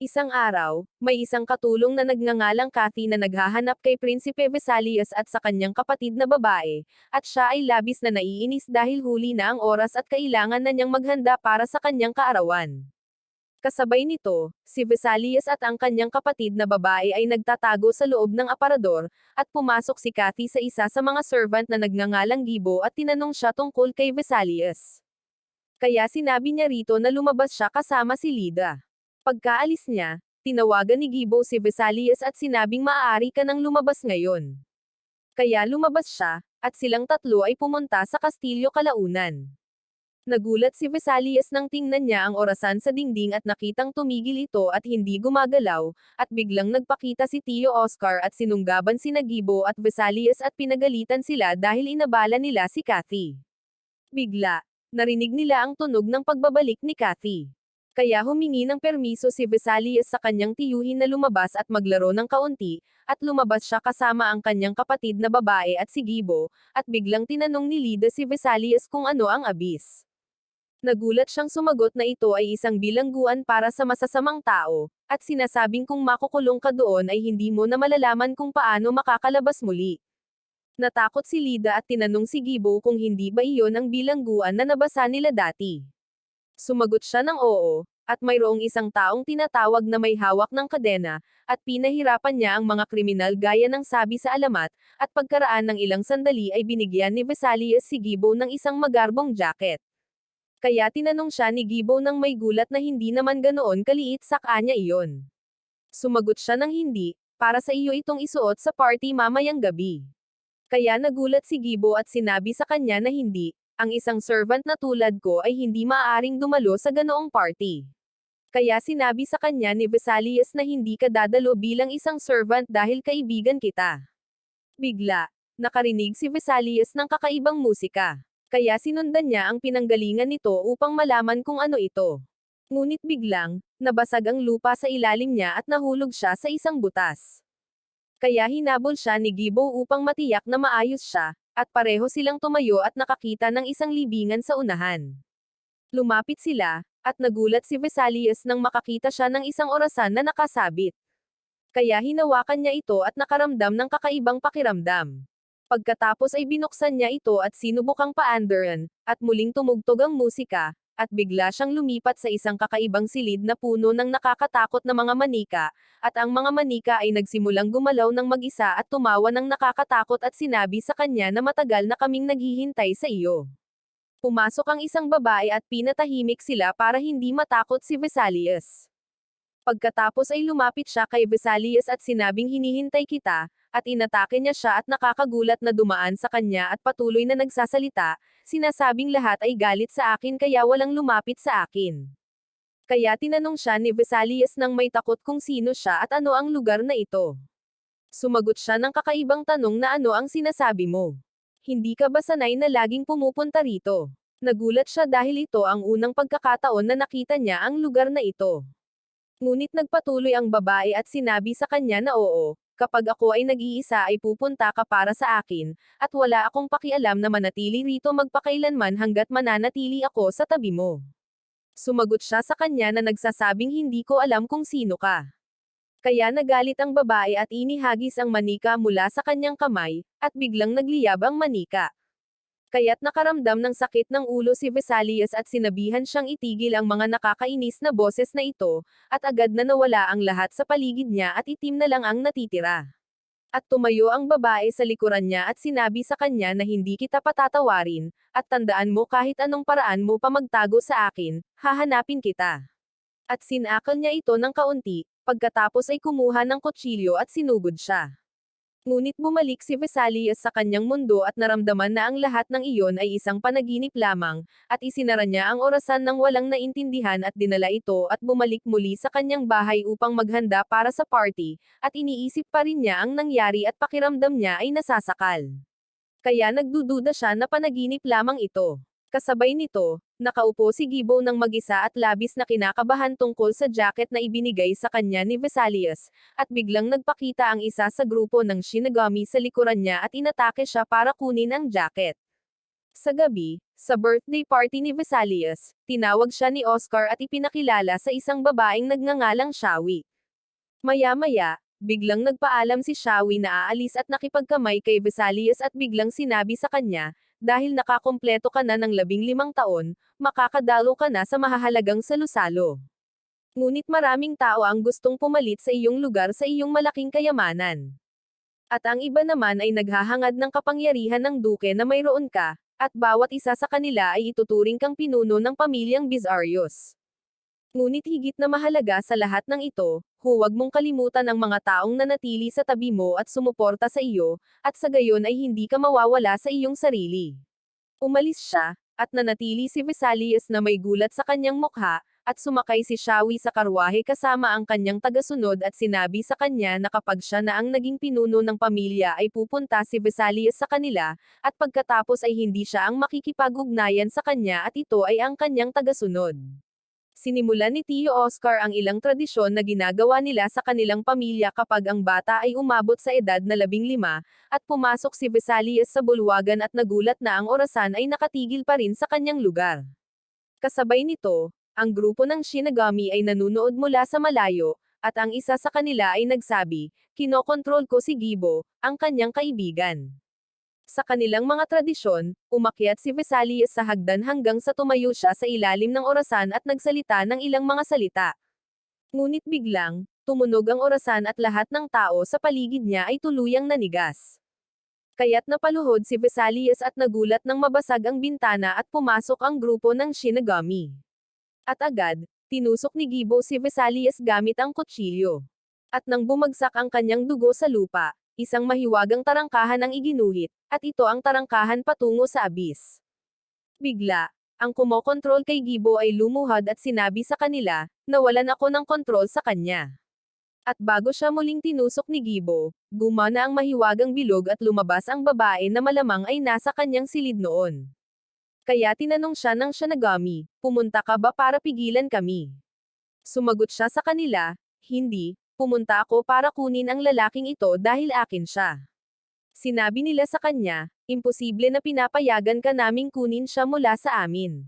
Isang araw, may isang katulong na nagngangalang Kathy na naghahanap kay Prinsipe Vesalius at sa kanyang kapatid na babae, at siya ay labis na naiinis dahil huli na ang oras at kailangan na niyang maghanda para sa kanyang kaarawan. Kasabay nito, si Vesalius at ang kanyang kapatid na babae ay nagtatago sa loob ng aparador, at pumasok si Kathy sa isa sa mga servant na nagngangalang Gibo at tinanong siya tungkol kay Vesalius. Kaya sinabi niya rito na lumabas siya kasama si Lida. Pagkaalis niya, tinawagan ni Gibo si Vesalius at sinabing maaari ka nang lumabas ngayon. Kaya lumabas siya, at silang tatlo ay pumunta sa Kastilyo Kalaunan. Nagulat si Vesalius nang tingnan niya ang orasan sa dingding at nakitang tumigil ito at hindi gumagalaw, at biglang nagpakita si Tio Oscar at sinunggaban sina Gibo at Vesalius at pinagalitan sila dahil inabala nila si Kathy. Bigla, narinig nila ang tunog ng pagbabalik ni Kathy. Kaya humingi ng permiso si Vesalius sa kanyang tiyuhin na lumabas at maglaro ng kaunti, at lumabas siya kasama ang kanyang kapatid na babae at si Gibo, at biglang tinanong ni Lida si Vesalius kung ano ang abis. Nagulat siyang sumagot na ito ay isang bilangguan para sa masasamang tao, at sinasabing kung makukulong ka doon ay hindi mo na malalaman kung paano makakalabas muli. Natakot si Lida at tinanong si Gibo kung hindi ba iyon ang bilangguan na nabasa nila dati. Sumagot siya ng oo, at mayroong isang taong tinatawag na may hawak ng kadena, at pinahirapan niya ang mga kriminal gaya ng sabi sa alamat, at pagkaraan ng ilang sandali ay binigyan ni Vesalius si Gibo ng isang magarbong jacket. Kaya tinanong siya ni Gibo nang may gulat na hindi naman ganoon kaliit sa kanya iyon. Sumagot siya ng hindi, para sa iyo itong isuot sa party mamayang gabi. Kaya nagulat si Gibo at sinabi sa kanya na hindi, ang isang servant na tulad ko ay hindi maaaring dumalo sa ganoong party. Kaya sinabi sa kanya ni Vesalius na hindi ka dadalo bilang isang servant dahil kaibigan kita. Bigla, nakarinig si Vesalius ng kakaibang musika. Kaya sinundan niya ang pinanggalingan nito upang malaman kung ano ito. Ngunit biglang, nabasag ang lupa sa ilalim niya at nahulog siya sa isang butas. Kaya hinabol siya ni Gibo upang matiyak na maayos siya, at pareho silang tumayo at nakakita ng isang libingan sa unahan. Lumapit sila, at nagulat si Vesalius nang makakita siya ng isang orasan na nakasabit. Kaya hinawakan niya ito at nakaramdam ng kakaibang pakiramdam. Pagkatapos ay binuksan niya ito at sinubukang paandaran, at muling tumugtog ang musika, at bigla siyang lumipat sa isang kakaibang silid na puno ng nakakatakot na mga manika, at ang mga manika ay nagsimulang gumalaw ng mag-isa at tumawa ng nakakatakot at sinabi sa kanya na matagal na kaming naghihintay sa iyo. Pumasok ang isang babae at pinatahimik sila para hindi matakot si Vesalius. Pagkatapos ay lumapit siya kay Vesalius at sinabing hinihintay kita, at inatake niya siya at nakakagulat na dumaan sa kanya at patuloy na nagsasalita, sinasabing lahat ay galit sa akin kaya walang lumapit sa akin. Kaya tinanong siya ni Vesalius nang may takot kung sino siya at ano ang lugar na ito. Sumagot siya ng kakaibang tanong na ano ang sinasabi mo. Hindi ka ba sanay na laging pumupunta rito? Nagulat siya dahil ito ang unang pagkakataon na nakita niya ang lugar na ito. Ngunit nagpatuloy ang babae at sinabi sa kanya na oo, kapag ako ay nag-iisa ay pupunta ka para sa akin, at wala akong pakialam na manatili rito magpakailanman hanggat mananatili ako sa tabi mo. Sumagot siya sa kanya na nagsasabing hindi ko alam kung sino ka. Kaya nagalit ang babae at inihagis ang manika mula sa kanyang kamay, at biglang nagliyab ang manika. Kaya't nakaramdam ng sakit ng ulo si Vesalius at sinabihan siyang itigil ang mga nakakainis na boses na ito, at agad na nawala ang lahat sa paligid niya at itim na lang ang natitira. At tumayo ang babae sa likuran niya at sinabi sa kanya na hindi kita patatawarin, at tandaan mo kahit anong paraan mo pa magtago sa akin, hahanapin kita. At sinakal niya ito ng kaunti, pagkatapos ay kumuha ng kutsilyo at sinugod siya. Ngunit bumalik si Vesalius sa kanyang mundo at naramdaman na ang lahat ng iyon ay isang panaginip lamang, at isinara niya ang orasan ng walang naintindihan at dinala ito at bumalik muli sa kanyang bahay upang maghanda para sa party, at iniisip pa rin niya ang nangyari at pakiramdam niya ay nasasakal. Kaya nagdududa siya na panaginip lamang ito. Kasabay nito, nakaupo si Gibo ng mag-isa at labis na kinakabahan tungkol sa jacket na ibinigay sa kanya ni Vesalius, at biglang nagpakita ang isa sa grupo ng Shinigami sa likuran niya at inatake siya para kunin ang jacket. Sa gabi, sa birthday party ni Vesalius, tinawag siya ni Oscar at ipinakilala sa isang babaeng nagngangalang Shawi. Maya-maya, biglang nagpaalam si Shawi na aalis at nakipagkamay kay Vesalius at biglang sinabi sa kanya, dahil nakakumpleto ka na ng 15 taon, makakadalo ka na sa mahahalagang salusalo. Ngunit maraming tao ang gustong pumalit sa iyong lugar sa iyong malaking kayamanan. At ang iba naman ay naghahangad ng kapangyarihan ng duke na mayroon ka, at bawat isa sa kanila ay ituturing kang pinuno ng pamilyang Bizarios. Ngunit higit na mahalaga sa lahat ng ito, huwag mong kalimutan ang mga taong nanatili sa tabi mo at sumuporta sa iyo, at sa gayon ay hindi ka mawawala sa iyong sarili. Umalis siya, at nanatili si Vesalius na may gulat sa kanyang mukha, at sumakay si Shawi sa karwahe kasama ang kanyang tagasunod at sinabi sa kanya na kapag siya na ang naging pinuno ng pamilya ay pupunta si Vesalius sa kanila, at pagkatapos ay hindi siya ang makikipag-ugnayan sa kanya at ito ay ang kanyang tagasunod. Sinimulan ni Tio Oscar ang ilang tradisyon na ginagawa nila sa kanilang pamilya kapag ang bata ay umabot sa edad na 15, at pumasok si Vesalius sa bulwagan at nagulat na ang orasan ay nakatigil pa rin sa kanyang lugar. Kasabay nito, ang grupo ng Shinigami ay nanunood mula sa malayo, at ang isa sa kanila ay nagsabi, "Kinokontrol ko si Gibo, ang kanyang kaibigan." Sa kanilang mga tradisyon, umakyat si Vesalius sa hagdan hanggang sa tumayo siya sa ilalim ng orasan at nagsalita ng ilang mga salita. Ngunit biglang, tumunog ang orasan at lahat ng tao sa paligid niya ay tuluyang nanigas. Kaya't napaluhod si Vesalius at nagulat nang mabasag ang bintana at pumasok ang grupo ng Shinigami. At agad, tinusok ni Gibo si Vesalius gamit ang kutsilyo. At nang bumagsak ang kanyang dugo sa lupa, isang mahiwagang tarangkahan ang iginuhit, at ito ang tarangkahan patungo sa abis. Bigla, ang kumokontrol kay Gibo ay lumuhod at sinabi sa kanila, nawalan ako ng kontrol sa kanya. At bago siya muling tinusok ni Gibo, gumana ang mahiwagang bilog at lumabas ang babae na malamang ay nasa kanyang silid noon. Kaya tinanong siya ng Shinigami, pumunta ka ba para pigilan kami? Sumagot siya sa kanila, hindi, pumunta ako para kunin ang lalaking ito dahil akin siya. Sinabi nila sa kanya, imposible na pinapayagan ka naming kunin siya mula sa amin.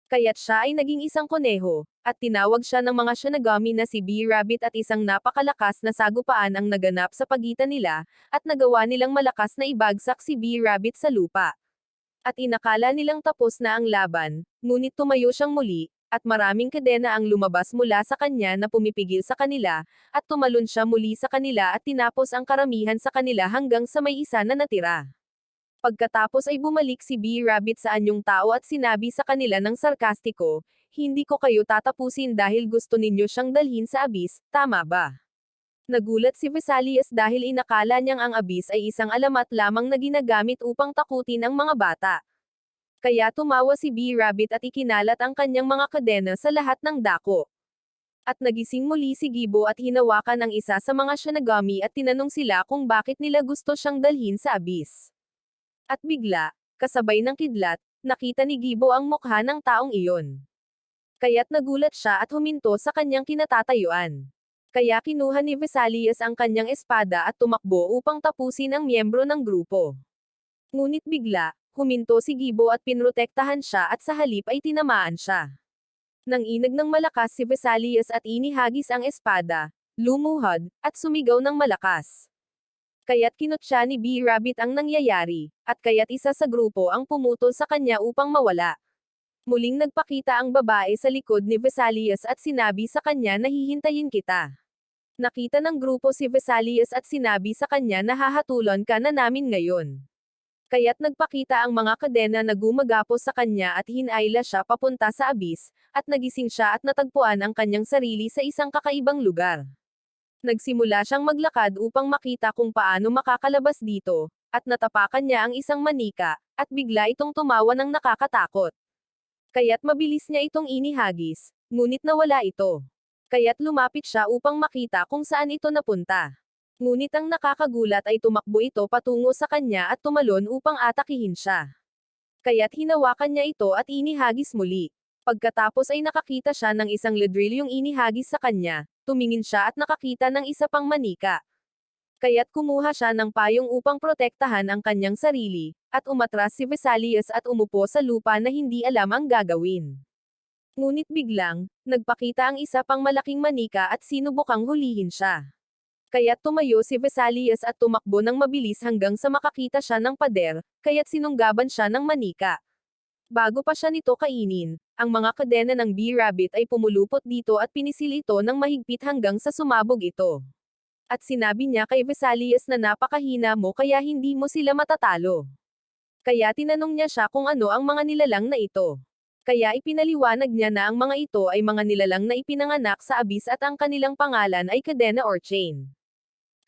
Kaya't siya ay naging isang koneho, at tinawag siya ng mga Shinigami na si B-Rabbit at isang napakalakas na sagupaan ang naganap sa pagitan nila, at nagawa nilang malakas na ibagsak si B-Rabbit sa lupa. At inakala nilang tapos na ang laban, ngunit tumayo siyang muli, at maraming kadena ang lumabas mula sa kanya na pumipigil sa kanila, at tumalon siya muli sa kanila at tinapos ang karamihan sa kanila hanggang sa may isa na natira. Pagkatapos ay bumalik si B-Rabbit sa anyong tao at sinabi sa kanila ng sarkastiko, hindi ko kayo tatapusin dahil gusto ninyo siyang dalhin sa abis, tama ba? Nagulat si Vesalius dahil inakala niyang ang abis ay isang alamat lamang na ginagamit upang takutin ang mga bata. Kaya tumawa si B-Rabbit at ikinalat ang kanyang mga kadena sa lahat ng dako. At nagising muli si Gibo at hinawakan ang isa sa mga Shinigami at tinanong sila kung bakit nila gusto siyang dalhin sa abis. At bigla, kasabay ng kidlat, nakita ni Gibo ang mukha ng taong iyon. Kaya't nagulat siya at huminto sa kanyang kinatatayuan. Kaya kinuha ni Vesalius ang kanyang espada at tumakbo upang tapusin ang miyembro ng grupo. Ngunit bigla, huminto si Gibo at pinrotektahan siya at sa halip ay tinamaan siya. Nang inag ng malakas si Vesalius at inihagis ang espada, lumuhod, at sumigaw ng malakas. Kaya't kinutya ni B-Rabbit ang nangyayari, at kaya't isa sa grupo ang pumutol sa kanya upang mawala. Muling nagpakita ang babae sa likod ni Vesalius at sinabi sa kanya na hihintayin kita. Nakita ng grupo si Vesalius at sinabi sa kanya na hahatulan ka na namin ngayon. Kaya't nagpakita ang mga kadena na gumagapos sa kanya at hinayla siya papunta sa abis, at nagising siya at natagpuan ang kanyang sarili sa isang kakaibang lugar. Nagsimula siyang maglakad upang makita kung paano makakalabas dito, at natapakan niya ang isang manika, at bigla itong tumawa ng nakakatakot. Kaya't mabilis niya itong inihagis, ngunit nawala ito. Kaya't lumapit siya upang makita kung saan ito napunta. Ngunit ang nakakagulat ay tumakbo ito patungo sa kanya at tumalon upang atakihin siya. Kaya't hinawakan niya ito at inihagis muli. Pagkatapos ay nakakita siya ng isang ladrilyong inihagis sa kanya, tumingin siya at nakakita ng isa pang manika. Kaya't kumuha siya ng payong upang protektahan ang kanyang sarili, at umatras si Vesalius at umupo sa lupa na hindi alam ang gagawin. Ngunit biglang, nagpakita ang isa pang malaking manika at sinubukang hulihin siya. Kaya't tumayo si Vesalius at tumakbo ng mabilis hanggang sa makakita siya ng pader, kaya't sinunggaban siya ng manika. Bago pa siya nito kainin, ang mga kadena ng bee-rabbit ay pumulupot dito at pinisil ito ng mahigpit hanggang sa sumabog ito. At sinabi niya kay Vesalius na napakahina mo kaya hindi mo sila matatalo. Kaya tinanong niya siya kung ano ang mga nilalang na ito. Kaya ipinaliwanag niya na ang mga ito ay mga nilalang na ipinanganak sa abis at ang kanilang pangalan ay kadena or chain.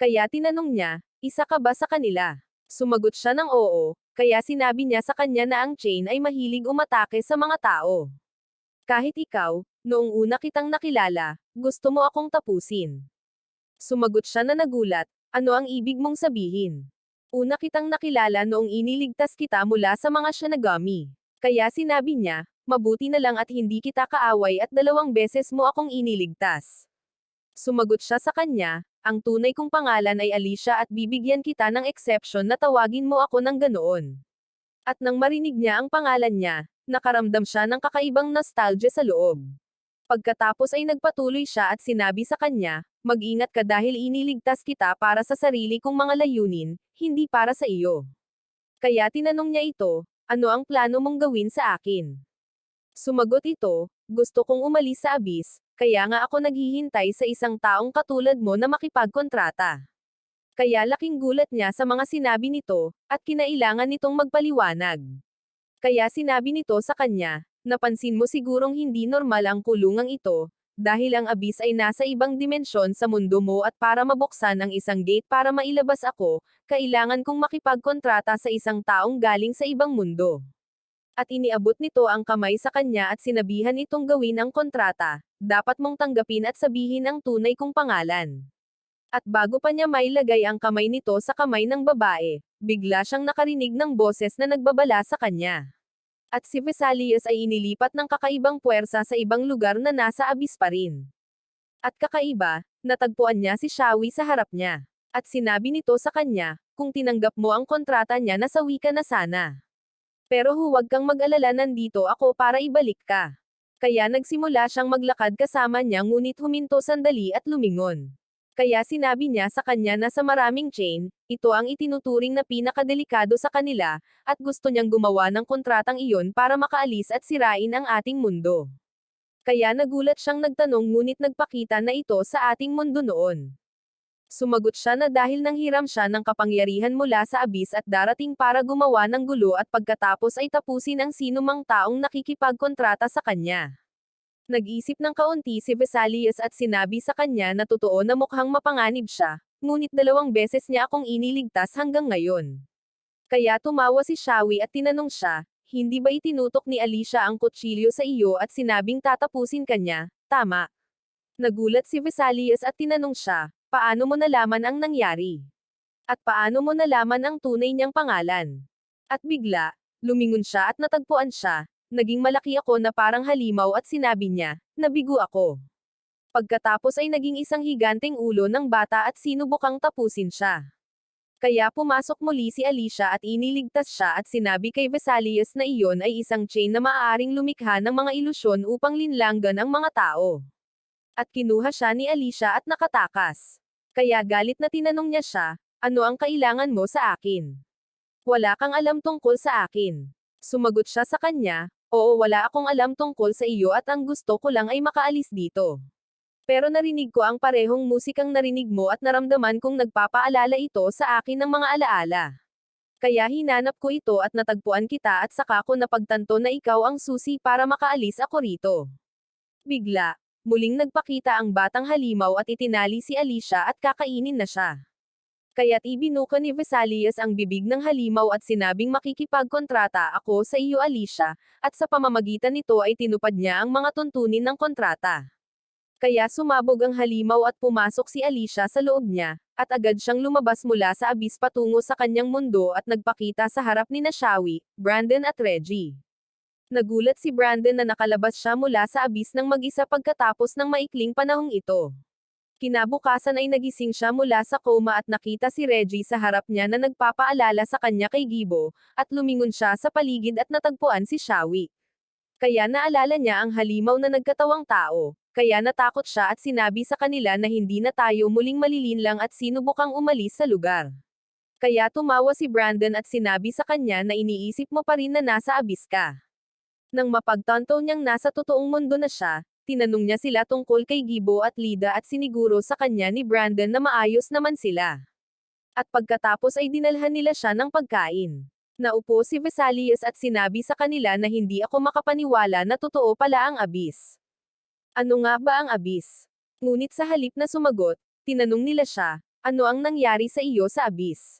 Kaya tinanong niya, isa ka ba sa kanila? Sumagot siya ng oo, kaya sinabi niya sa kanya na ang chain ay mahilig umatake sa mga tao. Kahit ikaw, noong una kitang nakilala, gusto mo akong tapusin. Sumagot siya na nagulat, ano ang ibig mong sabihin? Una kitang nakilala noong iniligtas kita mula sa mga Shinigami. Kaya sinabi niya, mabuti na lang at hindi kita kaaway at 2 beses mo akong iniligtas. Sumagot siya sa kanya, ang tunay kong pangalan ay Alicia at bibigyan kita ng exception na tawagin mo ako ng ganoon. At nang marinig niya ang pangalan niya, nakaramdam siya ng kakaibang nostalgia sa loob. Pagkatapos ay nagpatuloy siya at sinabi sa kanya, mag-ingat ka dahil iniligtas kita para sa sarili kong mga layunin, hindi para sa iyo. Kaya tinanong niya ito, ano ang plano mong gawin sa akin? Sumagot ito, gusto kong umalis sa abis, kaya nga ako naghihintay sa isang taong katulad mo na makipagkontrata. Kaya laking gulat niya sa mga sinabi nito, at kinailangan nitong magpaliwanag. Kaya sinabi nito sa kanya, napansin mo sigurong hindi normal ang kulungang ito, dahil ang abis ay nasa ibang dimensyon sa mundo mo at para mabuksan ang isang gate para mailabas ako, kailangan kong makipagkontrata sa isang taong galing sa ibang mundo. At iniabot nito ang kamay sa kanya at sinabihan itong gawin ang kontrata, dapat mong tanggapin at sabihin ang tunay kong pangalan. At bago pa niya mailagay ang kamay nito sa kamay ng babae, bigla siyang nakarinig ng boses na nagbabala sa kanya. At si Vesalius ay inilipat ng kakaibang puwersa sa ibang lugar na nasa abis pa rin. At kakaiba, natagpuan niya si Shawi sa harap niya. At sinabi nito sa kanya, kung tinanggap mo ang kontrata niya nasawi ka na sana. Pero huwag kang mag-alala, nandito ako para ibalik ka. Kaya nagsimula siyang maglakad kasama niya ngunit huminto sandali at lumingon. Kaya sinabi niya sa kanya na sa maraming chain, ito ang itinuturing na pinakadelikado sa kanila, at gusto niyang gumawa ng kontratang iyon para makaalis at sirain ang ating mundo. Kaya nagulat siyang nagtanong ngunit nagpakita na ito sa ating mundo noon. Sumagot siya na dahil nanghiram siya ng kapangyarihan mula sa abis at darating para gumawa ng gulo at pagkatapos ay tapusin ang sinumang taong nakikipagkontrata sa kanya. Nag-isip ng kaunti si Vesalius at sinabi sa kanya na totoo na mukhang mapanganib siya, ngunit 2 beses niya akong iniligtas hanggang ngayon. Kaya tumawa si Shawi at tinanong siya, hindi ba itinutok ni Alicia ang kutsilyo sa iyo at sinabing tatapusin ka niya, tama? Nagulat si Vesalius at tinanong siya, paano mo nalaman ang nangyari? At paano mo nalaman ang tunay niyang pangalan? At bigla, lumingon siya at natagpuan siya, naging malaki ako na parang halimaw at sinabi niya, nabigo ako. Pagkatapos ay naging isang higanteng ulo ng bata at sinubukang tapusin siya. Kaya pumasok muli si Alicia at iniligtas siya at sinabi kay Vesalius na iyon ay isang chain na maaaring lumikha ng mga ilusyon upang linlanggan ang mga tao. At kinuha siya ni Alicia at nakatakas. Kaya galit na tinanong niya siya, ano ang kailangan mo sa akin? Wala kang alam tungkol sa akin. Sumagot siya sa kanya, oo, wala akong alam tungkol sa iyo at ang gusto ko lang ay makaalis dito. Pero narinig ko ang parehong musikang narinig mo at naramdaman kong nagpapaalala ito sa akin ng mga alaala. Kaya hinanap ko ito at natagpuan kita at saka ko napagtanto na ikaw ang susi para makaalis ako rito. Bigla, muling nagpakita ang batang halimaw at itinali si Alicia at kakainin na siya. Kaya't ibinuka ni Vesalius ang bibig ng halimaw at sinabing makikipagkontrata ako sa iyo Alicia, at sa pamamagitan nito ay tinupad niya ang mga tuntunin ng kontrata. Kaya sumabog ang halimaw at pumasok si Alicia sa loob niya, at agad siyang lumabas mula sa abis patungo sa kanyang mundo at nagpakita sa harap ni Shawi, Brandon at Reggie. Nagulat si Brandon na nakalabas siya mula sa abis ng mag-isa pagkatapos ng maikling panahong ito. Kinabukasan ay nagising siya mula sa coma at nakita si Reggie sa harap niya na nagpapaalala sa kanya kay Gibo, at lumingon siya sa paligid at natagpuan si Shawi. Kaya naalala niya ang halimaw na nagkatawang tao. Kaya natakot siya at sinabi sa kanila na hindi na tayo muling malilinlang at sinubukang umalis sa lugar. Kaya tumawa si Brandon at sinabi sa kanya na iniisip mo pa rin na nasa abis ka. Nang mapagtanto niyang nasa totoong mundo na siya, tinanong niya sila tungkol kay Gibo at Lida at siniguro sa kanya ni Brandon na maayos naman sila. At pagkatapos ay dinalhan nila siya ng pagkain. Naupo si Vesalius at sinabi sa kanila na hindi ako makapaniwala na totoo pala ang abis. Ano nga ba ang abis? Ngunit sa halip na sumagot, tinanong nila siya, ano ang nangyari sa iyo sa abis?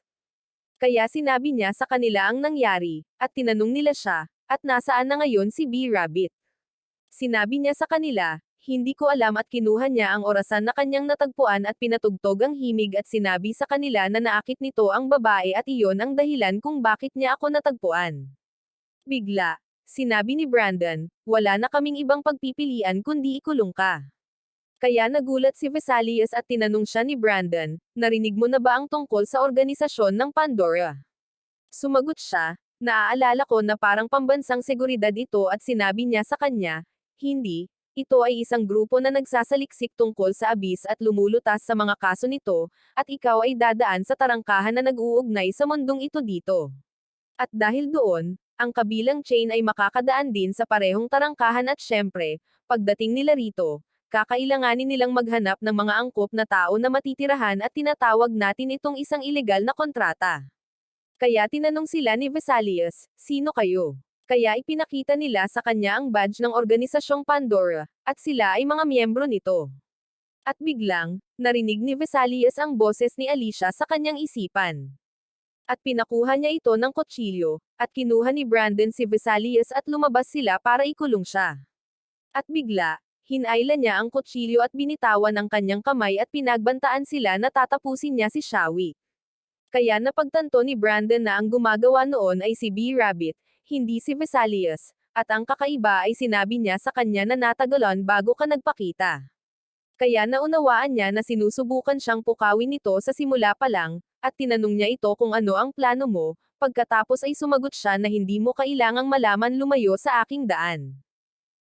Kaya sinabi niya sa kanila ang nangyari, at tinanong nila siya, at nasaan na ngayon si B-Rabbit? Sinabi niya sa kanila, hindi ko alam at kinuha niya ang orasan na kanyang natagpuan at pinatugtog ang himig at sinabi sa kanila na naakit nito ang babae at iyon ang dahilan kung bakit niya ako natagpuan. Bigla, sinabi ni Brandon, wala na kaming ibang pagpipilian kundi ikulong ka. Kaya nagulat si Vesalius at tinanong siya ni Brandon, narinig mo na ba ang tungkol sa organisasyon ng Pandora? Sumagot siya, naaalala ko na parang pambansang seguridad ito at sinabi niya sa kanya, hindi, ito ay isang grupo na nagsasaliksik tungkol sa abis at lumulutas sa mga kaso nito, at ikaw ay dadaan sa tarangkahan na nag-uugnay sa mundong ito dito. At dahil doon, ang kabilang chain ay makakadaan din sa parehong tarangkahan at syempre, pagdating nila rito, kakailanganin nilang maghanap ng mga angkop na tao na matitirahan at tinatawag natin itong isang ilegal na kontrata. Kaya tinanong sila ni Vesalius, sino kayo? Kaya ipinakita nila sa kanya ang badge ng organisasyong Pandora, at sila ay mga miyembro nito. At biglang, narinig ni Vesalius ang boses ni Alicia sa kanyang isipan. At pinakuha niya ito ng kutsilyo, at kinuha ni Brandon si Vesalius at lumabas sila para ikulong siya. At bigla, hinailan niya ang kutsilyo at binitawan ang kanyang kamay at pinagbantaan sila na tatapusin niya si Shawi. Kaya napagtanto ni Brandon na ang gumagawa noon ay si B-Rabbit, hindi si Vesalius, at ang kakaiba ay sinabi niya sa kanya na natagalan bago ka nagpakita. Kaya naunawaan niya na sinusubukan siyang pukawin nito sa simula pa lang, at tinanong niya ito kung ano ang plano mo, pagkatapos ay sumagot siya na hindi mo kailangang malaman lumayo sa aking daan.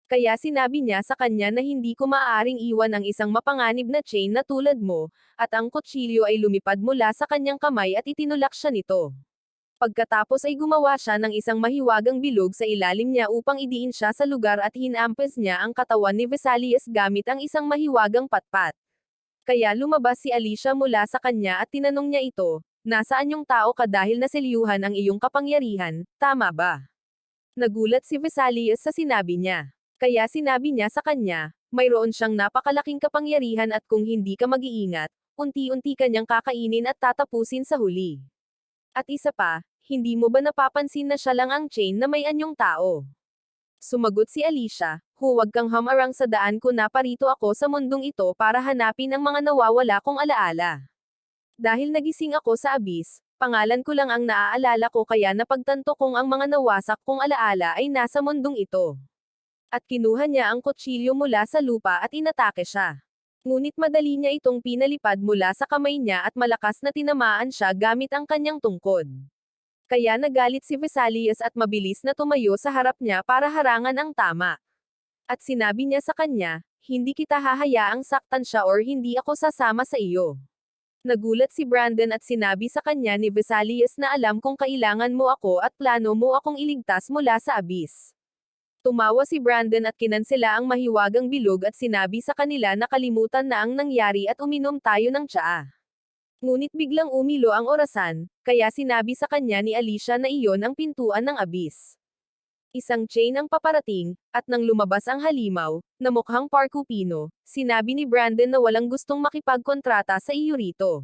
Kaya sinabi niya sa kanya na hindi ko maaaring iwan ang isang mapanganib na chain na tulad mo, at ang kutsilyo ay lumipad mula sa kanyang kamay at itinulak siya nito. Pagkatapos ay gumawa siya ng isang mahiwagang bilog sa ilalim niya upang idiin siya sa lugar at hinampas niya ang katawan ni Vesalius gamit ang isang mahiwagang patpat. Kaya lumabas si Alicia mula sa kanya at tinanong niya ito, nasaan yung tao ka dahil naselyuhan ang iyong kapangyarihan, tama ba? Nagulat si Vesalius sa sinabi niya. Kaya sinabi niya sa kanya, mayroon siyang napakalaking kapangyarihan at kung hindi ka mag-iingat, unti-unti kanyang kakainin at tatapusin sa huli. At isa pa, hindi mo ba napapansin na siya lang ang chain na may anyong tao? Sumagot si Alicia, huwag kang hamarang sa daan ko na parito ako sa mundong ito para hanapin ang mga nawawala kong alaala. Dahil nagising ako sa abis, pangalan ko lang ang naaalala ko kaya napagtanto kong ang mga nawasak kong alaala ay nasa mundong ito. At kinuha niya ang kutsilyo mula sa lupa at inatake siya. Ngunit madali niya itong pinalipad mula sa kamay niya at malakas na tinamaan siya gamit ang kanyang tungkod. Kaya nagalit si Vesalius at mabilis na tumayo sa harap niya para harangan ang tama. At sinabi niya sa kanya, hindi kita hahayaang saktan siya or hindi ako sasama sa iyo. Nagulat si Brandon at sinabi sa kanya ni Vesalius na alam kong kailangan mo ako at plano mo akong iligtas mula sa abis. Tumawa si Brandon at kinansela ang mahiwagang bilog at sinabi sa kanila na kalimutan na ang nangyari at uminom tayo ng tsaa. Ngunit biglang umilo ang orasan, kaya sinabi sa kanya ni Alicia na iyon ang pintuan ng abis. Isang chain ang paparating, at nang lumabas ang halimaw, na mukhang Parkupino, sinabi ni Brandon na walang gustong makipagkontrata sa iyo rito.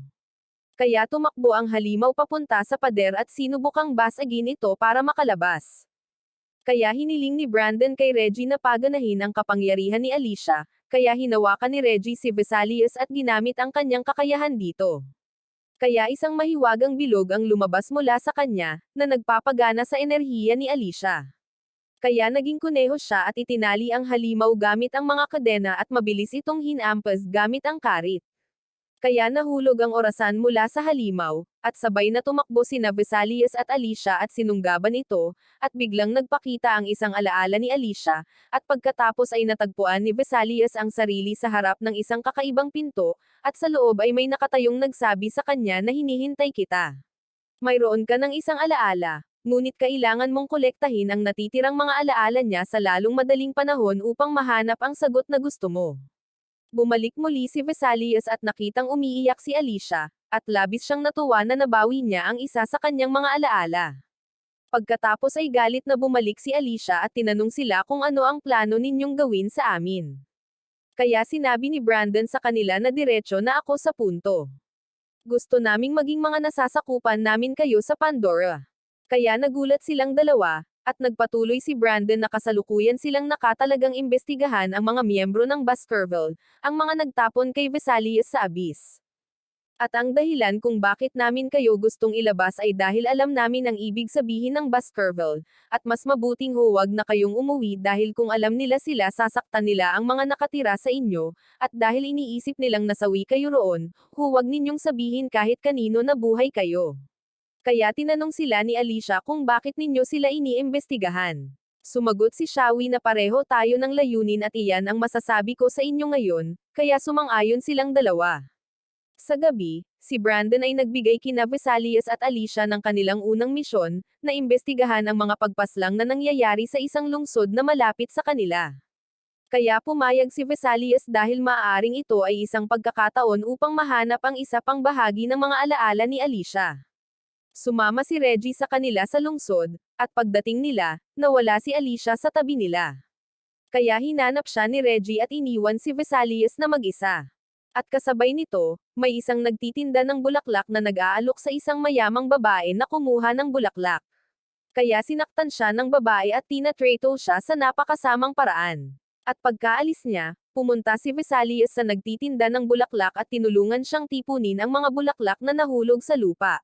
Kaya tumakbo ang halimaw papunta sa pader at sinubukang basagin ito para makalabas. Kaya hiniling ni Brandon kay Reggie na paganahin ang kapangyarihan ni Alicia, kaya hinawakan ni Reggie si Vesalius at ginamit ang kanyang kakayahan dito. Kaya isang mahiwagang bilog ang lumabas mula sa kanya, na nagpapagana sa enerhiya ni Alicia. Kaya naging kuneho siya at itinali ang halimaw gamit ang mga kadena at mabilis itong hinampas gamit ang karit. Kaya nahulog ang orasan mula sa halimaw, at sabay na tumakbo sina Vesalius at Alicia at sinunggaban ito, at biglang nagpakita ang isang alaala ni Alicia, at pagkatapos ay natagpuan ni Vesalius ang sarili sa harap ng isang kakaibang pinto, at sa loob ay may nakatayong nagsabi sa kanya na hinihintay kita. Mayroon ka ng isang alaala, ngunit kailangan mong kolektahin ang natitirang mga alaala niya sa lalong madaling panahon upang mahanap ang sagot na gusto mo. Bumalik muli si Vesalius at nakitang umiiyak si Alicia, at labis siyang natuwa na nabawi niya ang isa sa kanyang mga alaala. Pagkatapos ay galit na bumalik si Alicia at tinanong sila kung ano ang plano ninyong gawin sa amin. Kaya sinabi ni Brandon sa kanila na diretso na ako sa punto. Gusto naming maging mga nasasakupan namin kayo sa Pandora. Kaya nagulat silang dalawa, at nagpatuloy si Brandon na kasalukuyan silang nakatalagang imbestigahan ang mga miyembro ng Baskerville, ang mga nagtapon kay Vesalius sa abyss. At ang dahilan kung bakit namin kayo gustong ilabas ay dahil alam namin ang ibig sabihin ng Baskerville, at mas mabuting huwag na kayong umuwi dahil kung alam nila sila sasaktan nila ang mga nakatira sa inyo, at dahil iniisip nilang nasawi kayo roon, huwag ninyong sabihin kahit kanino na buhay kayo. Kaya tinanong sila ni Alicia kung bakit ninyo sila iniimbestigahan. Sumagot si Shawi na pareho tayo ng layunin at iyan ang masasabi ko sa inyo ngayon, kaya sumang-ayon silang dalawa. Sa gabi, si Brandon ay nagbigay kina Vesalius at Alicia ng kanilang unang misyon, na imbestigahan ang mga pagpaslang na nangyayari sa isang lungsod na malapit sa kanila. Kaya pumayag si Vesalius dahil maaaring ito ay isang pagkakataon upang mahanap ang isa pang bahagi ng mga alaala ni Alicia. Sumama si Reggie sa kanila sa lungsod, at pagdating nila, nawala si Alicia sa tabi nila. Kaya hinanap siya ni Reggie at iniwan si Vesalius na mag-isa. At kasabay nito, may isang nagtitinda ng bulaklak na nag-aalok sa isang mayamang babae na kumuha ng bulaklak. Kaya sinaktan siya ng babae at tinatrato siya sa napakasamang paraan. At pagkaalis niya, pumunta si Vesalius sa nagtitinda ng bulaklak at tinulungan siyang tipunin ang mga bulaklak na nahulog sa lupa.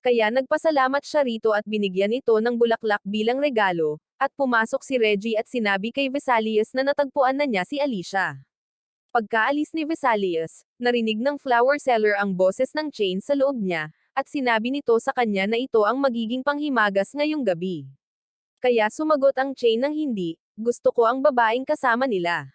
Kaya nagpasalamat siya rito at binigyan ito ng bulaklak bilang regalo, at pumasok si Reggie at sinabi kay Vesalius na natagpuan na niya si Alicia. Pagkaalis ni Vesalius, narinig ng flower seller ang boses ng Chain sa loob niya, at sinabi nito sa kanya na ito ang magiging panghimagas ngayong gabi. Kaya sumagot ang Chain ng hindi, gusto ko ang babaeng kasama nila.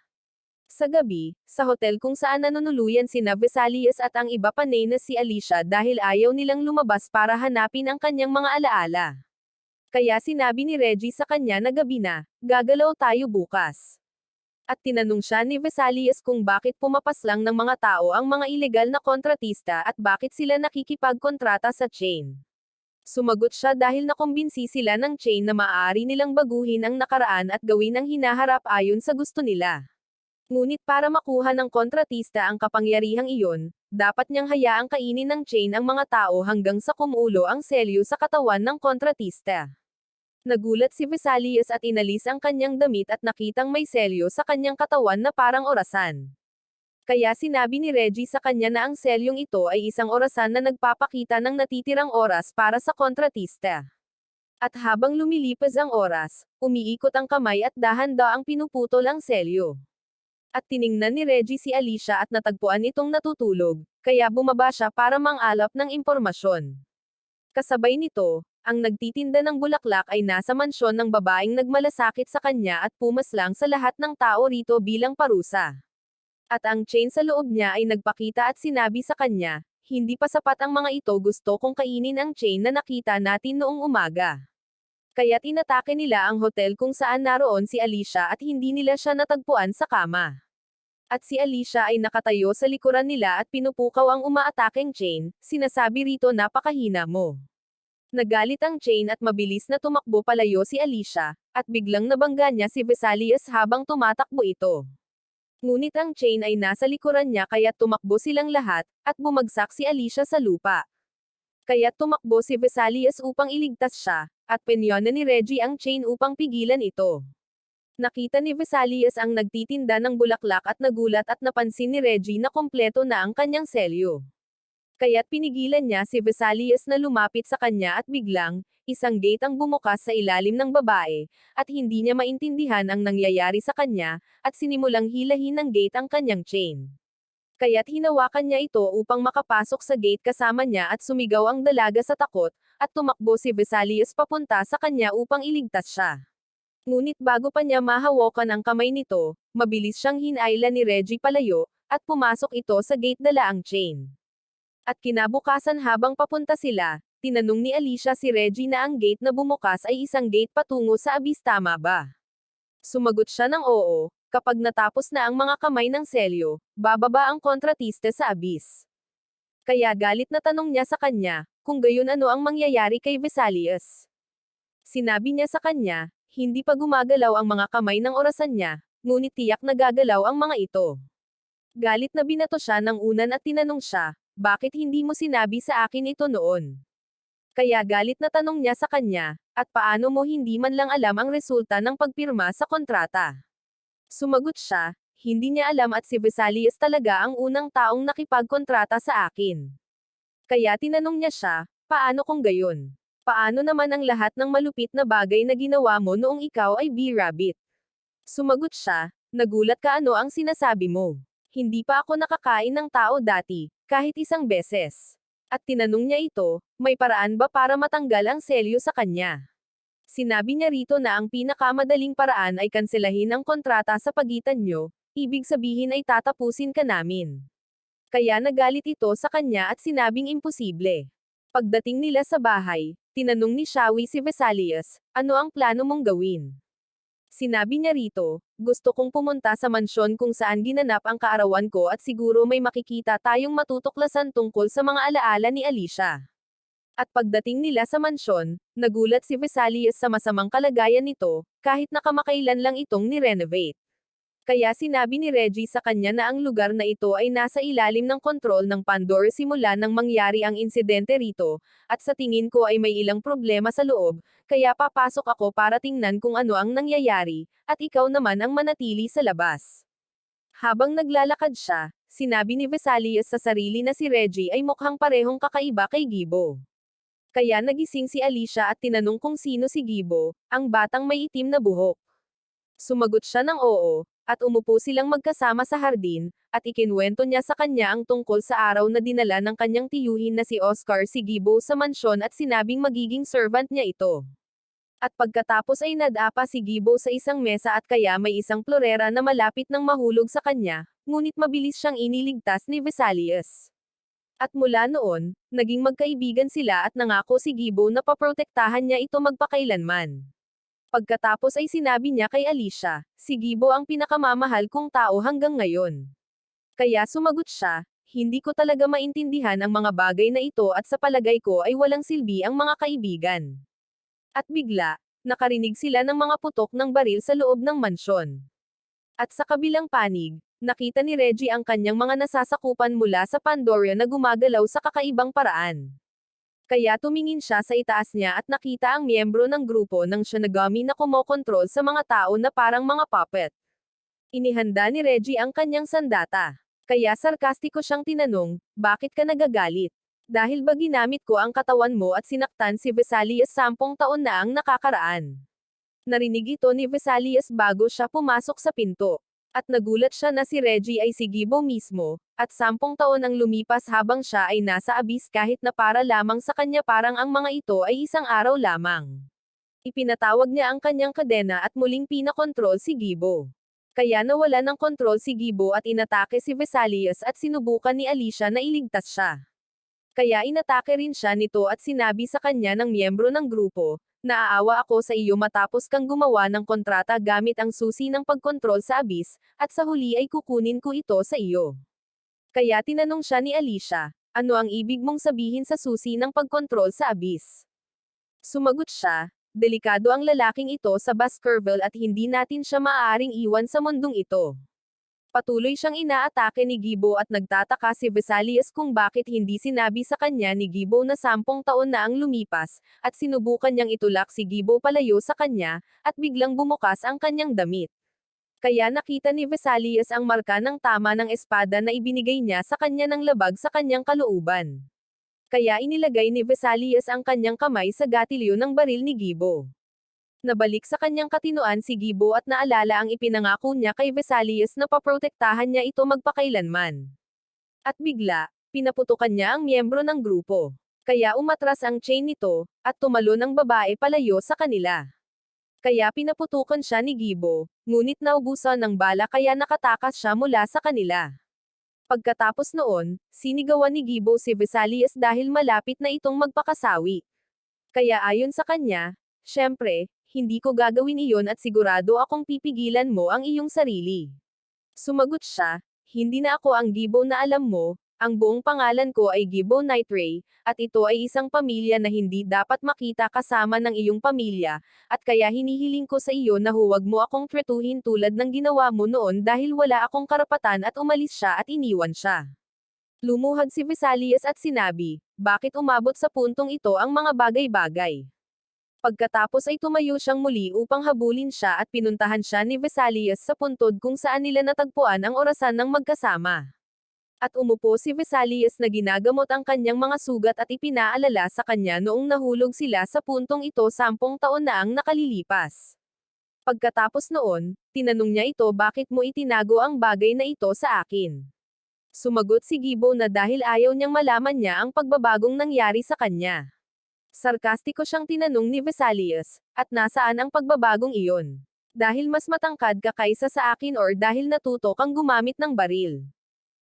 Sa gabi, sa hotel kung saan nanunuluyan sina Vesalius at ang iba pa na si Alicia dahil ayaw nilang lumabas para hanapin ang kanyang mga alaala. Kaya sinabi ni Reggie sa kanya na gabi na, gagalaw tayo bukas. At tinanong siya ni Vesalius kung bakit pumapaslang ng mga tao ang mga ilegal na kontratista at bakit sila nakikipagkontrata sa Chain. Sumagot siya dahil nakumbinsi sila ng Chain na maaari nilang baguhin ang nakaraan at gawin ang hinaharap ayon sa gusto nila. Ngunit para makuha ng kontratista ang kapangyarihang iyon, dapat niyang hayaang kainin ng Chain ang mga tao hanggang sa kumulo ang selyo sa katawan ng kontratista. Nagulat si Vesalius at inalis ang kanyang damit at nakitang may selyo sa kanyang katawan na parang orasan. Kaya sinabi ni Reggie sa kanya na ang selyong ito ay isang orasan na nagpapakita ng natitirang oras para sa kontratista. At habang lumilipas ang oras, umiikot ang kamay at dahan-daang pinuputol ang selyo. At tiningnan ni Reggie si Alicia at natagpuan itong natutulog, kaya bumaba siya para mangalap ng impormasyon. Kasabay nito, ang nagtitinda ng bulaklak ay nasa mansyon ng babaeng nagmalasakit sa kanya at pumaslang sa lahat ng tao rito bilang parusa. At ang Chain sa loob niya ay nagpakita at sinabi sa kanya, hindi pa sapat ang mga ito, gusto kong kainin ang Chain na nakita natin noong umaga. Kaya't inatake nila ang hotel kung saan naroon si Alicia at hindi nila siya natagpuan sa kama. At si Alicia ay nakatayo sa likuran nila at pinupukaw ang umaatakeng Chain, sinasabi rito napakahina mo. Nagalit ang Chain at mabilis na tumakbo palayo si Alicia, at biglang nabangga niya si Vesalius habang tumatakbo ito. Ngunit ang Chain ay nasa likuran niya kaya tumakbo silang lahat, at bumagsak si Alicia sa lupa. Kaya tumakbo si Vesalius upang iligtas siya, at pinyonan ni Reggie ang Chain upang pigilan ito. Nakita ni Vesalius ang nagtitinda ng bulaklak at nagulat at napansin ni Reggie na kompleto na ang kanyang selyo. Kaya't pinigilan niya si Vesalius na lumapit sa kanya at biglang, isang gate ang bumukas sa ilalim ng babae, at hindi niya maintindihan ang nangyayari sa kanya, at sinimulang hilahin ng gate ang kanyang Chain. Kaya't hinawakan niya ito upang makapasok sa gate kasama niya at sumigaw ang dalaga sa takot, at tumakbo si Vesalius papunta sa kanya upang iligtas siya. Ngunit bago pa niya mahawakan ang kamay nito, mabilis siyang hinailan ni Reggie palayo, at pumasok ito sa gate dala ang chain. At kinabukasan habang papunta sila, tinanong ni Alicia si Reggie na ang gate na bumukas ay isang gate patungo sa abyss, tama ba? Sumagot siya ng oo. Kapag natapos na ang mga kamay ng selyo, bababa ang kontratiste sa abyss. Kaya galit na tanong niya sa kanya, kung gayon ano ang mangyayari kay Vesalius. Sinabi niya sa kanya, hindi pa gumagalaw ang mga kamay ng orasan niya, ngunit tiyak na gagalaw ang mga ito. Galit na binato siya ng unan at tinanong siya, bakit hindi mo sinabi sa akin ito noon? Kaya galit na tanong niya sa kanya, at paano mo hindi man lang alam ang resulta ng pagpirma sa kontrata? Sumagot siya, hindi niya alam at si Vesalius talaga ang unang taong nakipagkontrata sa akin. Kaya tinanong niya siya, paano kung gayon? Paano naman ang lahat ng malupit na bagay na ginawa mo noong ikaw ay B-Rabbit? Sumagot siya, nagulat ka, ano ang sinasabi mo? Hindi pa ako nakakain ng tao dati, kahit isang beses. At tinanong niya ito, may paraan ba para matanggal ang selyo sa kanya? Sinabi niya rito na ang pinakamadaling paraan ay kanselahin ang kontrata sa pagitan nyo, ibig sabihin ay tatapusin ka namin. Kaya nagalit ito sa kanya at sinabing imposible. Pagdating nila sa bahay, tinanong ni Shawi si Vesalius, ano ang plano mong gawin? Sinabi niya rito, gusto kong pumunta sa mansyon kung saan ginanap ang kaarawan ko at siguro may makikita tayong matutuklasan tungkol sa mga alaala ni Alicia. At pagdating nila sa mansyon, nagulat si Vesalius sa masamang kalagayan nito, kahit nakamakailan lang itong ni-renovate. Kaya sinabi ni Reggie sa kanya na ang lugar na ito ay nasa ilalim ng kontrol ng Pandora simula nang mangyari ang insidente rito, at sa tingin ko ay may ilang problema sa loob, kaya papasok ako para tingnan kung ano ang nangyayari, at ikaw naman ang manatili sa labas. Habang naglalakad siya, sinabi ni Vesalius sa sarili na si Reggie ay mukhang parehong kakaiba kay Gibo. Kaya nagising si Alicia at tinanong kung sino si Gibo, ang batang may itim na buhok. Sumagot siya ng oo, at umupo silang magkasama sa hardin, at ikinwento niya sa kanya ang tungkol sa araw na dinala ng kanyang tiyuhin na si Oscar si Gibo sa mansyon at sinabing magiging servant niya ito. At pagkatapos ay nadapa si Gibo sa isang mesa at kaya may isang plorera na malapit nang mahulog sa kanya, ngunit mabilis siyang iniligtas ni Vesalius. At mula noon, naging magkaibigan sila at nangako si Gibo na paprotektahan niya ito magpakailanman. Pagkatapos ay sinabi niya kay Alicia, si Gibo ang pinakamamahal kong tao hanggang ngayon. Kaya sumagot siya, hindi ko talaga maintindihan ang mga bagay na ito at sa palagay ko ay walang silbi ang mga kaibigan. At bigla, nakarinig sila ng mga putok ng baril sa loob ng mansyon. At sa kabilang panig, nakita ni Reggie ang kanyang mga nasasakupan mula sa Pandora na gumagalaw sa kakaibang paraan. Kaya tumingin siya sa itaas niya at nakita ang miyembro ng grupo ng Shinigami na kumokontrol sa mga tao na parang mga puppet. Inihanda ni Reggie ang kanyang sandata. Kaya sarkastiko siyang tinanong, bakit ka nagagalit? Dahil ba ginamit ko ang katawan mo at sinaktan si Vesalius 10 taon na ang nakakaraan? Narinig ito ni Vesalius bago siya pumasok sa pinto. At nagulat siya na si Reggie ay si Gibo mismo, at 10 taon ang lumipas habang siya ay nasa abyss kahit na para lamang sa kanya parang ang mga ito ay isang araw lamang. Ipinatawag niya ang kanyang kadena at muling pinakontrol si Gibo. Kaya nawala ng kontrol si Gibo at inatake si Vesalius at sinubukan ni Alicia na iligtas siya. Kaya inatake rin siya nito at sinabi sa kanya ng miyembro ng grupo, naaawa ako sa iyo matapos kang gumawa ng kontrata gamit ang susi ng pagkontrol sa abyss, at sa huli ay kukunin ko ito sa iyo. Kaya tinanong siya ni Alicia, ano ang ibig mong sabihin sa susi ng pagkontrol sa abyss? Sumagot siya, delikado ang lalaking ito sa Baskerville at hindi natin siya maaaring iwan sa mundong ito. Patuloy siyang inaatake ni Gibo at nagtataka si Vesalius kung bakit hindi sinabi sa kanya ni Gibo na 10 taon na ang lumipas, at sinubukan niyang itulak si Gibo palayo sa kanya, at biglang bumukas ang kanyang damit. Kaya nakita ni Vesalius ang marka ng tama ng espada na ibinigay niya sa kanya ng labag sa kanyang kalooban. Kaya inilagay ni Vesalius ang kanyang kamay sa gatilyo ng baril ni Gibo. Nabalik sa kanyang katinoan si Gibo at naalala ang ipinangako niya kay Vesalius na paprotektahan niya ito magpakailanman. At bigla, pinaputukan niya ang miyembro ng grupo. Kaya umatras ang chain nito, at tumalon ang babae palayo sa kanila. Kaya pinaputukan siya ni Gibo, ngunit naubusan ng bala kaya nakatakas siya mula sa kanila. Pagkatapos noon, sinigawan ni Gibo si Vesalius dahil malapit na itong magpakasawi. Kaya ayon sa kanya, syempre, hindi ko gagawin iyon at sigurado akong pipigilan mo ang iyong sarili. Sumagot siya, hindi na ako ang Gibo na alam mo, ang buong pangalan ko ay Gibo Nightray, at ito ay isang pamilya na hindi dapat makita kasama ng iyong pamilya, at kaya hinihiling ko sa iyo na huwag mo akong tretuhin tulad ng ginawa mo noon dahil wala akong karapatan at umalis siya at iniwan siya. Lumuhad si Vesalius at sinabi, bakit umabot sa puntong ito ang mga bagay-bagay? Pagkatapos ay tumayo siyang muli upang habulin siya at pinuntahan siya ni Vesalius sa puntod kung saan nila natagpuan ang orasan ng magkasama. At umupo si Vesalius na ginagamot ang kanyang mga sugat at ipinaalala sa kanya noong nahulog sila sa puntong ito 10 taon na ang nakalilipas. Pagkatapos noon, tinanong niya ito bakit mo itinago ang bagay na ito sa akin. Sumagot si Gibo na dahil ayaw niyang malaman niya ang pagbabagong nangyari sa kanya. Sarkastiko siyang tinanong ni Vesalius, at nasaan ang pagbabagong iyon? Dahil mas matangkad ka kaysa sa akin or dahil natuto kang gumamit ng baril?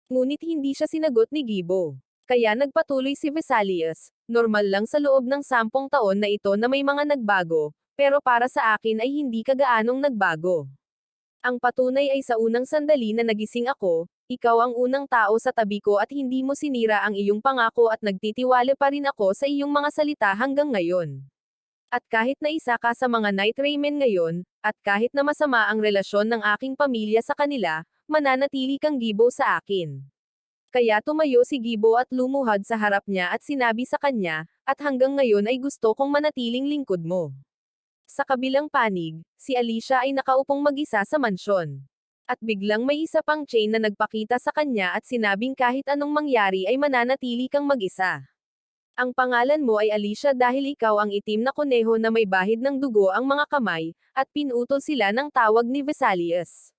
Ngunit hindi siya sinagot ni Gibo. Kaya nagpatuloy si Vesalius, normal lang sa loob ng 10 taon na ito na may mga nagbago, pero para sa akin ay hindi kagaanong nagbago. Ang patunay ay sa unang sandali na nagising ako, ikaw ang unang tao sa tabi ko at hindi mo sinira ang iyong pangako at nagtitiwala pa rin ako sa iyong mga salita hanggang ngayon. At kahit na isa ka sa mga Nightraymen ngayon, at kahit na masama ang relasyon ng aking pamilya sa kanila, mananatili kang Gibo sa akin. Kaya tumayo si Gibo at lumuhad sa harap niya at sinabi sa kanya, at hanggang ngayon ay gusto kong manatiling lingkod mo. Sa kabilang panig, si Alicia ay nakaupong mag-isa sa mansyon. At biglang may isa pang chain na nagpakita sa kanya at sinabing kahit anong mangyari ay mananatili kang mag-isa. Ang pangalan mo ay Alicia dahil ikaw ang itim na kuneho na may bahid ng dugo ang mga kamay, at pinutol sila ng tawag ni Vesalius.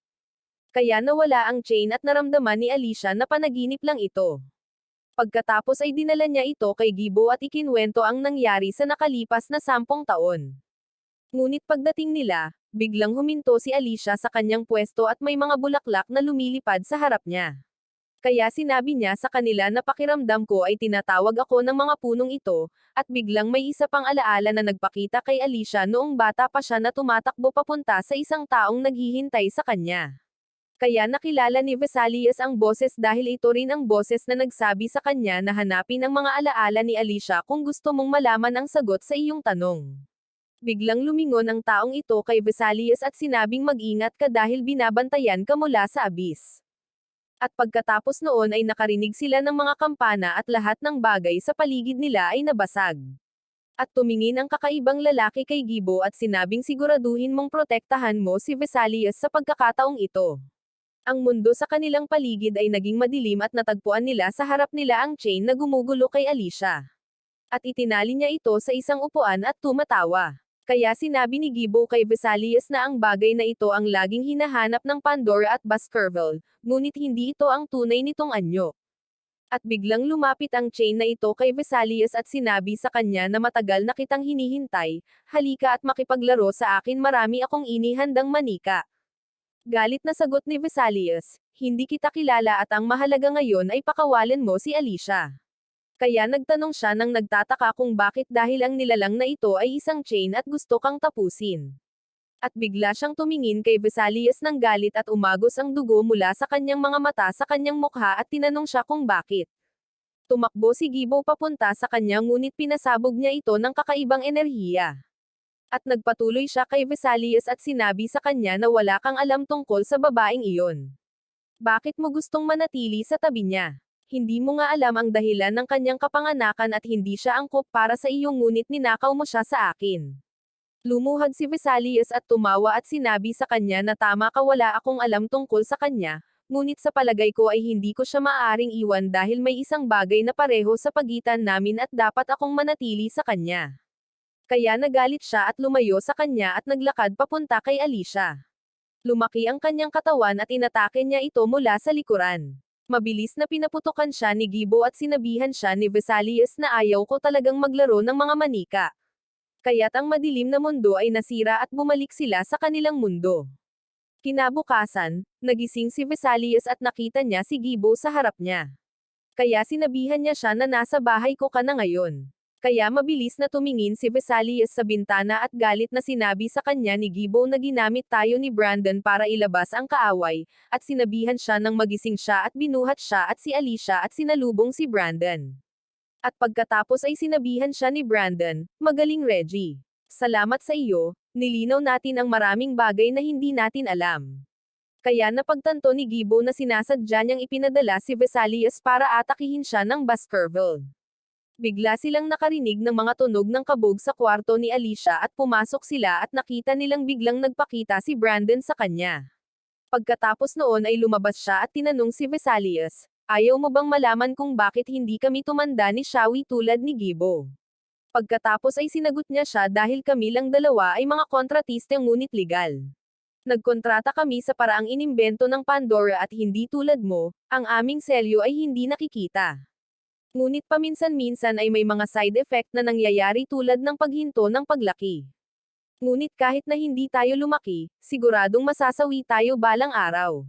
Kaya nawala ang chain at naramdaman ni Alicia na panaginip lang ito. Pagkatapos ay dinala niya ito kay Gibo at ikinwento ang nangyari sa nakalipas na 10 taon. Ngunit pagdating nila, biglang huminto si Alicia sa kanyang pwesto at may mga bulaklak na lumilipad sa harap niya. Kaya sinabi niya sa kanila na pakiramdam ko ay tinatawag ako ng mga punong ito, at biglang may isa pang alaala na nagpakita kay Alicia noong bata pa siya na tumatakbo papunta sa isang taong naghihintay sa kanya. Kaya nakilala ni Vesalius ang boses dahil ito rin ang boses na nagsabi sa kanya na hanapin ang mga alaala ni Alicia kung gusto mong malaman ang sagot sa iyong tanong. Biglang lumingon ang taong ito kay Vesalius at sinabing mag-ingat ka dahil binabantayan ka mula sa abis. At pagkatapos noon ay nakarinig sila ng mga kampana at lahat ng bagay sa paligid nila ay nabasag. At tumingin ang kakaibang lalaki kay Gibo at sinabing siguraduhin mong protektahan mo si Vesalius sa pagkakataong ito. Ang mundo sa kanilang paligid ay naging madilim at natagpuan nila sa harap nila ang chain na gumugulo kay Alicia. At itinali niya ito sa isang upuan at tumatawa. Kaya sinabi ni Gibo kay Vesalius na ang bagay na ito ang laging hinahanap ng Pandora at Baskerville, ngunit hindi ito ang tunay nitong anyo. At biglang lumapit ang chain na ito kay Vesalius at sinabi sa kanya na matagal na kitang hinihintay, halika at makipaglaro sa akin, marami akong inihandang manika. Galit na sagot ni Vesalius, hindi kita kilala at ang mahalaga ngayon ay pakawalan mo si Alicia. Kaya nagtanong siya nang nagtataka kung bakit dahil ang nilalang na ito ay isang chain at gusto kang tapusin. At bigla siyang tumingin kay Vesalius ng galit at umagos ang dugo mula sa kanyang mga mata sa kanyang mukha at tinanong siya kung bakit. Tumakbo si Gibo papunta sa kanya ngunit pinasabog niya ito ng kakaibang enerhiya. At nagpatuloy siya kay Vesalius at sinabi sa kanya na wala kang alam tungkol sa babaeng iyon. Bakit mo gustong manatili sa tabi niya? Hindi mo nga alam ang dahilan ng kanyang kapanganakan at hindi siya angkop para sa iyo ngunit ninakaw mo siya sa akin. Lumuhad si Vesalius at tumawa at sinabi sa kanya na tama ka, wala akong alam tungkol sa kanya, ngunit sa palagay ko ay hindi ko siya maaaring iwan dahil may isang bagay na pareho sa pagitan namin at dapat akong manatili sa kanya. Kaya nagalit siya at lumayo sa kanya at naglakad papunta kay Alicia. Lumaki ang kanyang katawan at inatake niya ito mula sa likuran. Mabilis na pinaputukan siya ni Gibo at sinabihan siya ni Vesalius na ayaw ko talagang maglaro ng mga manika. Kaya't ang madilim na mundo ay nasira at bumalik sila sa kanilang mundo. Kinabukasan, nagising si Vesalius at nakita niya si Gibo sa harap niya. Kaya sinabihan niya siya na nasa bahay ko ka na ngayon. Kaya mabilis na tumingin si Vesalius sa bintana at galit na sinabi sa kanya ni Gibo na ginamit tayo ni Brandon para ilabas ang kaaway, at sinabihan siya nang magising siya at binuhat siya at si Alicia at sinalubong si Brandon. At pagkatapos ay sinabihan siya ni Brandon, "Magaling Reggie. Salamat sa iyo, nilinaw natin ang maraming bagay na hindi natin alam." Kaya napagtanto ni Gibo na sinasadya niyang ipinadala si Vesalius para atakihin siya ng Baskerville. Bigla silang nakarinig ng mga tunog ng kabog sa kwarto ni Alicia at pumasok sila at nakita nilang biglang nagpakita si Brandon sa kanya. Pagkatapos noon ay lumabas siya at tinanong si Vesalius, "Ayaw mo bang malaman kung bakit hindi kami tumanda ni Shawi tulad ni Gibo?" Pagkatapos ay sinagot niya siya dahil kami lang dalawa ay mga kontratiste ngunit legal. Nagkontrata kami sa paraang inimbento ng Pandora at hindi tulad mo, ang aming selyo ay hindi nakikita. Ngunit paminsan-minsan ay may mga side effect na nangyayari tulad ng paghinto ng paglaki. Ngunit kahit na hindi tayo lumaki, siguradong masasawi tayo balang araw.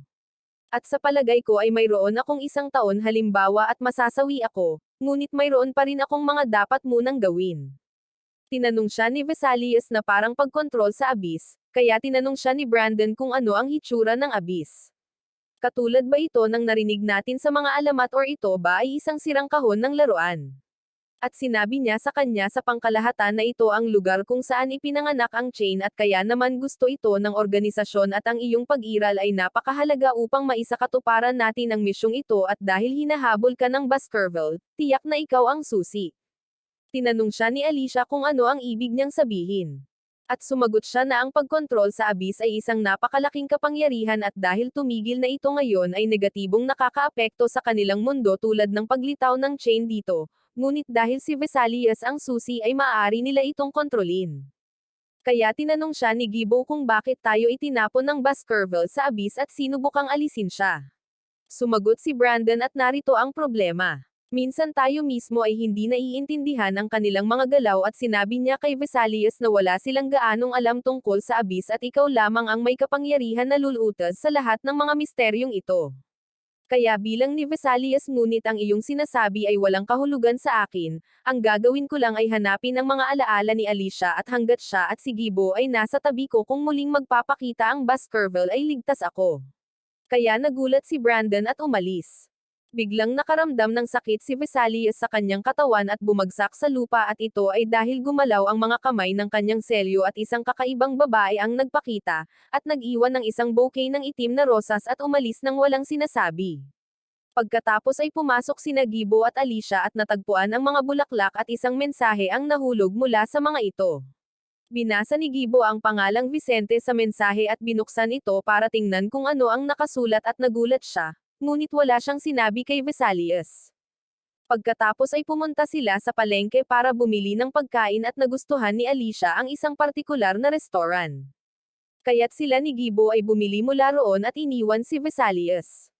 At sa palagay ko ay mayroon akong 1 taon halimbawa at masasawi ako, ngunit mayroon pa rin akong mga dapat munang gawin. Tinanong siya ni Vesalius na parang pagkontrol sa abyss, kaya tinanong siya ni Brandon kung ano ang hitsura ng abyss. Katulad ba ito ng narinig natin sa mga alamat or ito ba ay isang sirang kahon ng laruan? At sinabi niya sa kanya sa pangkalahatan na ito ang lugar kung saan ipinanganak ang chain at kaya naman gusto ito ng organisasyon at ang iyong pag-iral ay napakahalaga upang maisakatuparan natin ang misyong ito at dahil hinahabol ka ng Baskerville, tiyak na ikaw ang susi. Tinanong siya ni Alicia kung ano ang ibig niyang sabihin. At sumagot siya na ang pagkontrol sa abyss ay isang napakalaking kapangyarihan at dahil tumigil na ito ngayon ay negatibong nakakaapekto sa kanilang mundo tulad ng paglitaw ng chain dito, ngunit dahil si Vesalius ang susi ay maaari nila itong kontrolin. Kaya tinanong siya ni Gibo kung bakit tayo itinapon ng Baskerville sa abyss at sinubukang alisin siya. Sumagot si Brandon at narito ang problema. Minsan tayo mismo ay hindi naiintindihan ang kanilang mga galaw at sinabi niya kay Vesalius na wala silang gaanong alam tungkol sa abyss at ikaw lamang ang may kapangyarihan na lulutas sa lahat ng mga misteryong ito. Kaya bilang ni Vesalius ngunit ang iyong sinasabi ay walang kahulugan sa akin, ang gagawin ko lang ay hanapin ang mga alaala ni Alicia at hanggat siya at si Gibo ay nasa tabi ko kung muling magpapakita ang Baskerville ay ligtas ako. Kaya nagulat si Brandon at umalis. Biglang nakaramdam ng sakit si Vesalius sa kanyang katawan at bumagsak sa lupa at ito ay dahil gumalaw ang mga kamay ng kanyang selyo at isang kakaibang babae ang nagpakita, at nag-iwan ng isang bouquet ng itim na rosas at umalis nang walang sinasabi. Pagkatapos ay pumasok sina Gibo at Alicia at natagpuan ang mga bulaklak at isang mensahe ang nahulog mula sa mga ito. Binasa ni Gibo ang pangalang Vicente sa mensahe at binuksan ito para tingnan kung ano ang nakasulat at nagulat siya. Ngunit wala siyang sinabi kay Vesalius. Pagkatapos ay pumunta sila sa palengke para bumili ng pagkain at nagustuhan ni Alicia ang isang partikular na restaurant. Kaya't sila ni Gibo ay bumili mula roon at iniwan si Vesalius.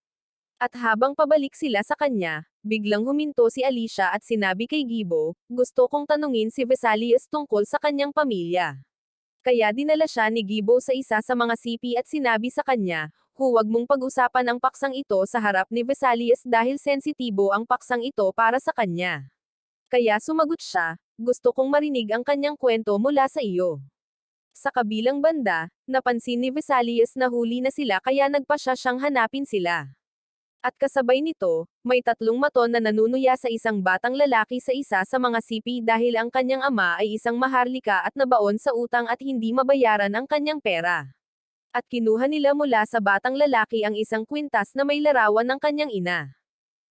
At habang pabalik sila sa kanya, biglang huminto si Alicia at sinabi kay Gibo, "Gusto kong tanungin si Vesalius tungkol sa kanyang pamilya." Kaya dinala siya ni Gibo sa isa sa mga sipi at sinabi sa kanya, "Huwag mong pag-usapan ang paksang ito sa harap ni Vesalius dahil sensitibo ang paksang ito para sa kanya." Kaya sumagot siya, "Gusto kong marinig ang kanyang kwento mula sa iyo." Sa kabilang banda, napansin ni Vesalius na huli na sila kaya nagpa siya siyang hanapin sila. At kasabay nito, may 3 maton na nanunuya sa isang batang lalaki sa isa sa mga sipi dahil ang kanyang ama ay isang maharlika at nabaon sa utang at hindi mabayaran ang kanyang pera. At kinuha nila mula sa batang lalaki ang isang kwintas na may larawan ng kanyang ina.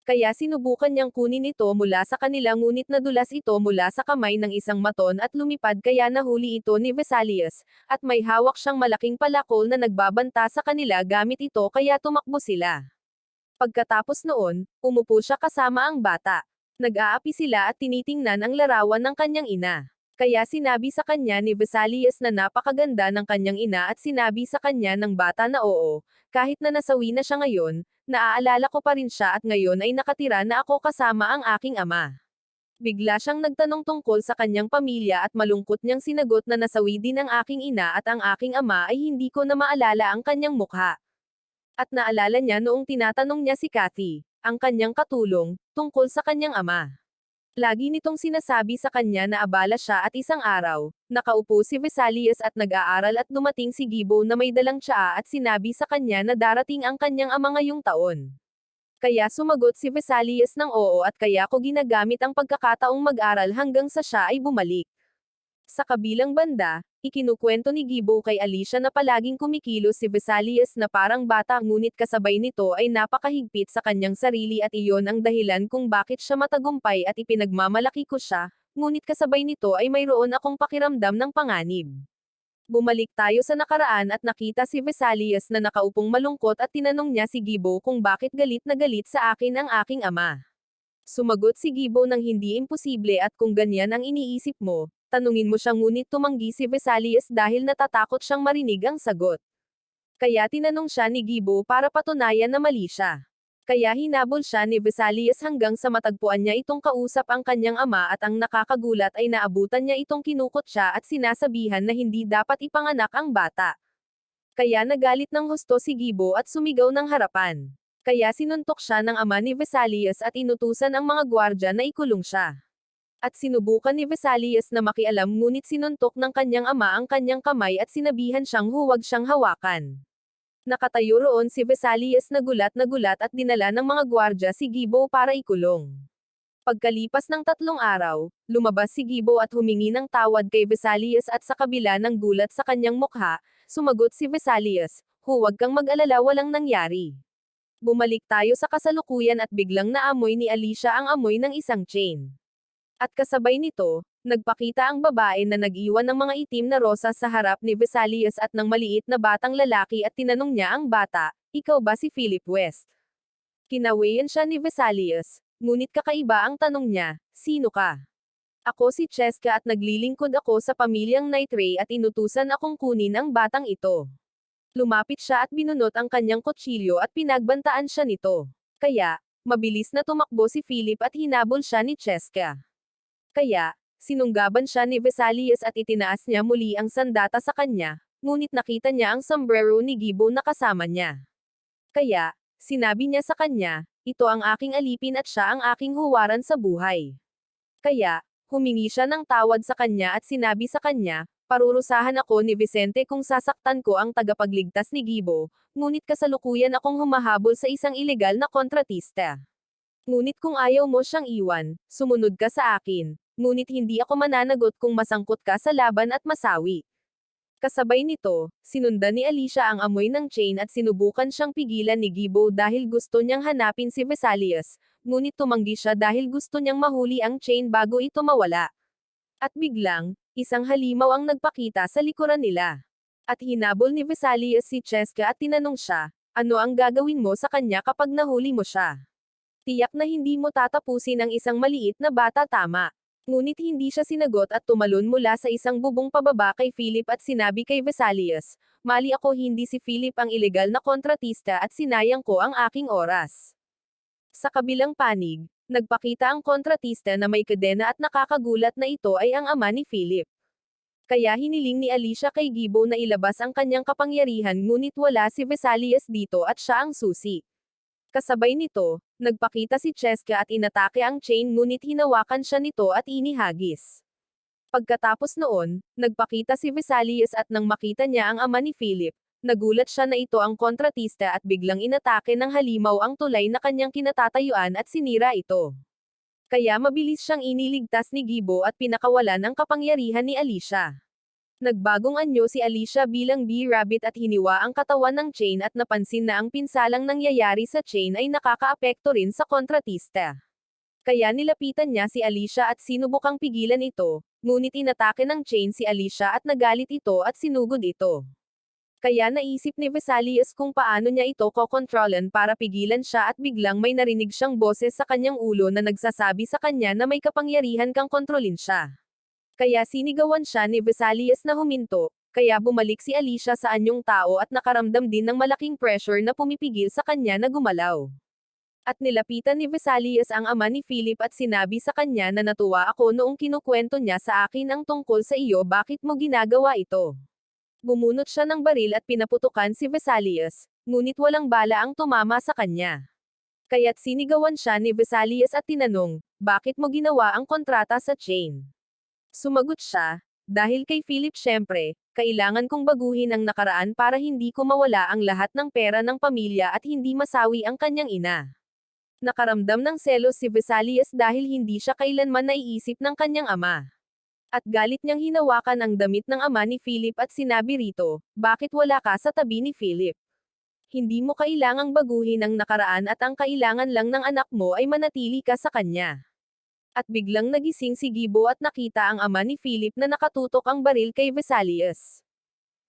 Kaya sinubukan niyang kunin ito mula sa kanila ngunit nadulas ito mula sa kamay ng isang maton at lumipad kaya nahuli ito ni Vesalius, at may hawak siyang malaking palakol na nagbabanta sa kanila gamit ito kaya tumakbo sila. Pagkatapos noon, umupo siya kasama ang bata. Nag-aapi sila at tinitingnan ang larawan ng kanyang ina. Kaya sinabi sa kanya ni Vesalius na napakaganda ng kanyang ina at sinabi sa kanya ng bata na oo, kahit na nasawi na siya ngayon, Naaalala ko pa rin siya at ngayon ay nakatira na ako kasama ang aking ama. Bigla siyang nagtanong tungkol sa kanyang pamilya at malungkot niyang sinagot na nasawi din ang aking ina at ang aking ama ay hindi ko na maalala ang kanyang mukha. At naalala niya noong tinatanong niya si Kathy, ang kanyang katulong, tungkol sa kanyang ama. Lagi nitong sinasabi sa kanya na abala siya at isang araw, nakaupo si Vesalius at nag-aaral at dumating si Gibo na may dalang tsaa at sinabi sa kanya na darating ang kanyang ama ngayong taon. Kaya sumagot si Vesalius ng oo at kaya ko ginagamit ang pagkakataong mag-aral hanggang sa siya ay bumalik. Sa kabilang banda, ikinukwento ni Gibo kay Alicia na palaging kumikilos si Vesalius na parang bata ngunit kasabay nito ay napakahigpit sa kanyang sarili at iyon ang dahilan kung bakit siya matagumpay at ipinagmamalaki ko siya, ngunit kasabay nito ay mayroon akong pakiramdam ng panganib. Bumalik tayo sa nakaraan at nakita si Vesalius na nakaupong malungkot at tinanong niya si Gibo kung bakit galit na galit sa akin ang aking ama. Sumagot si Gibo ng hindi imposible at kung ganyan ang iniisip mo, tanungin mo siya ngunit tumanggi si Vesalius dahil natatakot siyang marinig ang sagot. Kaya tinanong siya ni Gibo para patunayan na mali siya. Kaya hinabol siya ni Vesalius hanggang sa matagpuan niya itong kausap ang kanyang ama at ang nakakagulat ay naabutan niya itong kinukot siya at sinasabihan na hindi dapat ipanganak ang bata. Kaya nagalit ng husto si Gibo at sumigaw ng harapan. Kaya sinuntok siya ng ama ni Vesalius at inutusan ang mga gwardya na ikulong siya. At sinubukan ni Vesalius na makialam ngunit sinuntok ng kanyang ama ang kanyang kamay at sinabihan siyang huwag siyang hawakan. Nakatayo roon si Vesalius na gulat at dinala ng mga gwardya si Gibo para ikulong. Pagkalipas ng 3 araw, lumabas si Gibo at humingi ng tawad kay Vesalius at sa kabila ng gulat sa kanyang mukha, sumagot si Vesalius, huwag kang mag-alala walang nangyari. Bumalik tayo sa kasalukuyan at biglang naamoy ni Alicia ang amoy ng isang chain. At kasabay nito, nagpakita ang babae na nag-iwan ng mga itim na rosas sa harap ni Vesalius at ng maliit na batang lalaki at tinanong niya ang bata, ikaw ba si Philip West? Kinawayan siya ni Vesalius, ngunit kakaiba ang tanong niya, sino ka? Ako si Cheska at naglilingkod ako sa pamilyang Nitre at inutusan akong kunin ang batang ito. Lumapit siya at binunot ang kanyang kutsilyo at pinagbantaan siya nito. Kaya, mabilis na tumakbo si Philip at hinabol siya ni Cheska. Kaya, sinunggaban siya ni Vesalius at itinaas niya muli ang sandata sa kanya, ngunit nakita niya ang sombrero ni Gibo na kasama niya. Kaya, sinabi niya sa kanya, ito ang aking alipin at siya ang aking huwaran sa buhay. Kaya, humingi siya ng tawad sa kanya at sinabi sa kanya, parurusahan ako ni Vicente kung sasaktan ko ang tagapagligtas ni Gibo, ngunit kasalukuyan akong humahabol sa isang ilegal na kontratista. Ngunit kung ayaw mo siyang iwan, sumunod ka sa akin, ngunit hindi ako mananagot kung masangkot ka sa laban at masawi. Kasabay nito, sinundan ni Alicia ang amoy ng chain at sinubukan siyang pigilan ni Gibo dahil gusto niyang hanapin si Vesalius, ngunit tumanggi siya dahil gusto niyang mahuli ang chain bago ito mawala. At biglang, isang halimaw ang nagpakita sa likuran nila. At hinabol ni Vesalius si Cheska at tinanong siya, ano ang gagawin mo sa kanya kapag nahuli mo siya? Tiyak na hindi mo tatapusin ang isang maliit na bata tama. Ngunit hindi siya sinagot at tumalon mula sa isang bubong pababa kay Philip at sinabi kay Vesalius, mali ako hindi si Philip ang ilegal na kontratista at sinayang ko ang aking oras. Sa kabilang panig, nagpakita ang kontratista na may kadena at nakakagulat na ito ay ang ama ni Philip. Kaya hiniling ni Alicia kay Gibo na ilabas ang kanyang kapangyarihan ngunit wala si Vesalius dito at siya ang susi. Kasabay nito, nagpakita si Cheska at inatake ang chain ngunit hinawakan siya nito at inihagis. Pagkatapos noon, nagpakita si Vesalius at nang makita niya ang ama ni Philip, nagulat siya na ito ang kontratista at biglang inatake ng halimaw ang tulay na kanyang kinatatayuan at sinira ito. Kaya mabilis siyang iniligtas ni Gibo at pinakawalan ang kapangyarihan ni Alicia. Nagbagong anyo si Alicia bilang B-Rabbit at hiniwa ang katawan ng chain at napansin na ang pinsalang nangyayari sa chain ay nakakaapekto rin sa kontratista. Kaya nilapitan niya si Alicia at sinubukang pigilan ito, ngunit inatake ng chain si Alicia at nagalit ito at sinugod ito. Kaya naisip ni Vesalius kung paano niya ito kokontrolan para pigilan siya at biglang may narinig siyang boses sa kanyang ulo na nagsasabi sa kanya na may kapangyarihan kang kontrolin siya. Kaya sinigawan siya ni Vesalius na huminto, Kaya bumalik si Alicia sa anyong tao at nakaramdam din ng malaking pressure na pumipigil sa kanya na gumalaw. At nilapitan ni Vesalius ang ama ni Philip at sinabi sa kanya na natuwa ako noong kinukwento niya sa akin ang tungkol sa iyo, bakit mo ginagawa ito? Bumunot siya ng baril at pinaputukan si Vesalius, ngunit walang bala ang tumama sa kanya. Kaya't sinigawan siya ni Vesalius at tinanong, bakit mo ginawa ang kontrata sa chain? Sumagot siya, dahil kay Philip syempre, kailangan kong baguhin ang nakaraan para hindi ko mawala ang lahat ng pera ng pamilya at hindi masawi ang kanyang ina. Nakaramdam ng selos si Vesalius dahil hindi siya kailanman naiisip ng kanyang ama. At galit niyang hinawakan ang damit ng ama ni Philip at sinabi rito, bakit wala ka sa tabi ni Philip? Hindi mo kailangang baguhin ang nakaraan at ang kailangan lang ng anak mo ay manatili ka sa kanya. At biglang nagising si Gibo at nakita ang ama ni Philip na nakatutok ang baril kay Vesalius.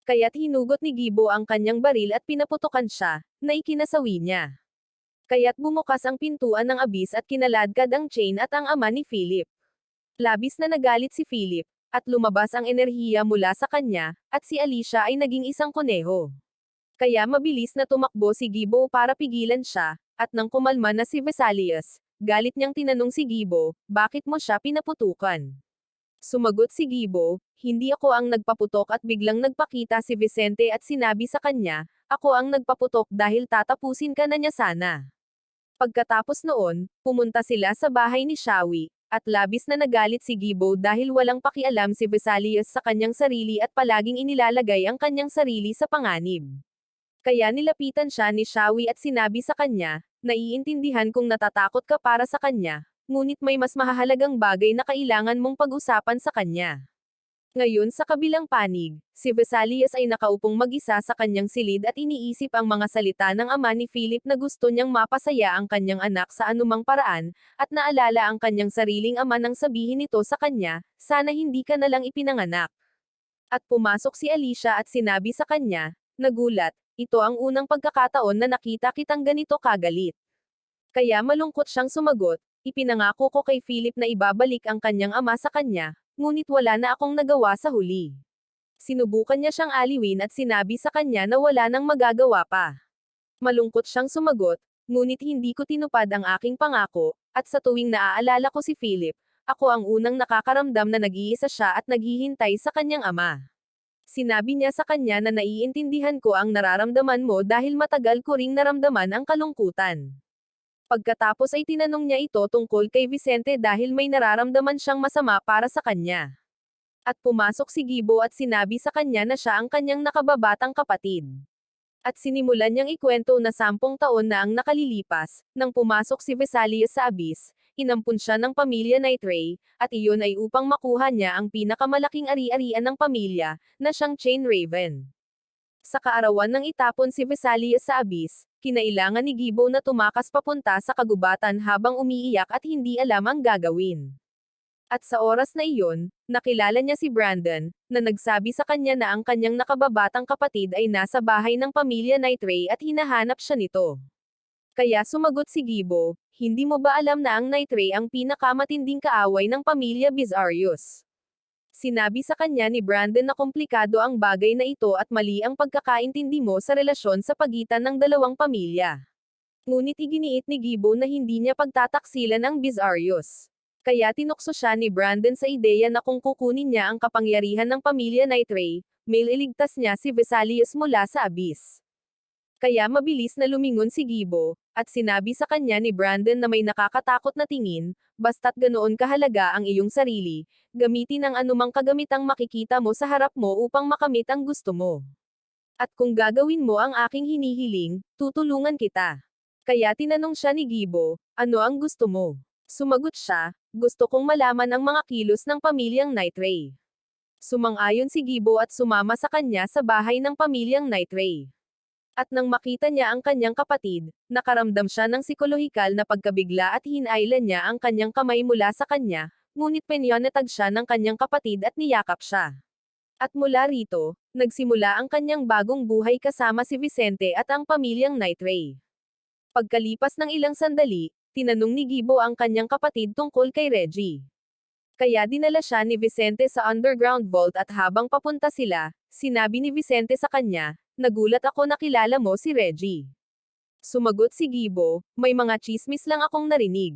Kaya't hinugot ni Gibo ang kanyang baril at pinaputukan siya, na ikinasawi niya. Kaya't bumukas ang pintuan ng abis at kinaladkad ang chain at ang ama ni Philip. Labis na nagalit si Philip, at lumabas ang enerhiya mula sa kanya, at si Alicia ay naging isang kuneho. Kaya mabilis na tumakbo si Gibo para pigilan siya, at nang kumalma na si Vesalius, galit niyang tinanong si Gibo, bakit mo siya pinaputukan? Sumagot si Gibo, hindi ako ang nagpaputok at biglang nagpakita si Vicente at sinabi sa kanya, ako ang nagpaputok dahil tatapusin ka na niya sana. Pagkatapos noon, pumunta sila sa bahay ni Shawi, at labis na nagalit si Gibo dahil walang pakialam si Vesalius sa kanyang sarili at palaging inilalagay ang kanyang sarili sa panganib. Kaya nilapitan siya ni Shawi at sinabi sa kanya, naiintindihan kong natatakot ka para sa kanya, ngunit may mas mahahalagang bagay na kailangan mong pag-usapan sa kanya. Ngayon sa kabilang panig, si Vesalius ay nakaupong mag-isa sa kanyang silid at iniisip ang mga salita ng ama ni Philip na gusto niyang mapasaya ang kanyang anak sa anumang paraan, at naalala ang kanyang sariling ama nang sabihin nito sa kanya, sana hindi ka na lang ipinanganak. At pumasok si Alicia at sinabi sa kanya, nagulat, ito ang unang pagkakataon na nakita kitang ganito kagalit. Kaya malungkot siyang sumagot, ipinangako ko kay Philip na ibabalik ang kanyang ama sa kanya, ngunit wala na akong nagawa sa huli. Sinubukan niya siyang aliwin at sinabi sa kanya na wala nang magagawa pa. Malungkot siyang sumagot, ngunit hindi ko tinupad ang aking pangako, at sa tuwing naaalala ko si Philip, ako ang unang nakakaramdam na nag-iisa siya at naghihintay sa kanyang ama. Sinabi niya sa kanya na naiintindihan ko ang nararamdaman mo dahil matagal ko ring naramdaman ang kalungkutan. Pagkatapos ay tinanong niya ito tungkol kay Vicente dahil may nararamdaman siyang masama para sa kanya. At pumasok si Gibo at sinabi sa kanya na siya ang kanyang nakababatang kapatid. At sinimulan niyang ikwento na 10 taon na ang nakalilipas, nang pumasok si Vesalius sa abis, inampun siya ng pamilya Nitre, at iyon ay upang makuha niya ang pinakamalaking ari-arian ng pamilya, na siyang Chain Raven. Sa kaarawan ng itapon si Vesalius sa abis, kinailangan ni Gibo na tumakas papunta sa kagubatan habang umiiyak at hindi alam ang gagawin. At sa oras na iyon, nakilala niya si Brandon, na nagsabi sa kanya na ang kanyang nakababatang kapatid ay nasa bahay ng pamilya Nitre at hinahanap siya nito. Kaya sumagot si Gibo, hindi mo ba alam na ang Nitre ang pinakamatinding kaaway ng pamilya Bizarius? Sinabi sa kanya ni Brandon na komplikado ang bagay na ito at mali ang pagkakaintindi mo sa relasyon sa pagitan ng dalawang pamilya. Ngunit iginiit ni Gibo na hindi niya pagtataksilan ang Bizarius. Kaya tinukso siya ni Brandon sa ideya na kung kukunin niya ang kapangyarihan ng pamilya Nitre, may iligtas niya si Vesalius mula sa abis. Kaya mabilis na lumingon si Gibo, at sinabi sa kanya ni Brandon na may nakakatakot na tingin, basta't ganoon kahalaga ang iyong sarili, gamitin ang anumang kagamitang makikita mo sa harap mo upang makamit ang gusto mo. At kung gagawin mo ang aking hinihiling, tutulungan kita. Kaya tinanong siya ni Gibo, ano ang gusto mo? Sumagot siya, gusto kong malaman ang mga kilos ng pamilyang Nitre. Sumang-ayon si Gibo at sumama sa kanya sa bahay ng pamilyang Nitre. At nang makita niya ang kanyang kapatid, nakaramdam siya ng psikolohikal na pagkabigla at hinailan niya ang kanyang kamay mula sa kanya, ngunit penyonatag siya ng kanyang kapatid at niyakap siya. At mula rito, nagsimula ang kanyang bagong buhay kasama si Vicente at ang pamilyang Nitre. Pagkalipas ng ilang sandali, tinanong ni Gibo ang kanyang kapatid tungkol kay Reggie. Kaya dinala siya ni Vicente sa underground vault at habang papunta sila, sinabi ni Vicente sa kanya, "Nagulat ako na kilala mo si Reggie." Sumagot si Gibo, "May mga chismis lang akong narinig."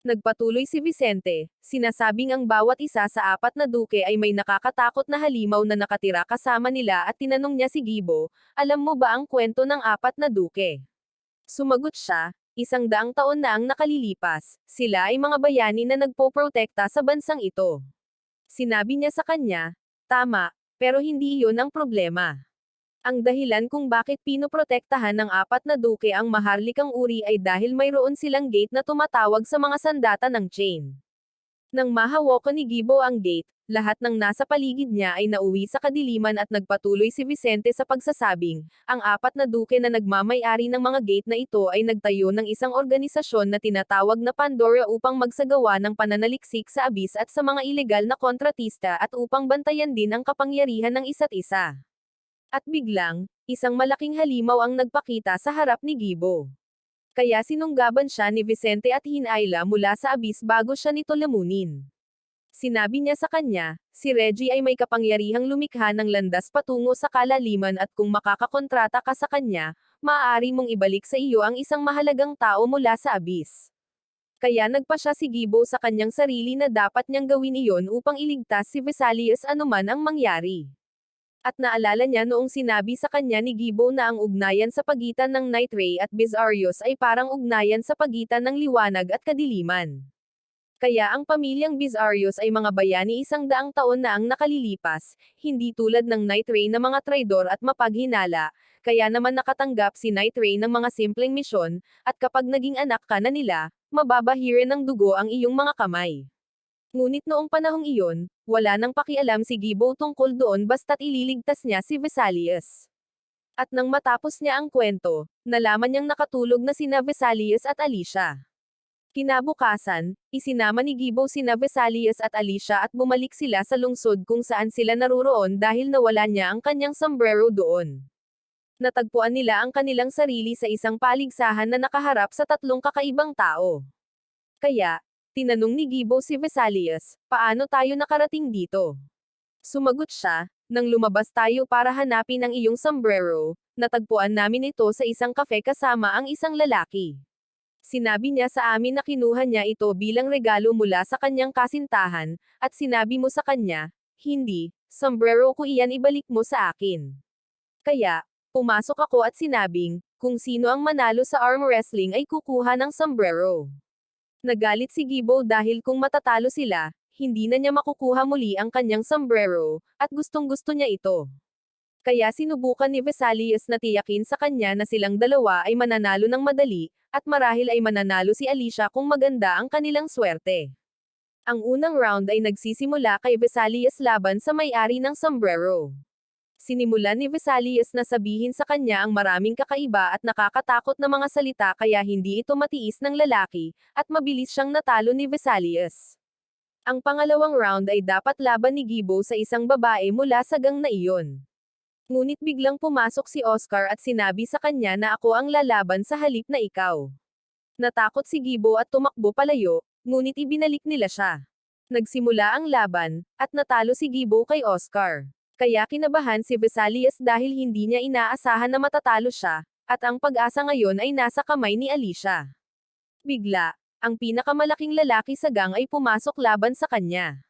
Nagpatuloy si Vicente, sinasabing ang bawat isa sa apat na duke ay may nakakatakot na halimaw na nakatira kasama nila at tinanong niya si Gibo, "Alam mo ba ang kwento ng apat na duke?" Sumagot siya, 100 taon na ang nakalilipas, sila ay mga bayani na nagpoprotekta sa bansang ito. Sinabi niya sa kanya, "Tama, pero hindi iyon ang problema. Ang dahilan kung bakit pinoprotektahan ng apat na duke ang maharlikang uri ay dahil mayroon silang gate na tumatawag sa mga sandata ng chain." Nang mahawakan ni Gibo ang gate, lahat ng nasa paligid niya ay nauwi sa kadiliman at nagpatuloy si Vicente sa pagsasabing, ang apat na duke na nagmamay-ari ng mga gate na ito ay nagtayo ng isang organisasyon na tinatawag na Pandora upang magsagawa ng pananaliksik sa abis at sa mga ilegal na kontratista at upang bantayan din ang kapangyarihan ng isa't isa. At biglang, isang malaking halimaw ang nagpakita sa harap ni Gibo. Kaya sinunggaban siya ni Vicente at hinayla mula sa abis bago siya nito lamunin. Sinabi niya sa kanya, si Reggie ay may kapangyarihang lumikha ng landas patungo sa kalaliman at kung makakakontrata ka sa kanya, maaari mong ibalik sa iyo ang isang mahalagang tao mula sa abis. Kaya nagpasya si Gibo sa kanyang sarili na dapat niyang gawin iyon upang iligtas si Vesalius anuman ang mangyari. At naalala niya noong sinabi sa kanya ni Gibo na ang ugnayan sa pagitan ng Night Ray at Bizarrios ay parang ugnayan sa pagitan ng liwanag at kadiliman. Kaya ang pamilyang Bizarrios ay mga bayani 100 taon na ang nakalilipas, hindi tulad ng Night Ray na mga traidor at mapaghinala, kaya naman nakatanggap si Night Ray ng mga simpleng misyon, at kapag naging anak ka na nila, mababahirin ng dugo ang iyong mga kamay. Ngunit noong panahong iyon, wala nang pakialam si Gibo tungkol doon basta't ililigtas niya si Vesalius. At nang matapos niya ang kwento, nalaman niyang nakatulog na sina Vesalius at Alicia. Kinabukasan, isinama ni Gibo sina Vesalius at Alicia at bumalik sila sa lungsod kung saan sila naruroon dahil nawala niya ang kanyang sombrero doon. Natagpuan nila ang kanilang sarili sa isang paligsahan na nakaharap sa 3 kakaibang tao. Kaya, tinanong ni Gibo si Vesalius, "Paano tayo nakarating dito?" Sumagot siya, "Nang lumabas tayo para hanapin ang iyong sombrero, natagpuan namin ito sa isang kafe kasama ang isang lalaki. Sinabi niya sa amin na kinuha niya ito bilang regalo mula sa kanyang kasintahan, at sinabi mo sa kanya, 'Hindi, sombrero ko iyan, ibalik mo sa akin.' Kaya, pumasok ako at sinabing, kung sino ang manalo sa arm wrestling ay kukuha ng sombrero." Nagalit si Gibo dahil kung matatalo sila, hindi na niya makukuha muli ang kanyang sombrero, at gustong-gusto niya ito. Kaya sinubukan ni Vesalius na tiyakin sa kanya na silang dalawa ay mananalo ng madali, at marahil ay mananalo si Alicia kung maganda ang kanilang swerte. Ang unang round ay nagsisimula kay Vesalius laban sa may-ari ng sombrero. Sinimulan ni Vesalius na sabihin sa kanya ang maraming kakaiba at nakakatakot na mga salita kaya hindi ito matiis ng lalaki, at mabilis siyang natalo ni Vesalius. Ang pangalawang round ay dapat laban ni Gibo sa isang babae mula sa gang na iyon. Ngunit biglang pumasok si Oscar at sinabi sa kanya na ako ang lalaban sa halip na ikaw. Natakot si Gibo at tumakbo palayo, ngunit ibinalik nila siya. Nagsimula ang laban, at natalo si Gibo kay Oscar. Kaya kinabahan si Vesalius dahil hindi niya inaasahan na matatalo siya, at ang pag-asa ngayon ay nasa kamay ni Alicia. Bigla, ang pinakamalaking lalaki sa gang ay pumasok laban sa kanya.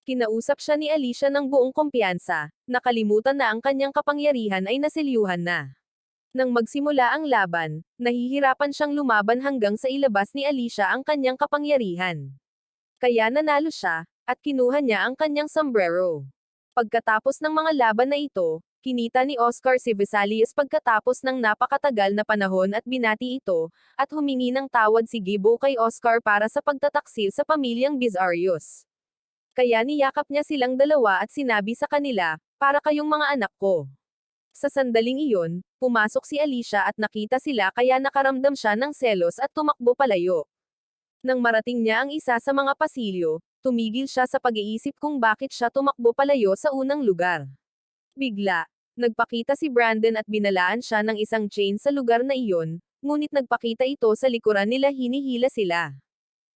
Kinausap siya ni Alicia ng buong kumpiyansa, nakalimutan na ang kanyang kapangyarihan ay naselyuhan na. Nang magsimula ang laban, nahihirapan siyang lumaban hanggang sa ilabas ni Alicia ang kanyang kapangyarihan. Kaya nanalo siya, at kinuha niya ang kanyang sombrero. Pagkatapos ng mga laban na ito, kinita ni Oscar si Vesalius pagkatapos ng napakatagal na panahon at binati ito, at humingi ng tawad si Gibo kay Oscar para sa pagtataksil sa pamilyang Bizarrios. Kaya niyakap niya silang dalawa at sinabi sa kanila, "Para kayong mga anak ko." Sa sandaling iyon, pumasok si Alicia at nakita sila kaya nakaramdam siya ng selos at tumakbo palayo. Nang marating niya ang isa sa mga pasilyo, tumigil siya sa pag-iisip kung bakit siya tumakbo palayo sa unang lugar. Bigla, nagpakita si Brandon at binalaan siya ng isang chain sa lugar na iyon, ngunit nagpakita ito sa likuran nila, hinihila sila.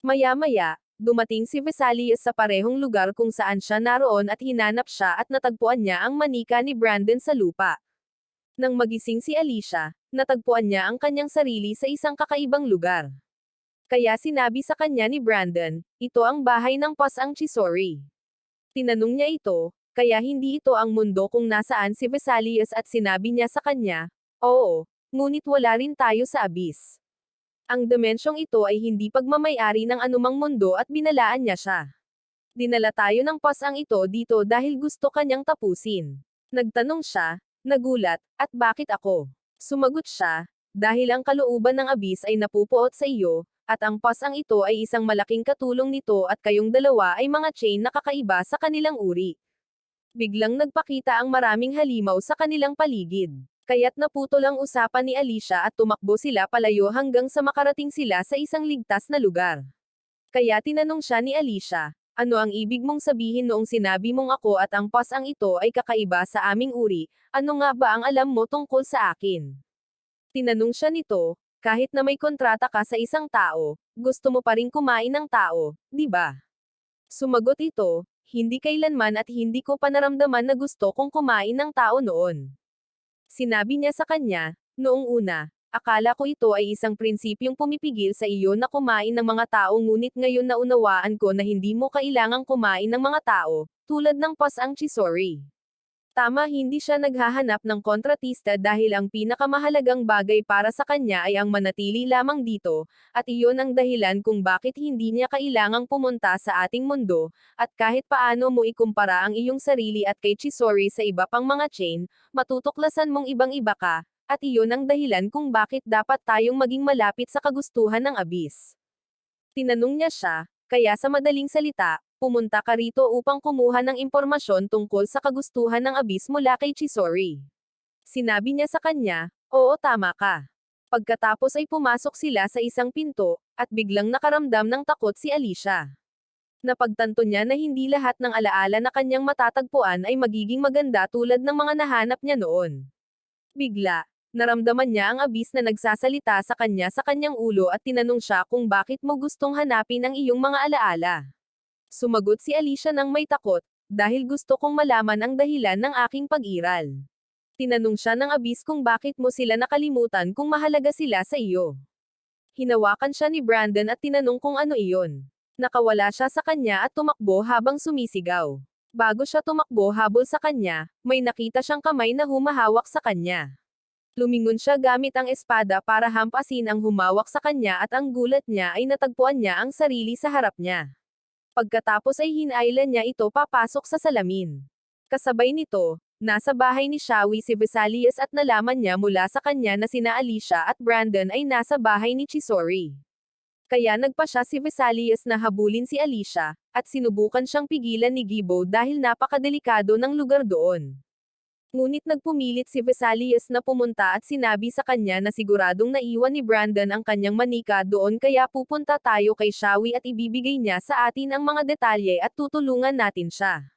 Maya-maya, dumating si Vesalius sa parehong lugar kung saan siya naroon at hinanap siya at natagpuan niya ang manika ni Brandon sa lupa. Nang magising si Alicia, natagpuan niya ang kanyang sarili sa isang kakaibang lugar. Kaya sinabi sa kanya ni Brandon, ito ang bahay ng Pasang Chisori. Tinanong niya ito, kaya hindi ito ang mundo kung nasaan si Vesalius at sinabi niya sa kanya, oo, ngunit wala rin tayo sa abyss. Ang dimensyong ito ay hindi pagmamayari ng anumang mundo at binalaan niya siya. Dinala tayo ng pasang ito dito dahil gusto kanyang tapusin. Nagtanong siya, nagulat, at bakit ako? Sumagot siya, dahil ang kalooban ng abyss ay napupuot sa iyo, at ang pasang ito ay isang malaking katulong nito at kayong dalawa ay mga chain na kakaiba sa kanilang uri. Biglang nagpakita ang maraming halimaw sa kanilang paligid. Kaya't naputol ang usapan ni Alicia at tumakbo sila palayo hanggang sa makarating sila sa isang ligtas na lugar. Kaya tinanong siya ni Alicia, ano ang ibig mong sabihin noong sinabi mong ako at ang pasang ito ay kakaiba sa aming uri, ano nga ba ang alam mo tungkol sa akin? Tinanong siya nito, kahit na may kontrata ka sa isang tao, gusto mo pa rin kumain ng tao, di ba? Sumagot ito, hindi kailanman at hindi ko pa naramdaman na gusto kong kumain ng tao noon. Sinabi niya sa kanya, noong una, akala ko ito ay isang prinsipyong pumipigil sa iyo na kumain ng mga tao ngunit ngayon naunawaan ko na hindi mo kailangang kumain ng mga tao, tulad ng Pasang Chisori. Tama, hindi siya naghahanap ng kontratista dahil ang pinakamahalagang bagay para sa kanya ay ang manatili lamang dito, at iyon ang dahilan kung bakit hindi niya kailangang pumunta sa ating mundo, at kahit paano mo ikumpara ang iyong sarili at kay Chisori sa iba pang mga chain, matutuklasan mong ibang-iba ka, at iyon ang dahilan kung bakit dapat tayong maging malapit sa kagustuhan ng abyss. Tinanong niya siya, kaya sa madaling salita, pumunta ka rito upang kumuha ng impormasyon tungkol sa kagustuhan ng abyss mula kay Chisori. Sinabi niya sa kanya, oo tama ka. Pagkatapos ay pumasok sila sa isang pinto, at biglang nakaramdam ng takot si Alicia. Napagtanto niya na hindi lahat ng alaala na kanyang matatagpuan ay magiging maganda tulad ng mga nahanap niya noon. Bigla, naramdaman niya ang abyss na nagsasalita sa kanyang ulo at tinanong siya kung bakit mo gustong hanapin ang iyong mga alaala. Sumagot si Alicia nang may takot, dahil gusto kong malaman ang dahilan ng aking pag-iral. Tinanong siya ng abyss kung bakit mo sila nakalimutan kung mahalaga sila sa iyo. Hinawakan siya ni Brandon at tinanong kung ano iyon. Nakawala siya sa kanya at tumakbo habang sumisigaw. Bago siya tumakbo habol sa kanya, may nakita siyang kamay na humahawak sa kanya. Lumingon siya gamit ang espada para hampasin ang humawak sa kanya at ang gulat niya ay natagpuan niya ang sarili sa harap niya. Pagkatapos ay hinailan niya ito papasok sa salamin. Kasabay nito, nasa bahay ni Shawi si Vesalius at nalaman niya mula sa kanya na sina Alicia at Brandon ay nasa bahay ni Chisori. Kaya nagpa siya si Vesalius na habulin si Alicia, at sinubukan siyang pigilan ni Gibo dahil napakadelikado ng lugar doon. Ngunit nagpumilit si Vesalius na pumunta at sinabi sa kanya na siguradong naiwan ni Brandon ang kanyang manika doon kaya pupunta tayo kay Shawi at ibibigay niya sa atin ang mga detalye at tutulungan natin siya.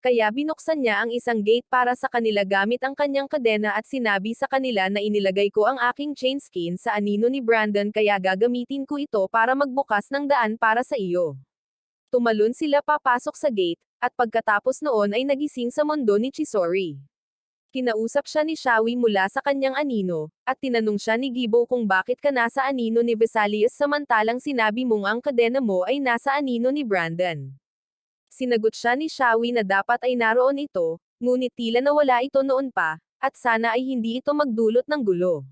Kaya binuksan niya ang isang gate para sa kanila gamit ang kanyang kadena at sinabi sa kanila na inilagay ko ang aking chain skin sa anino ni Brandon kaya gagamitin ko ito para magbukas ng daan para sa iyo. Tumalon sila papasok sa gate, at pagkatapos noon ay nagising sa mundo ni Chisori. Kinausap siya ni Shawi mula sa kanyang anino, at tinanong siya ni Gibo kung bakit ka nasa anino ni Vesalius samantalang sinabi mong ang kadena mo ay nasa anino ni Brandon. Sinagot siya ni Shawi na dapat ay naroon ito, ngunit tila nawala ito noon pa, at sana ay hindi ito magdulot ng gulo.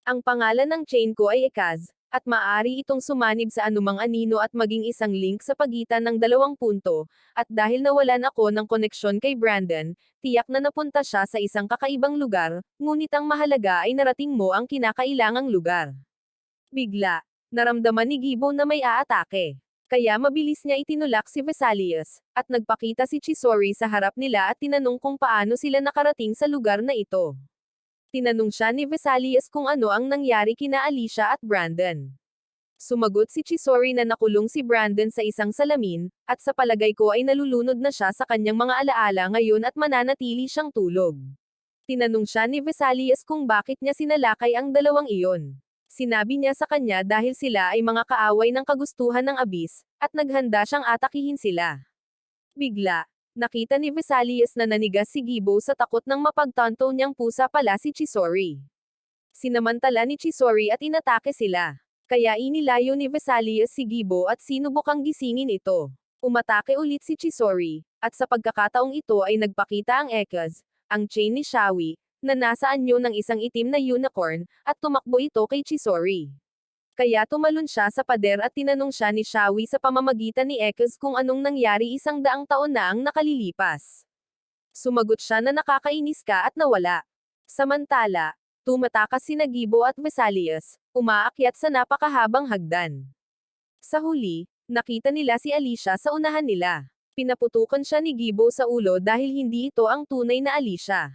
Ang pangalan ng chain ko ay Ekaz, at maaari itong sumanib sa anumang anino at maging isang link sa pagitan ng dalawang punto, at dahil nawalan ako ng koneksyon kay Brandon, tiyak na napunta siya sa isang kakaibang lugar, ngunit ang mahalaga ay narating mo ang kinakailangang lugar. Bigla, naramdaman ni Gibo na may aatake. Kaya mabilis niya itinulak si Vesalius, at nagpakita si Chisori sa harap nila at tinanong kung paano sila nakarating sa lugar na ito. Tinanong siya ni Vesalius kung ano ang nangyari kina Alicia at Brandon. Sumagot si Chisori na nakulong si Brandon sa isang salamin, at sa palagay ko ay nalulunod na siya sa kanyang mga alaala ngayon at mananatili siyang tulog. Tinanong siya ni Vesalius kung bakit niya sinalakay ang dalawang iyon. Sinabi niya sa kanya dahil sila ay mga kaaway ng kagustuhan ng Abyss, at naghanda siyang atakihin sila. Bigla, nakita ni Vesalius na nanigas si Gibo sa takot ng mapagtanto niyang pusa pala si Chisori. Sinamantala ni Chisori at inatake sila. Kaya inilayo ni Vesalius si Gibo at sinubukang gisingin ito. Umatake ulit si Chisori, at sa pagkakataong ito ay nagpakita ang Ekaz, ang chain ni Shawi, na nasa anyo ng isang itim na unicorn, at tumakbo ito kay Chisori. Kaya tumalon siya sa pader at tinanong siya ni Shawi sa pamamagitan ni Ekaz kung anong nangyari 100 taon na ang nakalilipas. Sumagot siya na nakakainis ka at nawala. Samantala, tumatakas sina Gibo at Vesalius, umaakyat sa napakahabang hagdan. Sa huli, nakita nila si Alicia sa unahan nila. Pinaputukan siya ni Gibo sa ulo dahil hindi ito ang tunay na Alicia.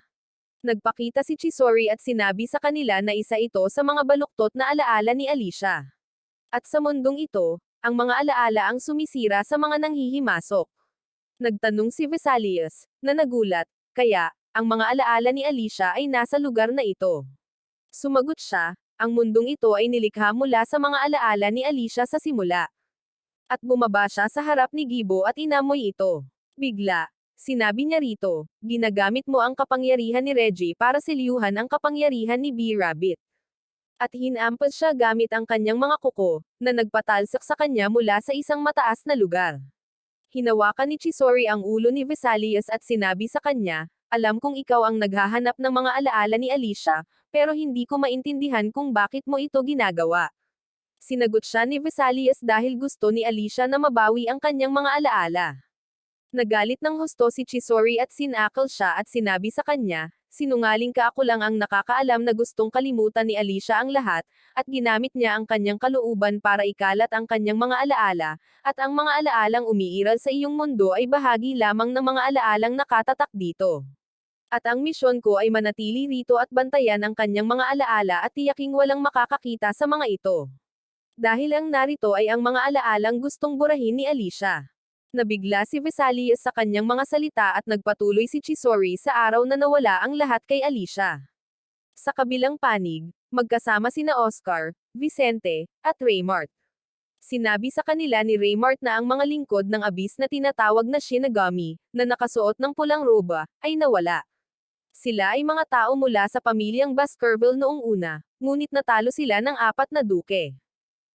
Nagpakita si Chisori at sinabi sa kanila na isa ito sa mga baluktot na alaala ni Alicia. At sa mundong ito, ang mga alaala ang sumisira sa mga nanghihimasok. Nagtanong si Vesalius, na nagulat, kaya, ang mga alaala ni Alicia ay nasa lugar na ito. Sumagot siya, ang mundong ito ay nilikha mula sa mga alaala ni Alicia sa simula. At bumaba siya sa harap ni Gibo at inamoy ito. Bigla, sinabi niya rito, ginagamit mo ang kapangyarihan ni Reggie para silyuhan ang kapangyarihan ni B-Rabbit. At hinampas siya gamit ang kanyang mga kuko, na nagpatalsak sa kanya mula sa isang mataas na lugar. Hinawakan ni Chisori ang ulo ni Vesalius at sinabi sa kanya, alam kong ikaw ang naghahanap ng mga alaala ni Alicia, pero hindi ko maintindihan kung bakit mo ito ginagawa. Sinagot siya ni Vesalius dahil gusto ni Alicia na mabawi ang kanyang mga alaala. Nagalit ng husto si Chisori at sinakal siya at sinabi sa kanya, sinungaling ka, ako lang ang nakakaalam na gustong kalimutan ni Alicia ang lahat, at ginamit niya ang kanyang kalooban para ikalat ang kanyang mga alaala, at ang mga alaalang umiiral sa iyong mundo ay bahagi lamang ng mga alaalang nakatatak dito. At ang misyon ko ay manatili rito at bantayan ang kanyang mga alaala at tiyaking walang makakakita sa mga ito. Dahil ang narito ay ang mga alaalang gustong burahin ni Alicia. Nabigla si Vesalius sa kanyang mga salita at nagpatuloy si Chisori sa araw na nawala ang lahat kay Alicia. Sa kabilang panig, magkasama sina Oscar, Vicente, at Raymart. Sinabi sa kanila ni Raymart na ang mga lingkod ng Abyss na tinatawag na Shinigami, na nakasuot ng pulang roba, ay nawala. Sila ay mga tao mula sa pamilyang Baskerville noong una, ngunit natalo sila ng 4 na duke.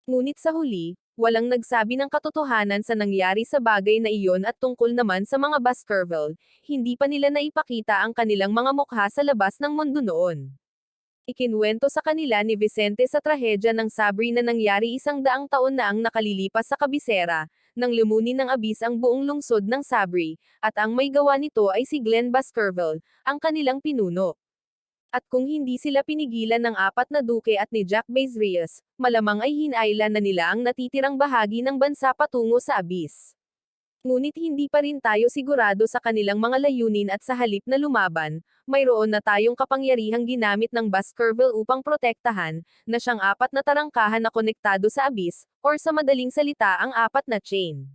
Ngunit sa huli, walang nagsabi ng katotohanan sa nangyari sa bagay na iyon at tungkol naman sa mga Baskerville, hindi pa nila naipakita ang kanilang mga mukha sa labas ng mundo noon. Ikinuwento sa kanila ni Vicente sa trahedya ng Sabri na nangyari 100 taon na ang nakalilipas sa kabisera, nang lumunin ng Abyss ang buong lungsod ng Sabri, at ang may gawa nito ay si Glenn Baskerville, ang kanilang pinuno. At kung hindi sila pinigilan ng 4 na duke at ni Jack Bezrius, malamang ay hinailan na nila ang natitirang bahagi ng bansa patungo sa Abyss. Ngunit hindi pa rin tayo sigurado sa kanilang mga layunin at sa halip na lumaban, mayroon na tayong kapangyarihang ginamit ng Baskerville upang protektahan, na siyang 4 na tarangkahan na konektado sa Abyss, or sa madaling salita ang 4 na chain.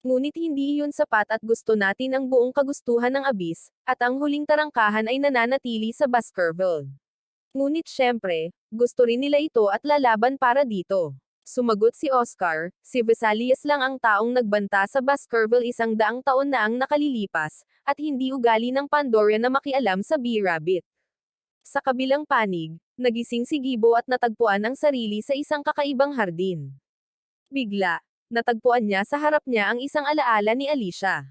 Ngunit hindi iyon sapat at gusto natin ang buong kagustuhan ng Abyss, at ang huling tarangkahan ay nananatili sa Baskerville. Ngunit syempre, gusto rin nila ito at lalaban para dito. Sumagot si Oscar, si Vesalius lang ang taong nagbanta sa Baskerville 100 taon na ang nakalilipas, at hindi ugali ng Pandora na makialam sa B-Rabbit. Sa kabilang panig, nagising si Gibo at natagpuan ang sarili sa isang kakaibang hardin. Bigla, natagpuan niya sa harap niya ang isang alaala ni Alicia.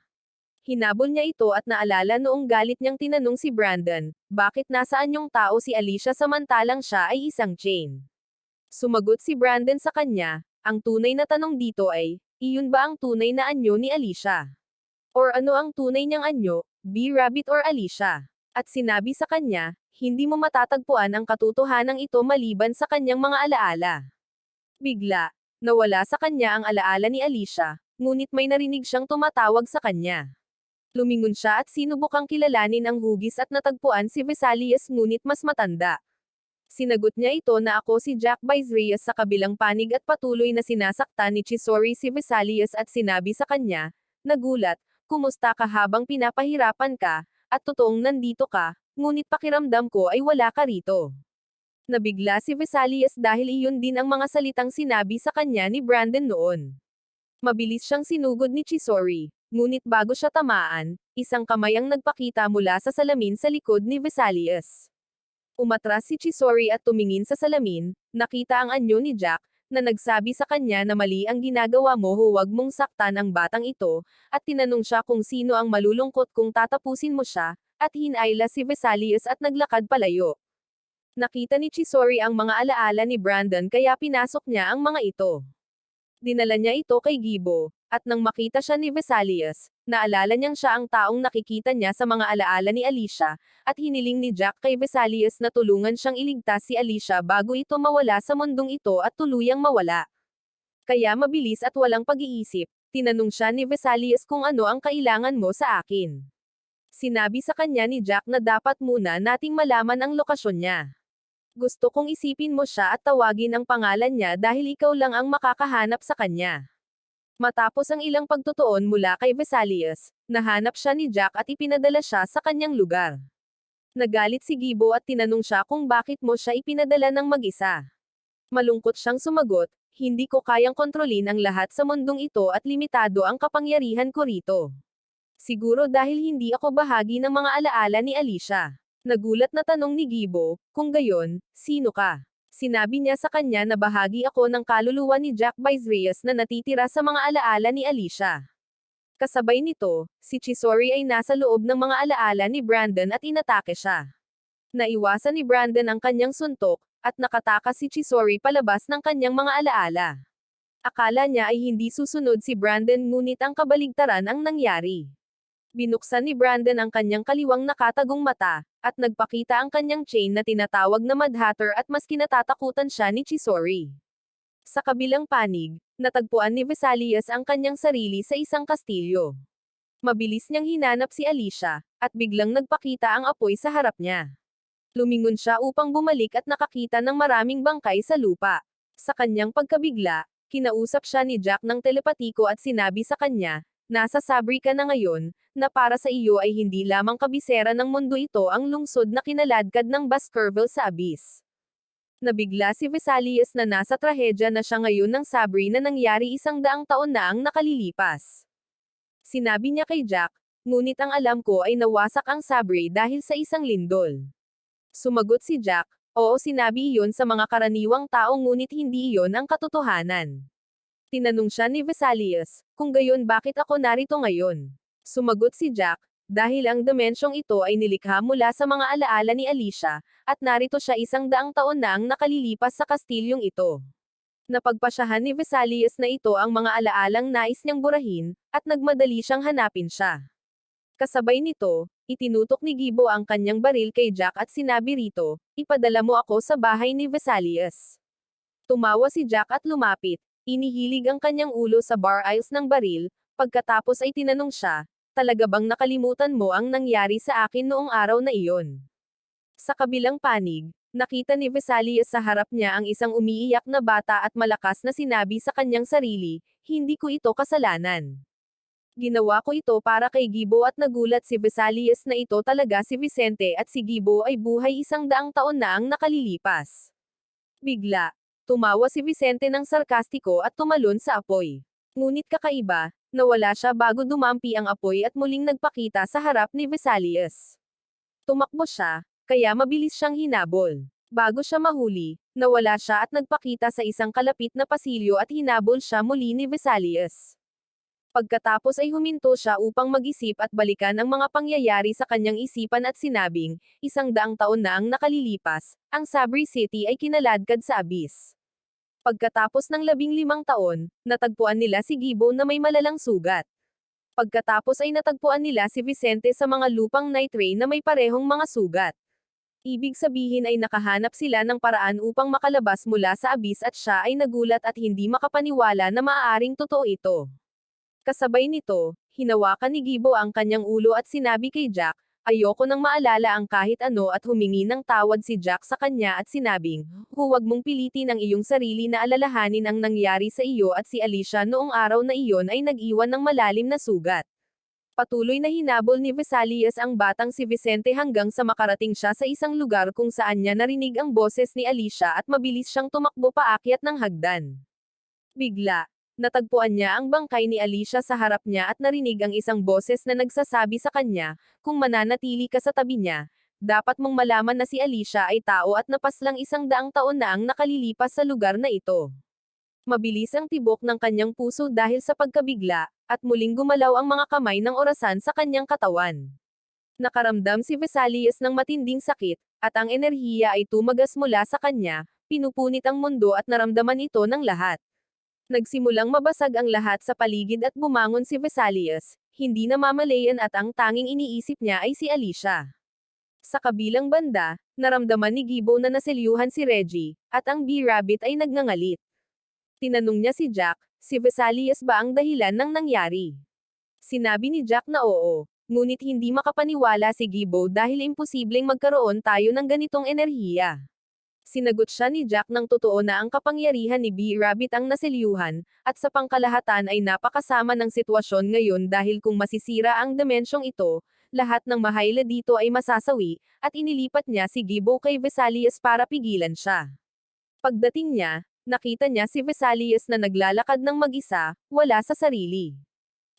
Hinabol niya ito at naalala noong galit niyang tinanong si Brandon, bakit nasaan yung tao si Alicia samantalang siya ay isang chain? Sumagot si Brandon sa kanya, ang tunay na tanong dito ay, iyon ba ang tunay na anyo ni Alicia? Or ano ang tunay niyang anyo, B-Rabbit or Alicia? At sinabi sa kanya, hindi mo matatagpuan ang katotohanan ito maliban sa kanyang mga alaala. Bigla, nawala sa kanya ang alaala ni Alicia, ngunit may narinig siyang tumatawag sa kanya. Lumingon siya at sinubukang kilalanin ang hugis at natagpuan si Vesalius ngunit mas matanda. Sinagot niya ito na ako si Jack Bezrius sa kabilang panig at patuloy na sinasaktan ni Chisori si Vesalius at sinabi sa kanya, nagulat, kumusta ka habang pinapahirapan ka, at totoong nandito ka, ngunit pakiramdam ko ay wala ka rito. Nabigla si Vesalius dahil iyon din ang mga salitang sinabi sa kanya ni Brandon noon. Mabilis siyang sinugod ni Chisori, ngunit bago siya tamaan, isang kamay ang nagpakita mula sa salamin sa likod ni Vesalius. Umatras si Chisori at tumingin sa salamin, nakita ang anyo ni Jack, na nagsabi sa kanya na mali ang ginagawa mo, huwag mong saktan ang batang ito, at tinanong siya kung sino ang malulungkot kung tatapusin mo siya, at hinayla si Vesalius at naglakad palayo. Nakita ni Chisori ang mga alaala ni Brandon kaya pinasok niya ang mga ito. Dinala niya ito kay Gibo, at nang makita siya ni Vesalius, naalala niyang siya ang taong nakikita niya sa mga alaala ni Alicia, at hiniling ni Jack kay Vesalius na tulungan siyang iligtas si Alicia bago ito mawala sa mundong ito at tuluyang mawala. Kaya mabilis at walang pag-iisip, tinanong siya ni Vesalius kung ano ang kailangan mo sa akin. Sinabi sa kanya ni Jack na dapat muna nating malaman ang lokasyon niya. Gusto kong isipin mo siya at tawagin ang pangalan niya dahil ikaw lang ang makakahanap sa kanya. Matapos ang ilang pagtutuon mula kay Vesalius, nahanap siya ni Jack at ipinadala siya sa kanyang lugar. Nagalit si Gibo at tinanong siya kung bakit mo siya ipinadala ng mag-isa. Malungkot siyang sumagot, hindi ko kayang kontrolin ang lahat sa mundong ito at limitado ang kapangyarihan ko rito. Siguro dahil hindi ako bahagi ng mga alaala ni Alicia. Nagulat na tanong ni Gibo, kung gayon, sino ka? Sinabi niya sa kanya na bahagi ako ng kaluluwa ni Jack Bizrius na natitira sa mga alaala ni Alicia. Kasabay nito, si Chisori ay nasa loob ng mga alaala ni Brandon at inatake siya. Naiwasan ni Brandon ang kanyang suntok, at nakatakas si Chisori palabas ng kanyang mga alaala. Akala niya ay hindi susunod si Brandon ngunit ang kabaligtaran ang nangyari. Binuksan ni Brandon ang kanyang kaliwang nakatagong mata, at nagpakita ang kanyang chain na tinatawag na Mad Hatter at mas kinatatakutan siya ni Chisori. Sa kabilang panig, natagpuan ni Vesalius ang kanyang sarili sa isang kastilyo. Mabilis niyang hinanap si Alicia, at biglang nagpakita ang apoy sa harap niya. Lumingon siya upang bumalik at nakakita ng maraming bangkay sa lupa. Sa kanyang pagkabigla, kinausap siya ni Jack ng telepatiko at sinabi sa kanya, nasa Sabri ka na ngayon, na para sa iyo ay hindi lamang kabisera ng mundo ito ang lungsod na kinaladkad ng Baskerville sa abyss. Nabigla si Vesalius na nasa trahedya na siya ngayon ng Sabri na nangyari 100 taon na ang nakalilipas. Sinabi niya kay Jack, ngunit ang alam ko ay nawasak ang Sabri dahil sa isang lindol. Sumagot si Jack, oo, sinabi iyon sa mga karaniwang tao ngunit hindi iyon ang katotohanan. Tinanong siya ni Vesalius, kung gayon bakit ako narito ngayon? Sumagot si Jack, dahil ang dimensyong ito ay nilikha mula sa mga alaala ni Alicia, at narito siya 100 taon na ang nakalilipas sa kastilyong ito. Napagpasyahan ni Vesalius na ito ang mga alaalang nais niyang burahin, at nagmadali siyang hanapin siya. Kasabay nito, itinutok ni Gibo ang kanyang baril kay Jack at sinabi rito, ipadala mo ako sa bahay ni Vesalius. Tumawa si Jack at lumapit. Inihilig ang kanyang ulo sa bar aisles ng baril, pagkatapos ay tinanong siya, talaga bang nakalimutan mo ang nangyari sa akin noong araw na iyon? Sa kabilang panig, nakita ni Vesalius sa harap niya ang isang umiiyak na bata at malakas na sinabi sa kanyang sarili, hindi ko ito kasalanan. Ginawa ko ito para kay Gibo at nagulat si Vesalius na ito talaga si Vicente at si Gibo ay buhay 100 taon na ang nakalilipas. Bigla, tumawa si Vicente ng sarkastiko at tumalon sa apoy. Ngunit kakaiba, nawala siya bago dumampi ang apoy at muling nagpakita sa harap ni Vesalius. Tumakbo siya, kaya mabilis siyang hinabol. Bago siya mahuli, nawala siya at nagpakita sa isang kalapit na pasilyo at hinabol siya muli ni Vesalius. Pagkatapos ay huminto siya upang mag-isip at balikan ang mga pangyayari sa kanyang isipan at sinabing, 100 taon na ang nakalilipas, ang Sabri City ay kinaladkad sa abyss. Pagkatapos ng 15 taon, natagpuan nila si Gibo na may malalang sugat. Pagkatapos ay natagpuan nila si Vicente sa mga lupang night ray na may parehong mga sugat. Ibig sabihin ay nakahanap sila ng paraan upang makalabas mula sa abyss at siya ay nagulat at hindi makapaniwala na maaaring totoo ito. Kasabay nito, hinawakan ni Gibo ang kanyang ulo at sinabi kay Jack, ayoko nang maalala ang kahit ano at humingi ng tawad si Jack sa kanya at sinabing, huwag mong pilitin ang iyong sarili na alalahanin ang nangyari sa iyo at si Alicia noong araw na iyon ay nag-iwan ng malalim na sugat. Patuloy na hinabol ni Vesalius ang batang si Vicente hanggang sa makarating siya sa isang lugar kung saan niya narinig ang boses ni Alicia at mabilis siyang tumakbo paakyat ng hagdan. Bigla, natagpuan niya ang bangkay ni Alicia sa harap niya at narinig ang isang boses na nagsasabi sa kanya, kung mananatili ka sa tabi niya, dapat mong malaman na si Alicia ay tao at napaslang 100 taon na ang nakalilipas sa lugar na ito. Mabilis ang tibok ng kanyang puso dahil sa pagkabigla, at muling gumalaw ang mga kamay ng orasan sa kanyang katawan. Nakaramdam si Vesalius ng matinding sakit, at ang enerhiya ay tumagas mula sa kanya, pinupunit ang mundo at naramdaman ito ng lahat. Nagsimulang mabasag ang lahat sa paligid at bumangon si Vesalius, hindi na mamalayan at ang tanging iniisip niya ay si Alicia. Sa kabilang banda, naramdaman ni Gibo na naselyuhan si Reggie, at ang B-Rabbit ay nagngangalit. Tinanong niya si Jack, si Vesalius ba ang dahilan ng nangyari? Sinabi ni Jack na oo, ngunit hindi makapaniwala si Gibo dahil imposibleng magkaroon tayo ng ganitong enerhiya. Sinagot siya ni Jack ng totoo na ang kapangyarihan ni B-Rabbit ang naselyuhan, at sa pangkalahatan ay napakasama ng sitwasyon ngayon dahil kung masisira ang dimensyong ito, lahat ng mahayla dito ay masasawi, at inilipat niya si Gibo kay Vesalius para pigilan siya. Pagdating niya, nakita niya si Vesalius na naglalakad ng mag-isa, wala sa sarili.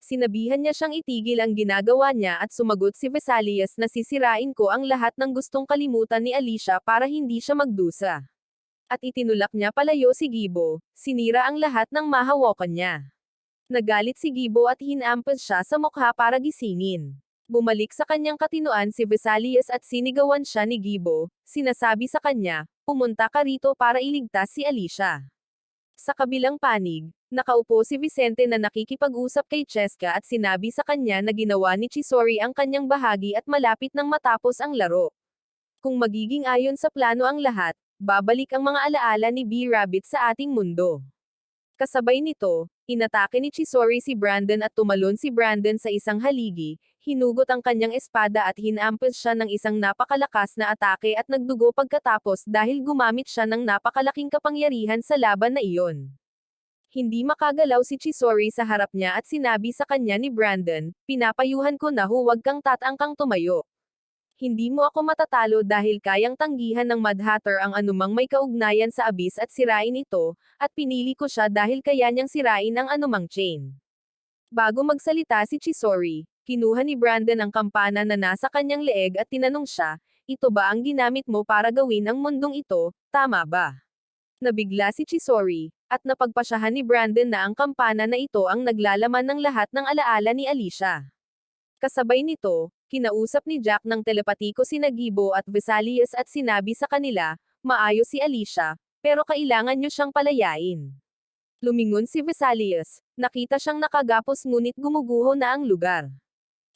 Sinabihan niya siyang itigil ang ginagawa niya at sumagot si Vesalius na sisirain ko ang lahat ng gustong kalimutan ni Alicia para hindi siya magdusa. At itinulak niya palayo si Gibo, sinira ang lahat ng mahawakan niya. Nagalit si Gibo at hinampas siya sa mukha para gisingin. Bumalik sa kanyang katinoan si Vesalius at sinigawan siya ni Gibo, sinasabi sa kanya, pumunta ka rito para iligtas si Alicia. Sa kabilang panig, nakaupo si Vicente na nakikipag-usap kay Cheska at sinabi sa kanya na ginawa ni Chisori ang kanyang bahagi at malapit nang matapos ang laro. Kung magiging ayon sa plano ang lahat, babalik ang mga alaala ni B-Rabbit sa ating mundo. Kasabay nito, inatake ni Chisori si Brandon at tumalon si Brandon sa isang haligi, hinugot ang kanyang espada at hinampas siya ng isang napakalakas na atake at nagdugo pagkatapos dahil gumamit siya ng napakalaking kapangyarihan sa laban na iyon. Hindi makagalaw si Chisori sa harap niya at sinabi sa kanya ni Brandon, pinapayuhan ko na huwag kang tatangkang tumayo. Hindi mo ako matatalo dahil kayang tanggihan ng Mad Hatter ang anumang may kaugnayan sa Abyss at sirain ito, at pinili ko siya dahil kaya niyang sirain ang anumang chain. Bago magsalita si Chisori, kinuha ni Brandon ang kampana na nasa kanyang leeg at tinanong siya, ito ba ang ginamit mo para gawin ang mundong ito, tama ba? Nabigla si Chisori, at napagpasyahan ni Brandon na ang kampana na ito ang naglalaman ng lahat ng alaala ni Alicia. Kasabay nito, kinausap ni Jack ng telepatiko sina Gibo at Vesalius at sinabi sa kanila, maayos si Alicia, pero kailangan niyo siyang palayain. Lumingon si Vesalius, nakita siyang nakagapos ngunit gumuguho na ang lugar.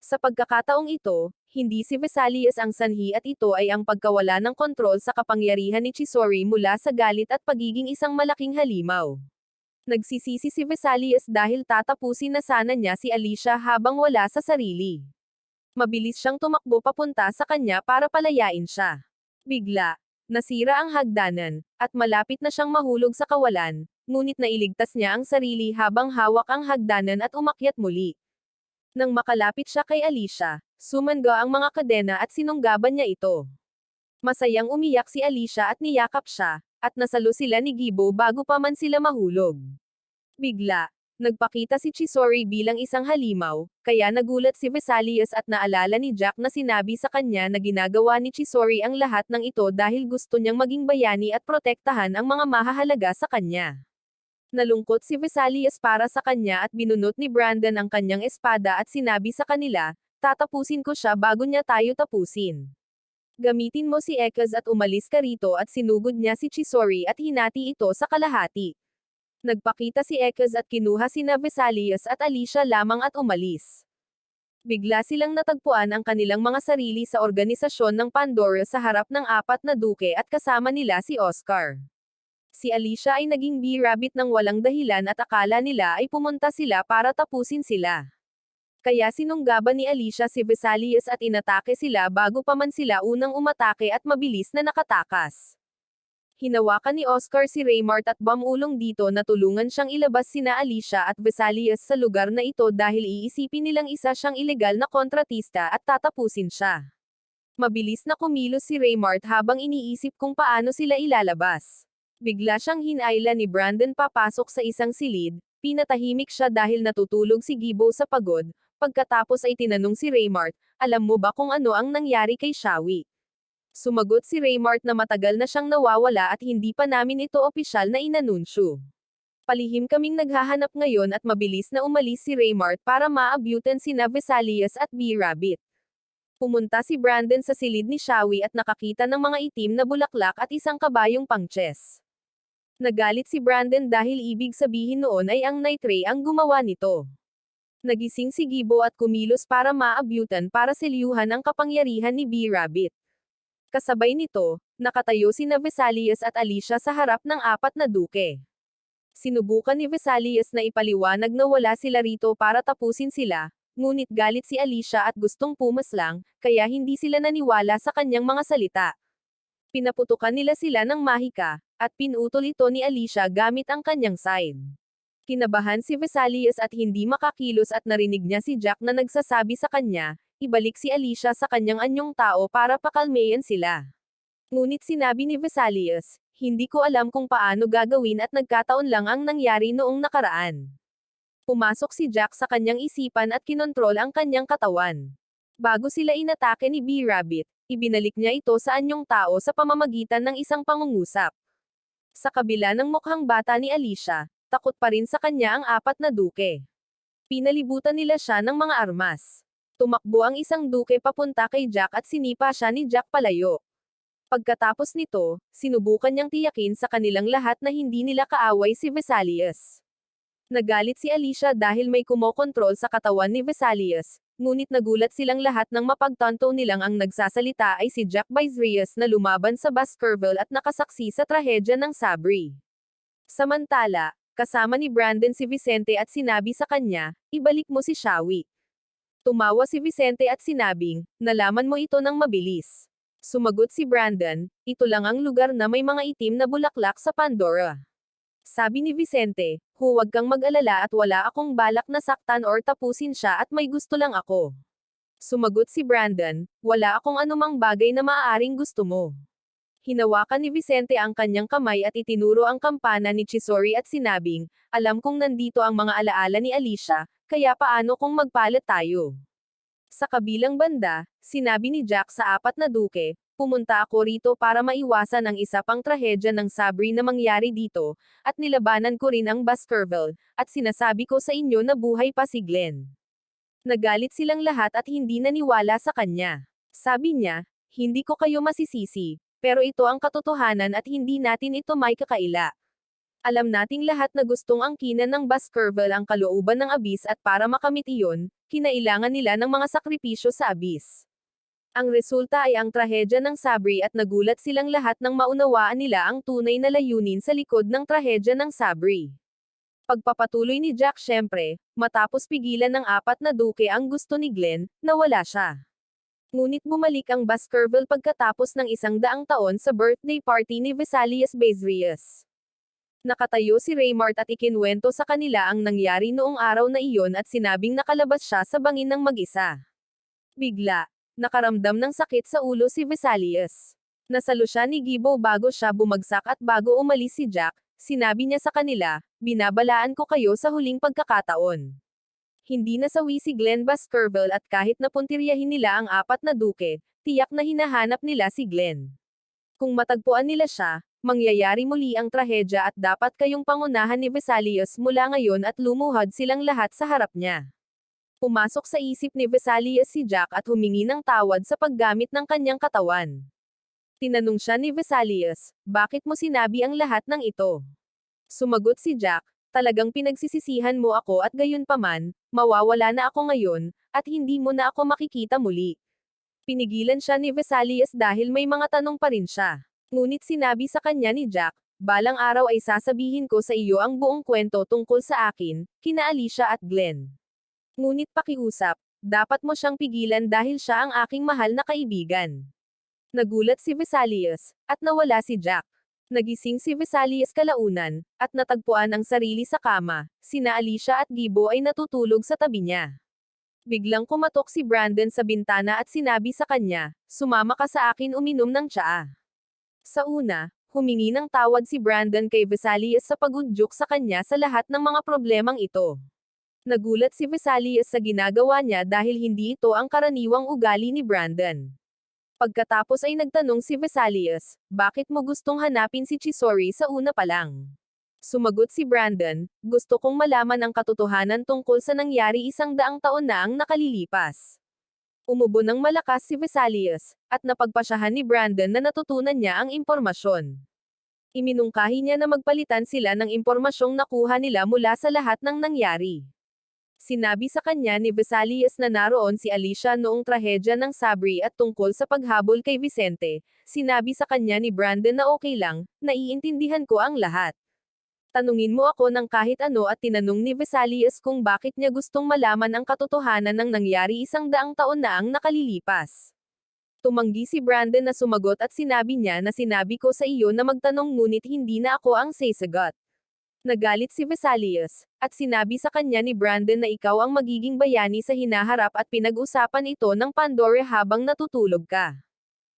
Sa pagkakataong ito, hindi si Vesalius ang sanhi at ito ay ang pagkawala ng kontrol sa kapangyarihan ni Chisori mula sa galit at pagiging isang malaking halimaw. Nagsisisi si Vesalius dahil tatapusin na sana niya si Alicia habang wala sa sarili. Mabilis siyang tumakbo papunta sa kanya para palayain siya. Bigla, nasira ang hagdanan, at malapit na siyang mahulog sa kawalan, ngunit nailigtas niya ang sarili habang hawak ang hagdanan at umakyat muli. Nang makalapit siya kay Alicia, sumangga ang mga kadena at sinunggaban niya ito. Masayang umiyak si Alicia at niyakap siya, at nasalo sila ni Gibo bago pa man sila mahulog. Bigla, nagpakita si Chisori bilang isang halimaw, kaya nagulat si Vesalius at naalala ni Jack na sinabi sa kanya na ginagawa ni Chisori ang lahat ng ito dahil gusto niyang maging bayani at protektahan ang mga mahahalaga sa kanya. Nalungkot si Vesalius para sa kanya at binunot ni Brandon ang kanyang espada at sinabi sa kanila, tatapusin ko siya bago niya tayo tapusin. Gamitin mo si Ekaz at umalis ka rito at sinugod niya si Chisori at hinati ito sa kalahati. Nagpakita si Ekaz at kinuha sina Vesalius at Alicia lamang at umalis. Bigla silang natagpuan ang kanilang mga sarili sa organisasyon ng Pandora sa harap ng 4 na duke at kasama nila si Oscar. Si Alicia ay naging B-Rabbit ng walang dahilan at akala nila ay pumunta sila para tapusin sila. Kaya sinunggaban ni Alicia si Vesalius at inatake sila bago pa man sila unang umatake at mabilis na nakatakas. Hinawakan ni Oscar si Raymart at bumulong dito na tulungan siyang ilabas sina Alicia at Vesalius sa lugar na ito dahil iisipin nilang isa siyang ilegal na kontratista at tatapusin siya. Mabilis na kumilos si Raymart habang iniisip kung paano sila ilalabas. Bigla siyang hinayla ni Brandon papasok sa isang silid, pinatahimik siya dahil natutulog si Gibo sa pagod, pagkatapos ay tinanong si Raymart, alam mo ba kung ano ang nangyari kay Shawi? Sumagot si Raymart na matagal na siyang nawawala at hindi pa namin ito opisyal na inanunsyo. Palihim kaming naghahanap ngayon at mabilis na umalis si Raymart para maabutan sina Vesalius at B-Rabbit. Pumunta si Brandon sa silid ni Shawi at nakakita ng mga itim na bulaklak at isang kabayong pang-chess. Nagalit si Brandon dahil ibig sabihin noon ay ang Night Ray ang gumawa nito. Nagising si Gibo at kumilos para maabutan para selyuhan ang kapangyarihan ni B-Rabbit. Kasabay nito, nakatayo sina Vesalius at Alicia sa harap ng apat na duke. Sinubukan ni Vesalius na ipaliwanag na wala sila rito para tapusin sila, ngunit galit si Alicia at gustong pumaslang, kaya hindi sila naniwala sa kanyang mga salita. Pinaputukan nila sila ng mahika, at pinutol ito ni Alicia gamit ang kanyang side. Kinabahan si Vesalius at hindi makakilos at narinig niya si Jack na nagsasabi sa kanya, ibalik si Alicia sa kanyang anyong tao para pakalmayan sila. Ngunit sinabi ni Vesalius, hindi ko alam kung paano gagawin at nagkataon lang ang nangyari noong nakaraan. Pumasok si Jack sa kanyang isipan at kinontrol ang kanyang katawan. Bago sila inatake ni B-Rabbit, ibinalik niya ito sa anyong tao sa pamamagitan ng isang pangungusap. Sa kabila ng mukhang bata ni Alicia, takot pa rin sa kanya ang apat na duke. Pinalibutan nila siya ng mga armas. Tumakbo ang isang duke papunta kay Jack at sinipa siya ni Jack palayo. Pagkatapos nito, sinubukan niyang tiyakin sa kanilang lahat na hindi nila kaaway si Vesalius. Nagalit si Alicia dahil may kumokontrol sa katawan ni Vesalius, ngunit nagulat silang lahat nang mapagtanto nilang ang nagsasalita ay si Jack Bizrius na lumaban sa Baskerville at nakasaksi sa trahedya ng Sabri. Samantala, kasama ni Brandon si Vicente at sinabi sa kanya, ibalik mo si Shawi. Tumawa si Vicente at sinabing, nalaman mo ito ng mabilis. Sumagot si Brandon, ito lang ang lugar na may mga itim na bulaklak sa Pandora. Sabi ni Vicente, huwag kang mag-alala at wala akong balak na saktan or tapusin siya at may gusto lang ako. Sumagot si Brandon, wala akong anumang bagay na maaaring gusto mo. Hinawakan ni Vicente ang kanyang kamay at itinuro ang kampana ni Chisori at sinabing, alam kong nandito ang mga alaala ni Alicia, kaya paano kung magpalit tayo? Sa kabilang banda, sinabi ni Jack sa apat na duke, pumunta ako rito para maiwasan ang isa pang trahedya ng Sabri na mangyari dito, at nilabanan ko rin ang Baskerville, at sinasabi ko sa inyo na buhay pa si Glenn. Nagalit silang lahat at hindi naniwala sa kanya. Sabi niya, hindi ko kayo masisisi, pero ito ang katotohanan at hindi natin ito may kakaila. Alam nating lahat na gustong angkinan ng Baskerville ang kalooban ng Abyss at para makamit iyon, kinailangan nila ng mga sakripisyo sa Abyss. Ang resulta ay ang trahedya ng Sabri at nagulat silang lahat nang maunawaan nila ang tunay na layunin sa likod ng trahedya ng Sabri. Pagpapatuloy ni Jack syempre, matapos pigilan ng apat na duke ang gusto ni Glenn, nawala siya. Ngunit bumalik ang Baskerville pagkatapos ng 100 taon sa birthday party ni Vesalius Bezrius. Nakatayo si Raymart at ikinwento sa kanila ang nangyari noong araw na iyon at sinabing nakalabas siya sa bangin ng mag-isa. Bigla, nakaramdam ng sakit sa ulo si Vesalius. Nasalo siya ni Gibo bago siya bumagsak at bago umalis si Jack, sinabi niya sa kanila, binabalaan ko kayo sa huling pagkakataon. Hindi nasawi si Glenn Baskerville at kahit napuntiryahin nila ang apat na duke, tiyak na hinahanap nila si Glenn. Kung matagpuan nila siya, mangyayari muli ang trahedya at dapat kayong pangunahan ni Vesalius mula ngayon at lumuhod silang lahat sa harap niya. Pumasok sa isip ni Vesalius si Jack at humingi ng tawad sa paggamit ng kanyang katawan. Tinanong siya ni Vesalius, bakit mo sinabi ang lahat ng ito? Sumagot si Jack, talagang pinagsisisihan mo ako at gayunpaman, mawawala na ako ngayon, at hindi mo na ako makikita muli. Pinigilan siya ni Vesalius dahil may mga tanong pa rin siya. Ngunit sinabi sa kanya ni Jack, balang araw ay sasabihin ko sa iyo ang buong kwento tungkol sa akin, kina Alicia at Glenn. Ngunit pakiusap, dapat mo siyang pigilan dahil siya ang aking mahal na kaibigan. Nagulat si Vesalius, at nawala si Jack. Nagising si Visalias kalaunan, at natagpuan ang sarili sa kama. Sina Alicia at Gibo ay natutulog sa tabi niya. Biglang kumatok si Brandon sa bintana at sinabi sa kanya, "Sumama ka sa akin uminom ng tsaa." Sa una, humingi ng tawad si Brandon kay Visalias sa pagudyok sa kanya sa lahat ng mga problemang ito. Nagulat si Visalias sa ginagawa niya dahil hindi ito ang karaniwang ugali ni Brandon. Pagkatapos ay nagtanong si Visalias, "Bakit mo gustong hanapin si Chisori sa una pa lang?" Sumagot si Brandon, "Gusto kong malaman ang katotohanan tungkol sa nangyari 100 taon na ang nakalilipas." Umubo ng malakas si Visalias, at napagpasyahan ni Brandon na natutunan niya ang impormasyon. Iminungkahi niya na magpalitan sila ng impormasyong nakuha nila mula sa lahat ng nangyari. Sinabi sa kanya ni Visalias na naroon si Alicia noong trahedya ng Sabri at tungkol sa paghabol kay Vicente. Sinabi sa kanya ni Brandon na okay lang, "Naiintindihan ko ang lahat. Tanungin mo ako ng kahit ano," at tinanong ni Visalias kung bakit niya gustong malaman ang katotohanan ng nangyari 100 taon na ang nakalilipas. Tumanggi si Brandon na sumagot at sinabi niya na, "Sinabi ko sa iyo na magtanong ngunit hindi na ako ang sasagot." Nagalit si Visalias, at sinabi sa kanya ni Brandon na ikaw ang magiging bayani sa hinaharap at pinag-usapan ito ng Pandora habang natutulog ka.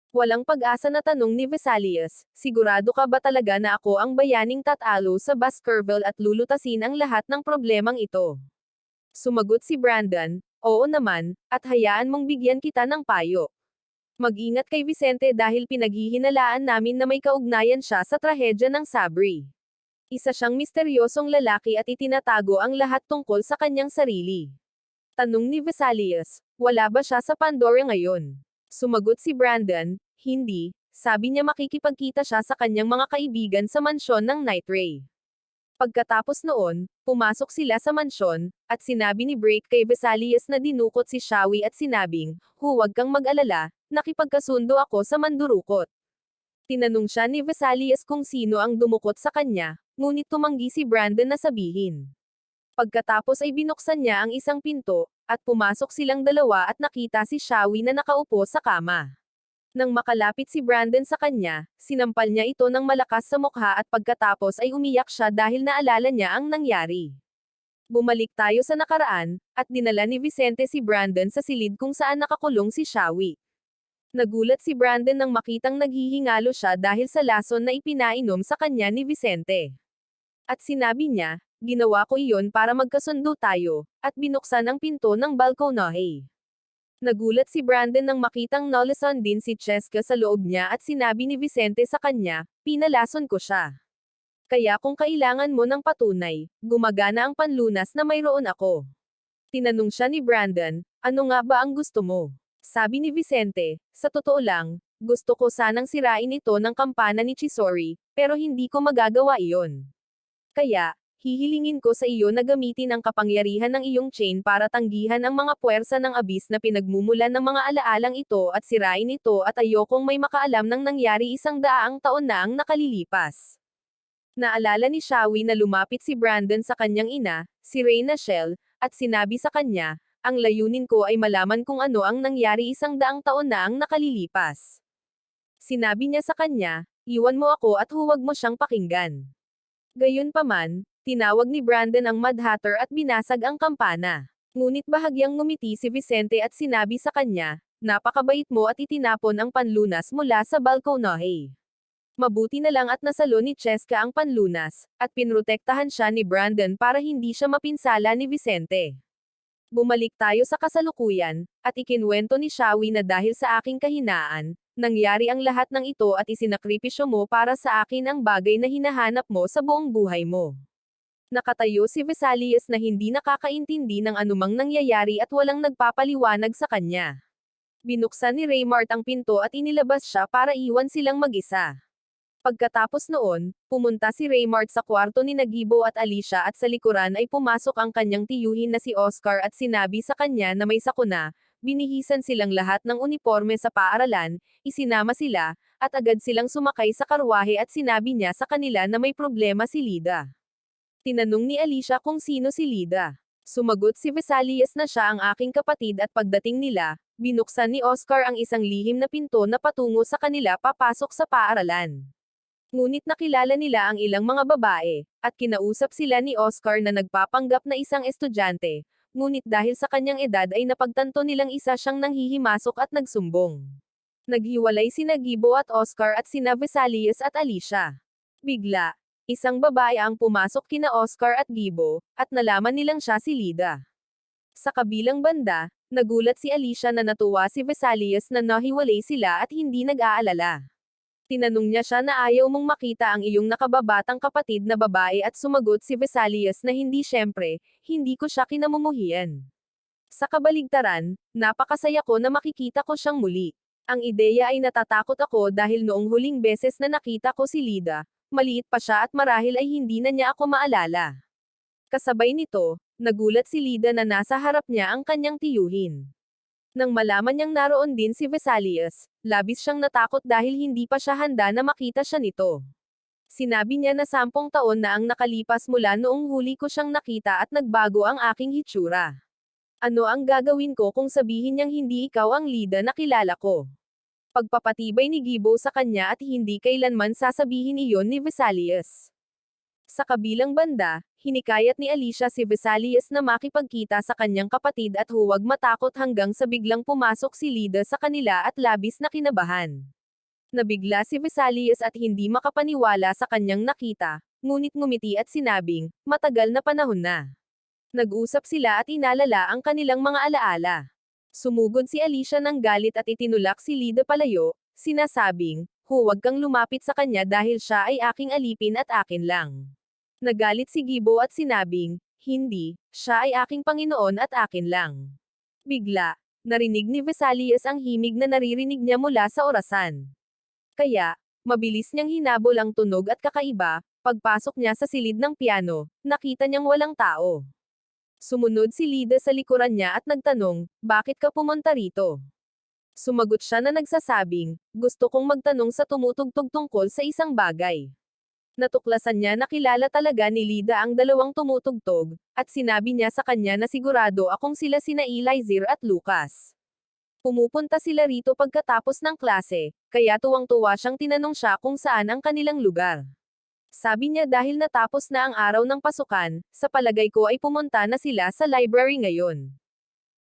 Walang pag-asa na tanong ni Visalias, "Sigurado ka ba talaga na ako ang bayaning tatalo sa Baskerville at lulutasin ang lahat ng problemang ito?" Sumagot si Brandon, "Oo naman, at hayaan mong bigyan kita ng payo. Mag-ingat kay Vicente dahil pinaghihinalaan namin na may kaugnayan siya sa trahedya ng Sabri. Isa siyang misteryosong lalaki at itinatago ang lahat tungkol sa kanyang sarili." Tanong ni Visalias, "Wala ba siya sa Pandora ngayon?" Sumagot si Brandon, "Hindi, sabi niya makikipagkita siya sa kanyang mga kaibigan sa mansyon ng Night Ray." Pagkatapos noon, pumasok sila sa mansyon, at sinabi ni Break kay Visalias na dinukot si Shawi at sinabing, "Huwag kang mag-alala, nakipagkasundo ako sa mandurukot." Tinanong siya ni Visalias kung sino ang dumukot sa kanya, ngunit tumanggi si Brandon na sabihin. Pagkatapos ay binuksan niya ang isang pinto, at pumasok silang dalawa at nakita si Shawi na nakaupo sa kama. Nang makalapit si Brandon sa kanya, sinampal niya ito ng malakas sa mukha at pagkatapos ay umiyak siya dahil naalala niya ang nangyari. Bumalik tayo sa nakaraan, at dinala ni Vicente si Brandon sa silid kung saan nakakulong si Shawi. Nagulat si Brandon nang makitang naghihingalo siya dahil sa lason na ipinainom sa kanya ni Vicente. At sinabi niya, "Ginawa ko iyon para magkasundo tayo," at binuksan ang pinto ng balkonahe. Nagulat si Brandon nang makitang nalason din si Cheska sa loob niya at sinabi ni Vicente sa kanya, "Pinalason ko siya. Kaya kung kailangan mo ng patunay, gumagana ang panlunas na mayroon ako." Tinanong siya ni Brandon, "Ano nga ba ang gusto mo?" Sabi ni Vicente, "Sa totoo lang, gusto ko sanang sirain ito ng kampana ni Chisori, pero hindi ko magagawa iyon. Kaya, hihilingin ko sa iyo na gamitin ang kapangyarihan ng iyong chain para tanggihan ang mga puwersa ng abis na pinagmumulan ng mga alaalang ito at sirain ito at ayokong may makaalam ng nangyari 100 taon na ang nakalilipas." Naalala ni Shawi na lumapit si Brandon sa kanyang ina, si Reyna Shell, at sinabi sa kanya, "Ang layunin ko ay malaman kung ano ang nangyari 100 taon na ang nakalilipas." Sinabi niya sa kanya, "Iwan mo ako at huwag mo siyang pakinggan." Gayunpaman, tinawag ni Brandon ang Mad Hatter at binasag ang kampana. Ngunit bahagyang ngumiti si Vicente at sinabi sa kanya, "Napakabait mo at itinapon ang panlunas mula sa balkonahe. Mabuti na lang at nasalo ni Cheska ang panlunas, at pinrotektahan siya ni Brandon para hindi siya mapinsala ni Vicente." Bumalik tayo sa kasalukuyan, at ikinwento ni Shawi na dahil sa aking kahinaan, nangyari ang lahat ng ito at isinakripisyo mo para sa akin ang bagay na hinahanap mo sa buong buhay mo. Nakatayo si Visalias na hindi nakakaintindi ng anumang nangyayari at walang nagpapaliwanag sa kanya. Binuksan ni Raymart ang pinto at inilabas siya para iwan silang mag-isa. Pagkatapos noon, pumunta si Raymart sa kwarto ni Nagibo at Alicia at sa likuran ay pumasok ang kanyang tiyuhin na si Oscar at sinabi sa kanya na may sakuna. Binihisan silang lahat ng uniforme sa paaralan, isinama sila, at agad silang sumakay sa karwahe at sinabi niya sa kanila na may problema si Lida. Tinanong ni Alicia kung sino si Lida. Sumagot si Visalias na siya ang aking kapatid at pagdating nila, binuksan ni Oscar ang isang lihim na pinto na patungo sa kanila papasok sa paaralan. Ngunit nakilala nila ang ilang mga babae, at kinausap sila ni Oscar na nagpapanggap na isang estudyante, ngunit dahil sa kanyang edad ay napagtanto nilang isa siyang nanghihimasok at nagsumbong. Naghiwalay sina Gibo at Oscar at sina Vesalius at Alicia. Bigla, isang babae ang pumasok kina Oscar at Gibo, at nalaman nilang siya si Lida. Sa kabilang banda, nagulat si Alicia na natuwa si Vesalius na nahiwalay sila at hindi nag-aalala. Tinanong niya siya na ayaw mong makita ang iyong nakababatang kapatid na babae at sumagot si Vesalius na hindi syempre, hindi ko siya kinamumuhian. Sa kabaligtaran, napakasaya ko na makikita ko siyang muli. Ang ideya ay natatakot ako dahil noong huling beses na nakita ko si Lida, maliit pa siya at marahil ay hindi na niya ako maalala. Kasabay nito, nagulat si Lida na nasa harap niya ang kanyang tiyuhin. Nang malaman niyang naroon din si Vesalius, labis siyang natakot dahil hindi pa siya handa na makita siya nito. Sinabi niya na 10 taon na ang nakalipas mula noong huli ko siyang nakita at nagbago ang aking hitsura. Ano ang gagawin ko kung sabihin niyang hindi ikaw ang Lida na kilala ko? Pagpapatibay ni Gibo sa kanya at hindi kailanman sasabihin iyon ni Vesalius. Sa kabilang banda, hinikayat ni Alicia si Vesalius na makipagkita sa kanyang kapatid at huwag matakot hanggang sa biglang pumasok si Lida sa kanila at labis na kinabahan. Nabigla si Vesalius at hindi makapaniwala sa kanyang nakita, ngunit ngumiti at sinabing, matagal na panahon na. Nag-usap sila at inalala ang kanilang mga alaala. Sumugod si Alicia ng galit at itinulak si Lida palayo, sinasabing, huwag kang lumapit sa kanya dahil siya ay aking alipin at akin lang. Nagalit si Gibo at sinabing, hindi, siya ay aking Panginoon at akin lang. Bigla, narinig ni Vesalius ang himig na naririnig niya mula sa orasan. Kaya, mabilis niyang hinabol ang tunog at kakaiba, pagpasok niya sa silid ng piano, nakita niyang walang tao. Sumunod si Lida sa likuran niya at nagtanong, bakit ka pumunta rito? Sumagot siya na nagsasabing, gusto kong magtanong sa tumutugtog tungkol sa isang bagay. Natuklasan niya na kilala talaga ni Lida ang dalawang tumutugtog, at sinabi niya sa kanya na sigurado akong sila sina Eliezer at Lucas. Pumupunta sila rito pagkatapos ng klase, kaya tuwang-tuwa siyang tinanong siya kung saan ang kanilang lugar. Sabi niya dahil natapos na ang araw ng pasukan, sa palagay ko ay pumunta na sila sa library ngayon.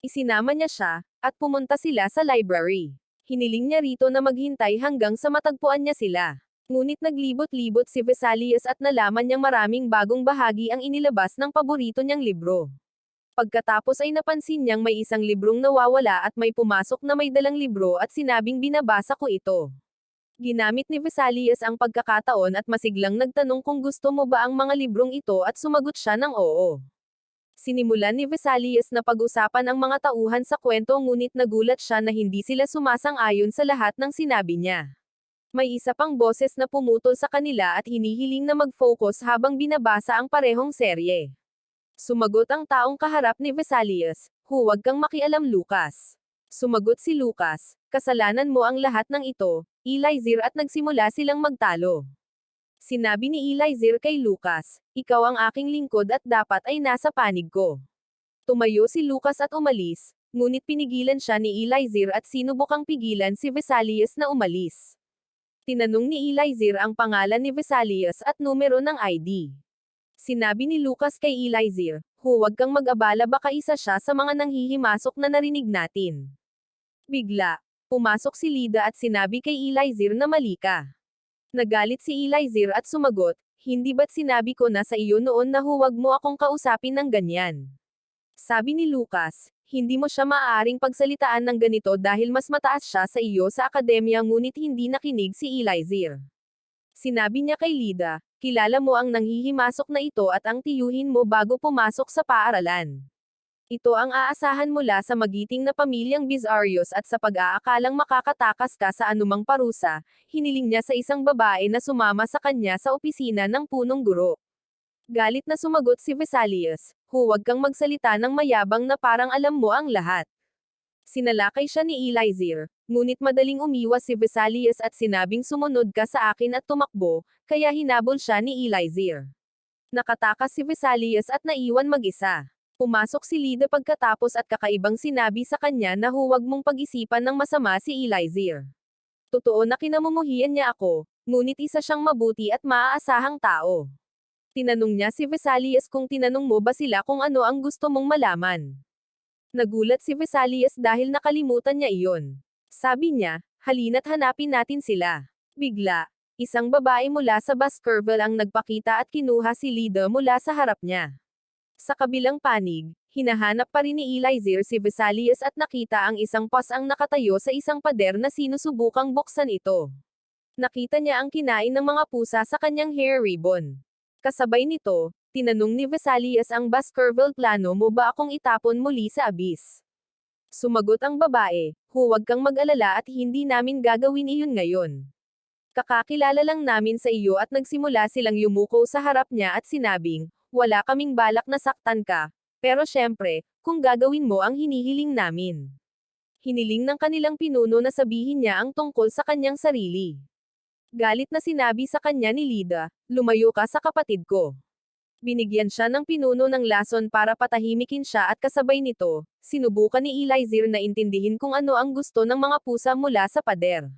Isinama niya siya, at pumunta sila sa library. Hiniling niya rito na maghintay hanggang sa matagpuan niya sila. Ngunit naglibot-libot si Vesalius at nalaman niyang maraming bagong bahagi ang inilabas ng paborito niyang libro. Pagkatapos ay napansin niyang may isang librong nawawala at may pumasok na may dalang libro at sinabing binabasa ko ito. Ginamit ni Vesalius ang pagkakataon at masiglang nagtanong kung gusto mo ba ang mga librong ito at sumagot siya ng oo. Sinimulan ni Vesalius na pag-usapan ang mga tauhan sa kwento ngunit nagulat siya na hindi sila sumasang-ayon sa lahat ng sinabi niya. May isa pang boses na pumutol sa kanila at hinihiling na mag-focus habang binabasa ang parehong serye. Sumagot ang taong kaharap ni Vesalius, huwag kang makialam Lucas. Sumagot si Lucas, kasalanan mo ang lahat ng ito, Eliezer at nagsimula silang magtalo. Sinabi ni Eliezer kay Lucas, ikaw ang aking lingkod at dapat ay nasa panig ko. Tumayo si Lucas at umalis, ngunit pinigilan siya ni Eliezer at sinubukang pigilan si Vesalius na umalis. Tinanong ni Eliezer ang pangalan ni Vesalius at numero ng ID. Sinabi ni Lucas kay Eliezer, huwag kang mag-abala baka isa siya sa mga nanghihimasok na narinig natin. Bigla, pumasok si Lida at sinabi kay Eliezer na mali ka. Nagalit si Eliezer at sumagot, hindi ba't sinabi ko na sa iyo noon na huwag mo akong kausapin ng ganyan? Sabi ni Lucas, hindi mo siya maaaring pagsalitaan ng ganito dahil mas mataas siya sa iyo sa akademya ngunit hindi nakinig si Eliezer. Sinabi niya kay Lida, kilala mo ang nanghihimasok na ito at ang tiyuhin mo bago pumasok sa paaralan. Ito ang aasahan mula sa magiting na pamilyang Bizarios at sa pag-aakalang makakatakas ka sa anumang parusa, hiniling niya sa isang babae na sumama sa kanya sa opisina ng punong guro. Galit na sumagot si Vesalius, huwag kang magsalita ng mayabang na parang alam mo ang lahat. Sinalakay siya ni Eliezer, ngunit madaling umiwas si Vesalius at sinabing sumunod ka sa akin at tumakbo, kaya hinabol siya ni Eliezer. Nakatakas si Vesalius at naiwan mag-isa. Pumasok si Lida pagkatapos at kakaibang sinabi sa kanya na huwag mong pag-isipan ng masama si Eliezer. Totoo na kinamumuhian niya ako, ngunit isa siyang mabuti at maaasahang tao. Tinanong niya si Vesalius kung tinanong mo ba sila kung ano ang gusto mong malaman. Nagulat si Vesalius dahil nakalimutan niya iyon. Sabi niya, halina't hanapin natin sila. Bigla, isang babae mula sa Baskerville ang nagpakita at kinuha si Lida mula sa harap niya. Sa kabilang panig, hinahanap pa rin ni Eliezer si Vesalius at nakita ang isang pas ang nakatayo sa isang pader na sinusubukang buksan ito. Nakita niya ang kinain ng mga pusa sa kanyang hair ribbon. Kasabay nito, tinanong ni Vesalius ang Baskerville, plano mo ba akong itapon muli sa abis? Sumagot ang babae, huwag kang mag-alala at hindi namin gagawin iyon ngayon. Kakakilala lang namin sa iyo at nagsimula silang yumuko sa harap niya at sinabing, wala kaming balak na saktan ka, pero syempre, kung gagawin mo ang hinihiling namin. Hiniling ng kanilang pinuno na sabihin niya ang tungkol sa kanyang sarili. Galit na sinabi sa kanya ni Lida, lumayo ka sa kapatid ko. Binigyan siya ng pinuno ng lason para patahimikin siya at kasabay nito, sinubukan ni Eliezer na intindihin kung ano ang gusto ng mga pusa mula sa pader.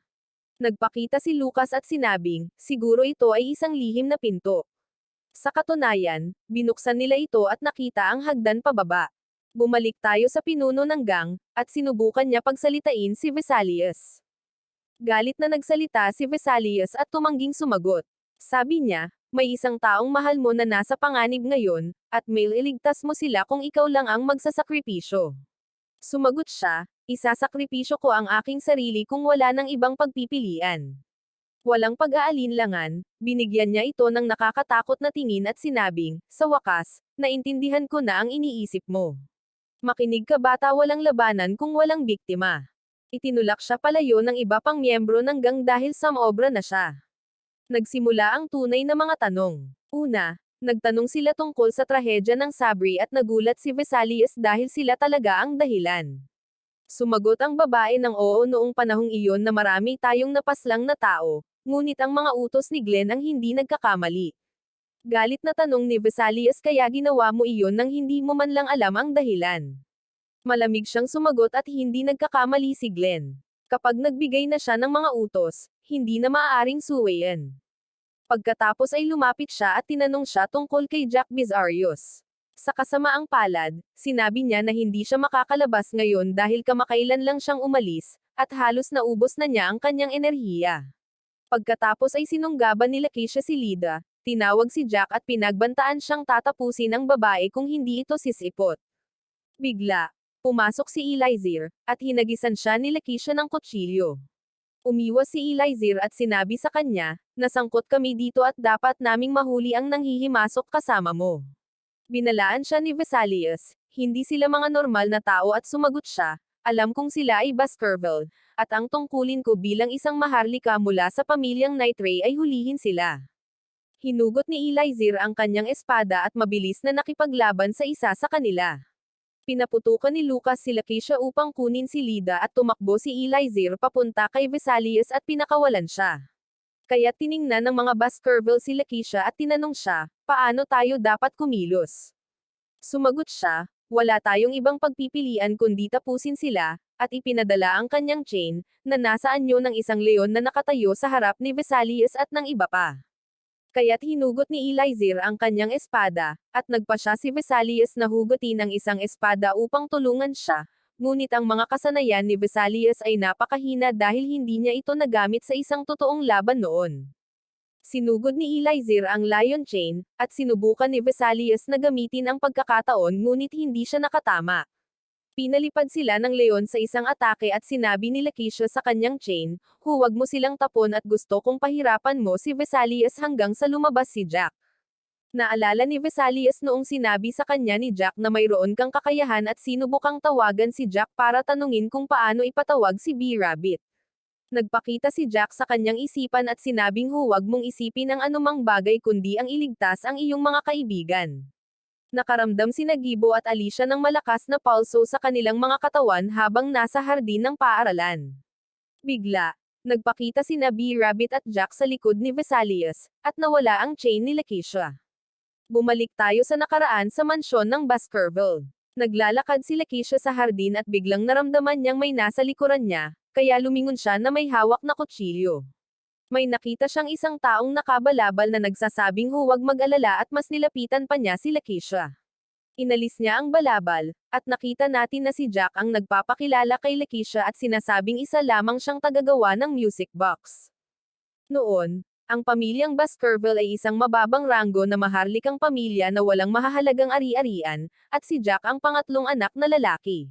Nagpakita si Lucas at sinabing, siguro ito ay isang lihim na pinto. Sa katunayan, binuksan nila ito at nakita ang hagdan pababa. Bumalik tayo sa pinuno ng gang, at sinubukan niya pagsalitain si Vesalius. Galit na nagsalita si Vesalius at tumangging sumagot. Sabi niya, may isang taong mahal mo na nasa panganib ngayon, at may iligtas mo sila kung ikaw lang ang magsasakripisyo. Sumagot siya, isasakripisyo ko ang aking sarili kung wala ng ibang pagpipilian. Walang pag-aalinlangan, binigyan niya ito ng nakakatakot na tingin at sinabing, sa wakas, naintindihan ko na ang iniisip mo. Makinig ka bata, walang labanan kung walang biktima. Itinulak siya palayo ng iba pang miyembro ng gang dahil samobra na siya. Nagsimula ang tunay na mga tanong. Una, nagtanong sila tungkol sa trahedya ng Sabri at nagulat si Vesalius dahil sila talaga ang dahilan. Sumagot ang babae ng oo, noong panahong iyon na marami tayong napaslang na tao, ngunit ang mga utos ni Glenn ang hindi nagkakamali. Galit na tanong ni Vesalius, kaya ginawa mo iyon nang hindi mo man lang alam ang dahilan. Malamig siyang sumagot at hindi nagkakamali si Glenn. Kapag nagbigay na siya ng mga utos, hindi na maaaring suwayan. Pagkatapos ay lumapit siya at tinanong siya tungkol kay Jack Bizarius. Sa kasamaang palad, sinabi niya na hindi siya makakalabas ngayon dahil kamakailan lang siyang umalis, at halos naubos na niya ang kanyang enerhiya. Pagkatapos ay sinunggaban ni Lakeisha si Lida, tinawag si Jack at pinagbantaan siyang tatapusin ng babae kung hindi ito sisipot. Bigla, pumasok si Eliezer, at hinagisan siya ni Lakeisha ng kutsilyo. Umiwas si Eliezer at sinabi sa kanya, nasangkot kami dito at dapat naming mahuli ang nanghihimasok kasama mo. Binalaan siya ni Vesalius, hindi sila mga normal na tao at sumagot siya, alam kong sila ay Baskerville, at ang tungkulin ko bilang isang maharlika mula sa pamilyang Nightrae ay hulihin sila. Hinugot ni Eliezer ang kanyang espada at mabilis na nakipaglaban sa isa sa kanila. Pinaputukan ni Lucas si Lakeisha upang kunin si Lida at tumakbo si Eliezer papunta kay Vesalius at pinakawalan siya. Kaya tiningnan ng mga Baskerville si Lakeisha at tinanong siya, paano tayo dapat kumilos? Sumagot siya, wala tayong ibang pagpipilian kundi tapusin sila, at ipinadala ang kanyang chain, na nasa anyo ng isang leon na nakatayo sa harap ni Vesalius at ng iba pa. Kaya't hinugot ni Eliezer ang kanyang espada, at nagpa siya si Vesalius na hugutin ang isang espada upang tulungan siya, ngunit ang mga kasanayan ni Vesalius ay napakahina dahil hindi niya ito nagamit sa isang totoong laban noon. Sinugod ni Eliezer ang lion chain, at sinubukan ni Vesalius na gamitin ang pagkakataon ngunit hindi siya nakatama. Pinalipad sila ng leon sa isang atake at sinabi ni Lakeisha sa kanyang chain, huwag mo silang tapon at gusto kong pahirapan mo si Vesalius hanggang sa lumabas si Jack. Naalala ni Vesalius noong sinabi sa kanya ni Jack na mayroon kang kakayahan at sinubukang tawagan si Jack para tanungin kung paano ipatawag si B-Rabbit. Nagpakita si Jack sa kanyang isipan at sinabing huwag mong isipin ang anumang bagay kundi ang iligtas ang iyong mga kaibigan. Nakaramdam si Nagibo at Alicia ng malakas na pulso sa kanilang mga katawan habang nasa hardin ng paaralan. Bigla, nagpakita sina B-Rabbit at Jack sa likod ni Vesalius, at nawala ang chain ni Lakeisha. Bumalik tayo sa nakaraan sa mansyon ng Baskerville. Naglalakad si Lakeisha sa hardin at biglang naramdaman niyang may nasa likuran niya, kaya lumingon siya na may hawak na kutsilyo. May nakita siyang isang taong nakabalabal na nagsasabing huwag mag-alala at mas nilapitan pa niya si Lakeisha. Inalis niya ang balabal, at nakita natin na si Jack ang nagpapakilala kay Lakeisha at sinasabing isa lamang siyang tagagawa ng music box. Noon, ang pamilyang Baskerville ay isang mababang ranggo na maharlikang pamilya na walang mahahalagang ari-arian, at si Jack ang pangatlong anak na lalaki.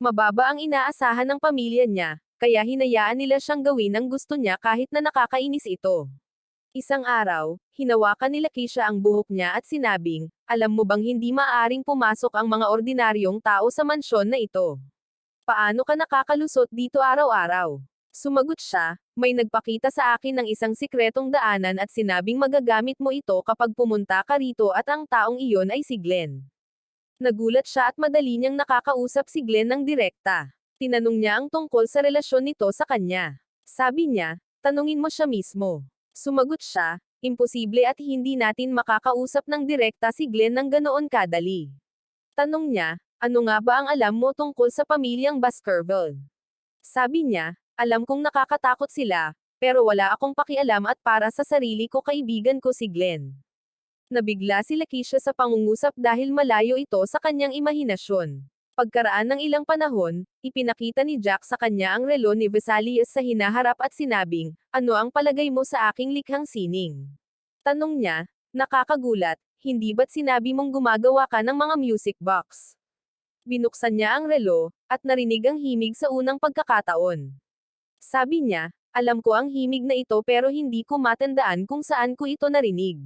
Mababa ang inaasahan ng pamilya niya, kaya hinayaan nila siyang gawin ang gusto niya kahit na nakakainis ito. Isang araw, hinawakan ni Lakeisha ang buhok niya at sinabing, alam mo bang hindi maaring pumasok ang mga ordinaryong tao sa mansyon na ito? Paano ka nakakalusot dito araw-araw? Sumagot siya, may nagpakita sa akin ng isang sikretong daanan at sinabing magagamit mo ito kapag pumunta ka rito at ang taong iyon ay si Glenn. Nagulat siya at madali niyang nakakausap si Glenn ng direkta. Tinanong niya ang tungkol sa relasyon nito sa kanya. Sabi niya, tanungin mo siya mismo. Sumagot siya, imposible at hindi natin makakausap ng direkta si Glenn ng ganoon kadali. Tanong niya, ano nga ba ang alam mo tungkol sa pamilyang Baskerville? Sabi niya, alam kong nakakatakot sila, pero wala akong pakialam at para sa sarili ko kaibigan ko si Glenn. Nabigla si Lakeisha sa pangungusap dahil malayo ito sa kanyang imahinasyon. Pagkaraan ng ilang panahon, ipinakita ni Jack sa kanya ang relo ni Vesalius sa hinaharap at sinabing, ano ang palagay mo sa aking likhang sining? Tanong niya, nakakagulat, hindi ba't sinabi mong gumagawa ka ng mga music box? Binuksan niya ang relo, at narinig ang himig sa unang pagkakataon. Sabi niya, alam ko ang himig na ito pero hindi ko matandaan kung saan ko ito narinig.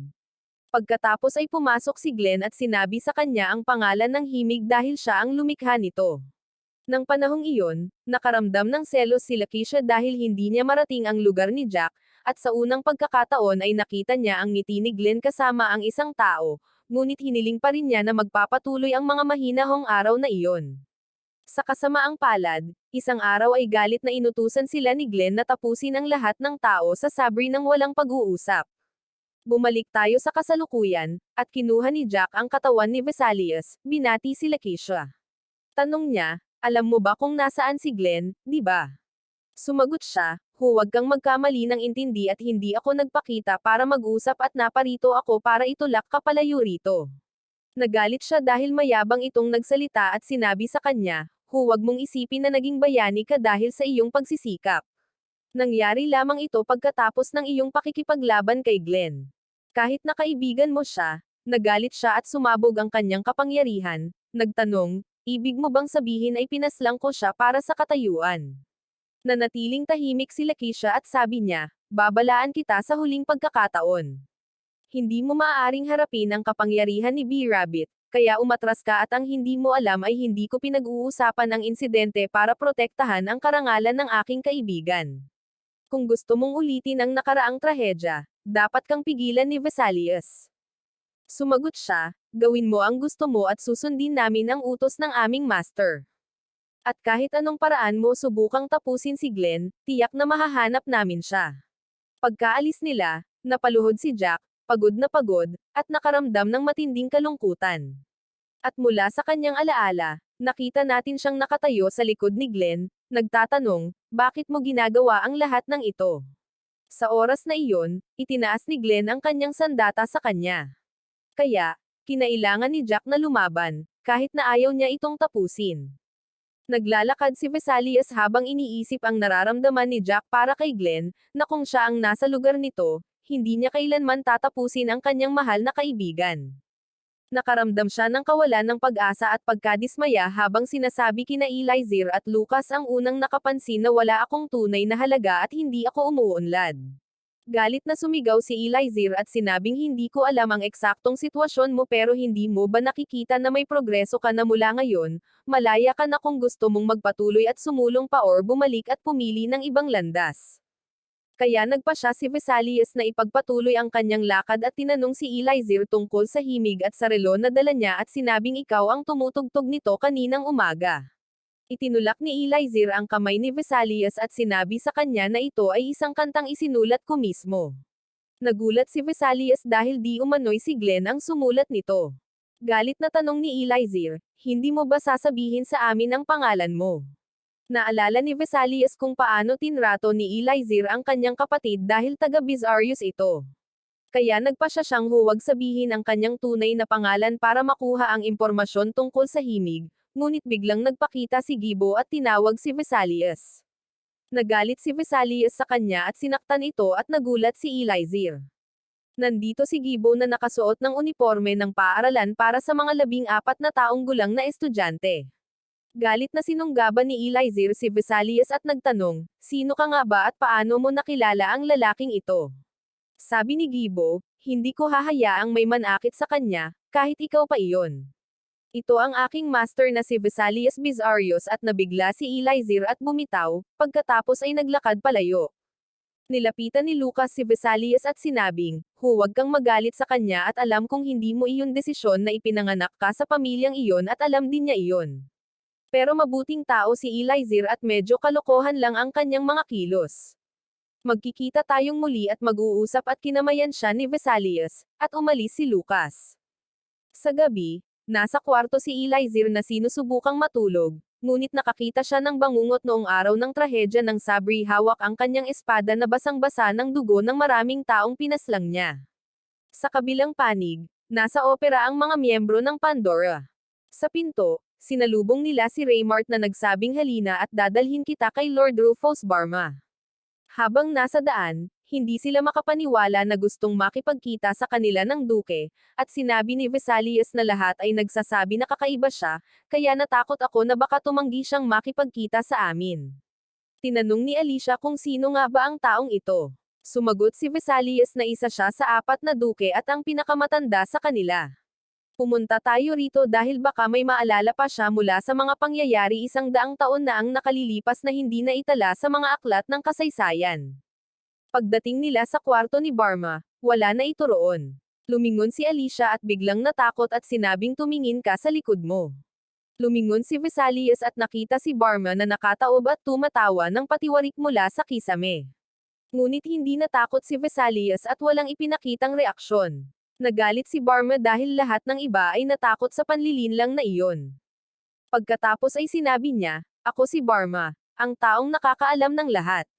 Pagkatapos ay pumasok si Glenn at sinabi sa kanya ang pangalan ng himig dahil siya ang lumikha nito. Nang panahong iyon, nakaramdam ng selos si Lakeisha dahil hindi niya marating ang lugar ni Jack, at sa unang pagkakataon ay nakita niya ang ngiti ni Glenn kasama ang isang tao, ngunit hiniling pa rin niya na magpapatuloy ang mga mahinahong araw na iyon. Sa kasamaang palad, isang araw ay galit na inutusan sila ni Glenn na tapusin ang lahat ng tao sa sabri ng walang pag-uusap. Bumalik tayo sa kasalukuyan, at kinuha ni Jack ang katawan ni Vesalius, binati si Lakeisha. Tanong niya, alam mo ba kung nasaan si Glenn, di ba? Sumagot siya, huwag kang magkamali ng intindi at hindi ako nagpakita para mag-usap at naparito ako para itulak ka palayo rito. Nagalit siya dahil mayabang itong nagsalita at sinabi sa kanya, huwag mong isipin na naging bayani ka dahil sa iyong pagsisikap. Nangyari lamang ito pagkatapos ng iyong pakikipaglaban kay Glenn. Kahit na kaibigan mo siya, nagalit siya at sumabog ang kanyang kapangyarihan, nagtanong, ibig mo bang sabihin ay pinaslang ko siya para sa katayuan? Nanatiling tahimik si Lakeisha at sabi niya, babalaan kita sa huling pagkakataon. Hindi mo maaaring harapin ang kapangyarihan ni B-Rabbit, kaya umatras ka at ang hindi mo alam ay hindi ko pinag-uusapan ang insidente para protektahan ang karangalan ng aking kaibigan. Kung gusto mong ulitin ang nakaraang trahedya, dapat kang pigilan ni Vesalius. Sumagot siya, gawin mo ang gusto mo at susundin namin ang utos ng aming master. At kahit anong paraan mo subukang tapusin si Glenn, tiyak na mahahanap namin siya. Pagkaalis nila, napaluhod si Jack, pagod na pagod, at nakaramdam ng matinding kalungkutan. At mula sa kanyang alaala, nakita natin siyang nakatayo sa likod ni Glenn, nagtatanong, bakit mo ginagawa ang lahat ng ito? Sa oras na iyon, itinaas ni Glenn ang kanyang sandata sa kanya. Kaya, kinailangan ni Jack na lumaban, kahit na ayaw niya itong tapusin. Naglalakad si Vesalius habang iniisip ang nararamdaman ni Jack para kay Glenn, na kung siya ang nasa lugar nito, hindi niya kailanman tatapusin ang kanyang mahal na kaibigan. Nakaramdam siya ng kawalan ng pag-asa at pagkadismaya habang sinasabi kina Elizir at Lucas ang unang nakapansin na wala akong tunay na halaga at hindi ako umuunlad. Galit na sumigaw si Elizir at sinabing hindi ko alam ang eksaktong sitwasyon mo pero hindi mo ba nakikita na may progreso ka na mula ngayon, malaya ka na kung gusto mong magpatuloy at sumulong pa or bumalik at pumili ng ibang landas. Kaya nagpa siya si Vesalius na ipagpatuloy ang kanyang lakad at tinanong si Elizir tungkol sa himig at sa relo na dala niya at sinabing ikaw ang tumutugtog nito kaninang umaga. Itinulak ni Elizir ang kamay ni Vesalius at sinabi sa kanya na ito ay isang kantang isinulat ko mismo. Nagulat si Vesalius dahil di umano'y si Glenn ang sumulat nito. Galit na tanong ni Elizir, hindi mo ba sasabihin sa amin ang pangalan mo? Naalala ni Vesalius kung paano tinrato ni Elizir ang kanyang kapatid dahil taga-Bizarius ito. Kaya nagpasya siyang huwag sabihin ang kanyang tunay na pangalan para makuha ang impormasyon tungkol sa himig, ngunit biglang nagpakita si Gibo at tinawag si Vesalius. Nagalit si Vesalius sa kanya at sinaktan ito at nagulat si Elizir. Nandito si Gibo na nakasuot ng uniforme ng paaralan para sa mga 14 na taong gulang na estudyante. Galit na sinunggaban ni Elizir si Vesalius at nagtanong, "Sino ka nga ba at paano mo nakilala ang lalaking ito?" Sabi ni Gibo, "Hindi ko hahayaang may manakit sa kanya, kahit ikaw pa iyon. Ito ang aking master na si Vesalius Bizarius." At nabigla si Elizir at bumitaw, pagkatapos ay naglakad palayo. Nilapitan ni Lucas si Vesalius at sinabing, "Huwag kang magalit sa kanya at alam kong hindi mo iyon desisyon na ipinanganak ka sa pamilyang iyon at alam din niya iyon. Pero mabuting tao si Elizir at medyo kalokohan lang ang kanyang mga kilos. Magkikita tayong muli at mag-uusap." At kinamayan siya ni Vesalius, at umalis si Lucas. Sa gabi, nasa kwarto si Elizir na sinusubukang matulog, ngunit nakakita siya ng bangungot noong araw ng trahedya ng Sabri hawak ang kanyang espada na basang-basa ng dugo ng maraming taong pinaslang niya. Sa kabilang panig, nasa opera ang mga miyembro ng Pandora. Sa pinto, sinalubong nila si Raymart na nagsabing halina at dadalhin kita kay Lord Rufus Barma. Habang nasa daan, hindi sila makapaniwala na gustong makipagkita sa kanila ng duke, at sinabi ni Vesalius na lahat ay nagsasabi na kakaiba siya, kaya natakot ako na baka tumanggi siyang makipagkita sa amin. Tinanong ni Alicia kung sino nga ba ang taong ito. Sumagot si Vesalius na isa siya sa 4 na duke at ang pinakamatanda sa kanila. Pumunta tayo rito dahil baka may maalala pa siya mula sa mga pangyayari 100 taon na ang nakalilipas na hindi na itala sa mga aklat ng kasaysayan. Pagdating nila sa kwarto ni Barma, wala na ito roon. Lumingon si Alicia at biglang natakot at sinabing tumingin ka sa likod mo. Lumingon si Vesalius at nakita si Barma na nakataob at tumatawa ng patiwarik mula sa kisame. Ngunit hindi natakot si Vesalius at walang ipinakitang reaksyon. Nagalit si Barma dahil lahat ng iba ay natakot sa panlilinlang na iyon. Pagkatapos ay sinabi niya, "Ako si Barma, ang taong nakakaalam ng lahat."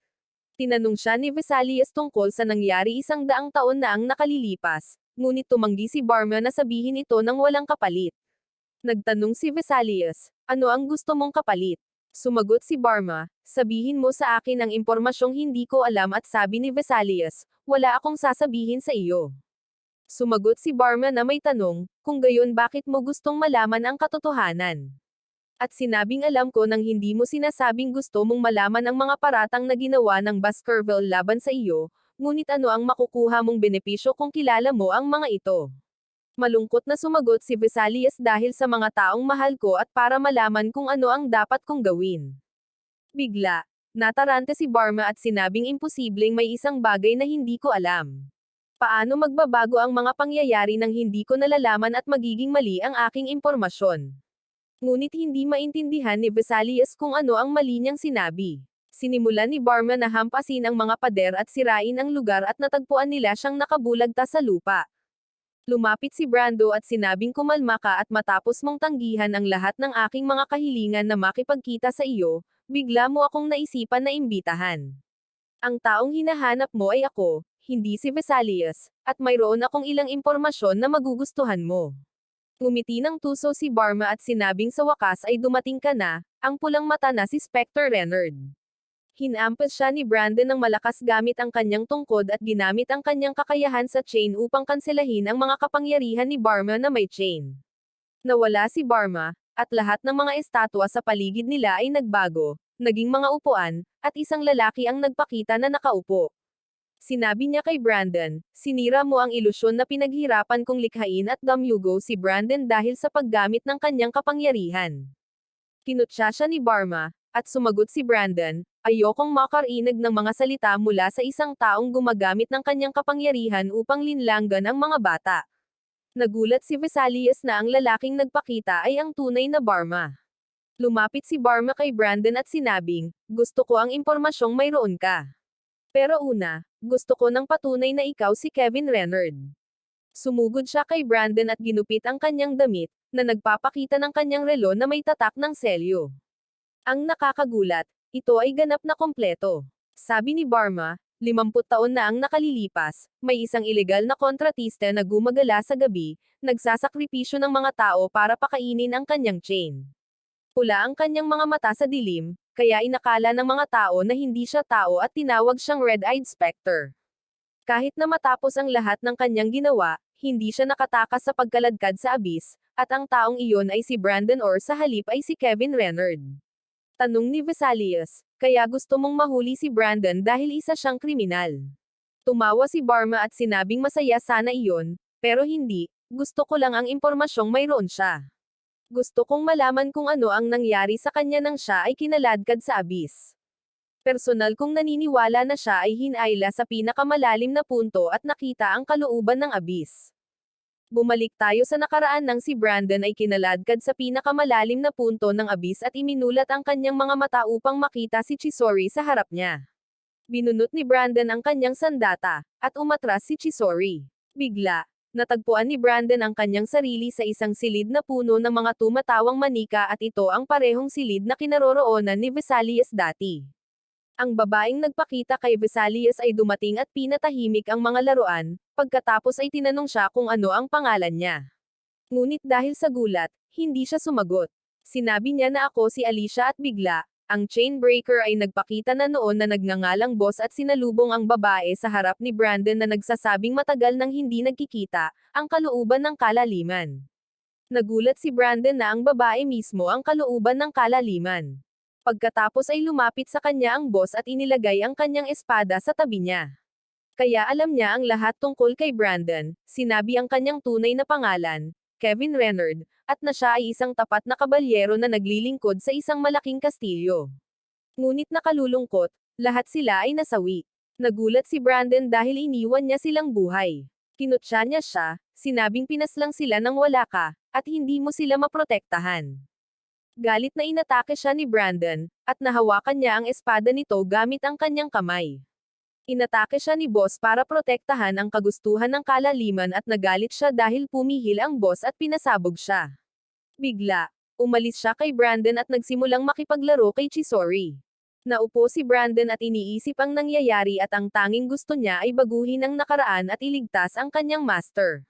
Tinanong siya ni Vesalius tungkol sa nangyari 100 taon na ang nakalilipas, ngunit tumanggi si Barma na sabihin ito ng walang kapalit. Nagtanong si Vesalius, "Ano ang gusto mong kapalit?" Sumagot si Barma, "Sabihin mo sa akin ang impormasyong hindi ko alam." At sabi ni Vesalius, "Wala akong sasabihin sa iyo." Sumagot si Barma na may tanong, "Kung gayon bakit mo gustong malaman ang katotohanan?" At sinabing, "Alam ko nang hindi mo sinasabing gusto mong malaman ang mga paratang na ginawa ng Baskerville laban sa iyo, ngunit ano ang makukuha mong benepisyo kung kilala mo ang mga ito?" Malungkot na sumagot si Vesalius, "Dahil sa mga taong mahal ko at para malaman kung ano ang dapat kong gawin." Bigla, natarante si Barma at sinabing, "Imposibleng may isang bagay na hindi ko alam. Paano magbabago ang mga pangyayari nang hindi ko nalalaman at magiging mali ang aking impormasyon?" Ngunit hindi maintindihan ni Vesalius kung ano ang mali niyang sinabi. Sinimulan ni Barma na hampasin ang mga pader at sirain ang lugar at natagpuan nila siyang nakabulagta sa lupa. Lumapit si Brando at sinabing, "Kumalma ka at matapos mong tanggihan ang lahat ng aking mga kahilingan na makipagkita sa iyo, bigla mo akong naisipan na imbitahan. Ang taong hinahanap mo ay ako, hindi si Vesalius, at mayroon akong ilang impormasyon na magugustuhan mo." Ngumiti ng tuso si Barma at sinabing, "Sa wakas ay dumating ka na, ang pulang mata na si Spectre Reynard." Hinampas siya ni Brandon ng malakas gamit ang kanyang tungkod at ginamit ang kanyang kakayahan sa chain upang kanselahin ang mga kapangyarihan ni Barma na may chain. Nawala si Barma, at lahat ng mga estatwa sa paligid nila ay nagbago, naging mga upuan, at isang lalaki ang nagpakita na nakaupo. Sinabi niya kay Brandon, "Sinira mo ang ilusyon na pinaghirapan kong likhain." At damyugo si Brandon dahil sa paggamit ng kanyang kapangyarihan. Tinutya siya ni Barma, at sumagot si Brandon, "Ayokong makarinig ng mga salita mula sa isang taong gumagamit ng kanyang kapangyarihan upang linlanggan ang mga bata." Nagulat si Vesalius na ang lalaking nagpakita ay ang tunay na Barma. Lumapit si Barma kay Brandon at sinabing, "Gusto ko ang impormasyong mayroon ka. Pero una, gusto ko ng patunay na ikaw si Kevin Reynard." Sumugod siya kay Brandon at ginupit ang kanyang damit, na nagpapakita ng kanyang relo na may tatak ng selyo. Ang nakakagulat, ito ay ganap na kompleto. Sabi ni Barma, 50 taon na ang nakalilipas, may isang ilegal na kontratista na gumagala sa gabi, nagsasakripisyo ng mga tao para pakainin ang kanyang chain. Pula ang kanyang mga mata sa dilim, kaya inakala ng mga tao na hindi siya tao at tinawag siyang Red-Eyed Specter. Kahit na matapos ang lahat ng kanyang ginawa, hindi siya nakatakas sa pagkaladkad sa abis, at ang taong iyon ay si Brandon or sa halip ay si Kevin Renard. Tanong ni Vesalius, kaya gusto mong mahuli si Brandon dahil isa siyang kriminal. Tumawa si Barma at sinabing masaya sana iyon, pero hindi, gusto ko lang ang impormasyong mayroon siya. Gusto kong malaman kung ano ang nangyari sa kanya nang siya ay kinaladkad sa abis. Personal kong naniniwala na siya ay hinayla sa pinakamalalim na punto at nakita ang kalooban ng abis. Bumalik tayo sa nakaraan nang si Brandon ay kinaladkad sa pinakamalalim na punto ng abis at iminulat ang kanyang mga mata upang makita si Chisori sa harap niya. Binunot ni Brandon ang kanyang sandata, at umatras si Chisori. Bigla, natagpuan ni Brandon ang kanyang sarili sa isang silid na puno ng mga tumatawang manika at ito ang parehong silid na kinaroroonan ni Vesalius dati. Ang babaeng nagpakita kay Vesalius ay dumating at pinatahimik ang mga laruan, pagkatapos ay tinanong siya kung ano ang pangalan niya. Ngunit dahil sa gulat, hindi siya sumagot. Sinabi niya na ako si Alicia at bigla, ang Chainbreaker ay nagpakita na noon na nagngangalang boss at sinalubong ang babae sa harap ni Brandon na nagsasabing matagal nang hindi nagkikita, ang kalooban ng kalaliman. Nagulat si Brandon na ang babae mismo ang kalooban ng kalaliman. Pagkatapos ay lumapit sa kanya ang boss at inilagay ang kanyang espada sa tabi niya. Kaya alam niya ang lahat tungkol kay Brandon, sinabi ang kanyang tunay na pangalan, Kevin Renard, at na siya ay isang tapat na kabalyero na naglilingkod sa isang malaking kastilyo. Ngunit nakalulungkot, lahat sila ay nasawi. Nagulat si Brandon dahil iniwan niya silang buhay. Kinutya niya siya, sinabing pinaslang sila nang wala ka, at hindi mo sila maprotektahan. Galit na inatake siya ni Brandon, at nahawakan niya ang espada nito gamit ang kanyang kamay. Inatake siya ni boss para protektahan ang kagustuhan ng kalaliman at nagalit siya dahil pumihil ang boss at pinasabog siya. Bigla, umalis siya kay Brandon at nagsimulang makipaglaro kay Chisori. Naupo si Brandon at iniisip ang nangyayari at ang tanging gusto niya ay baguhin ang nakaraan at iligtas ang kanyang master.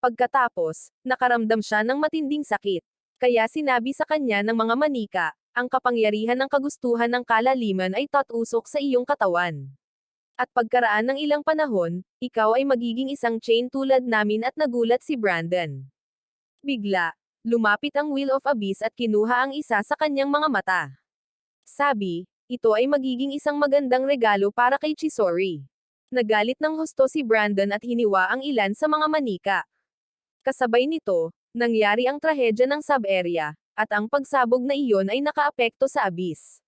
Pagkatapos, nakaramdam siya ng matinding sakit. Kaya sinabi sa kanya ng mga manika, ang kapangyarihan ng kagustuhan ng kalaliman ay tatusok sa iyong katawan. At pagkaraan ng ilang panahon, ikaw ay magiging isang chain tulad namin at nagulat si Brandon. Bigla, lumapit ang Will of Abyss at kinuha ang isa sa kanyang mga mata. Sabi, ito ay magiging isang magandang regalo para kay Chisori. Nagalit ng husto si Brandon at hiniwa ang ilan sa mga manika. Kasabay nito, nangyari ang trahedya ng sub-area, at ang pagsabog na iyon ay nakaapekto sa abis.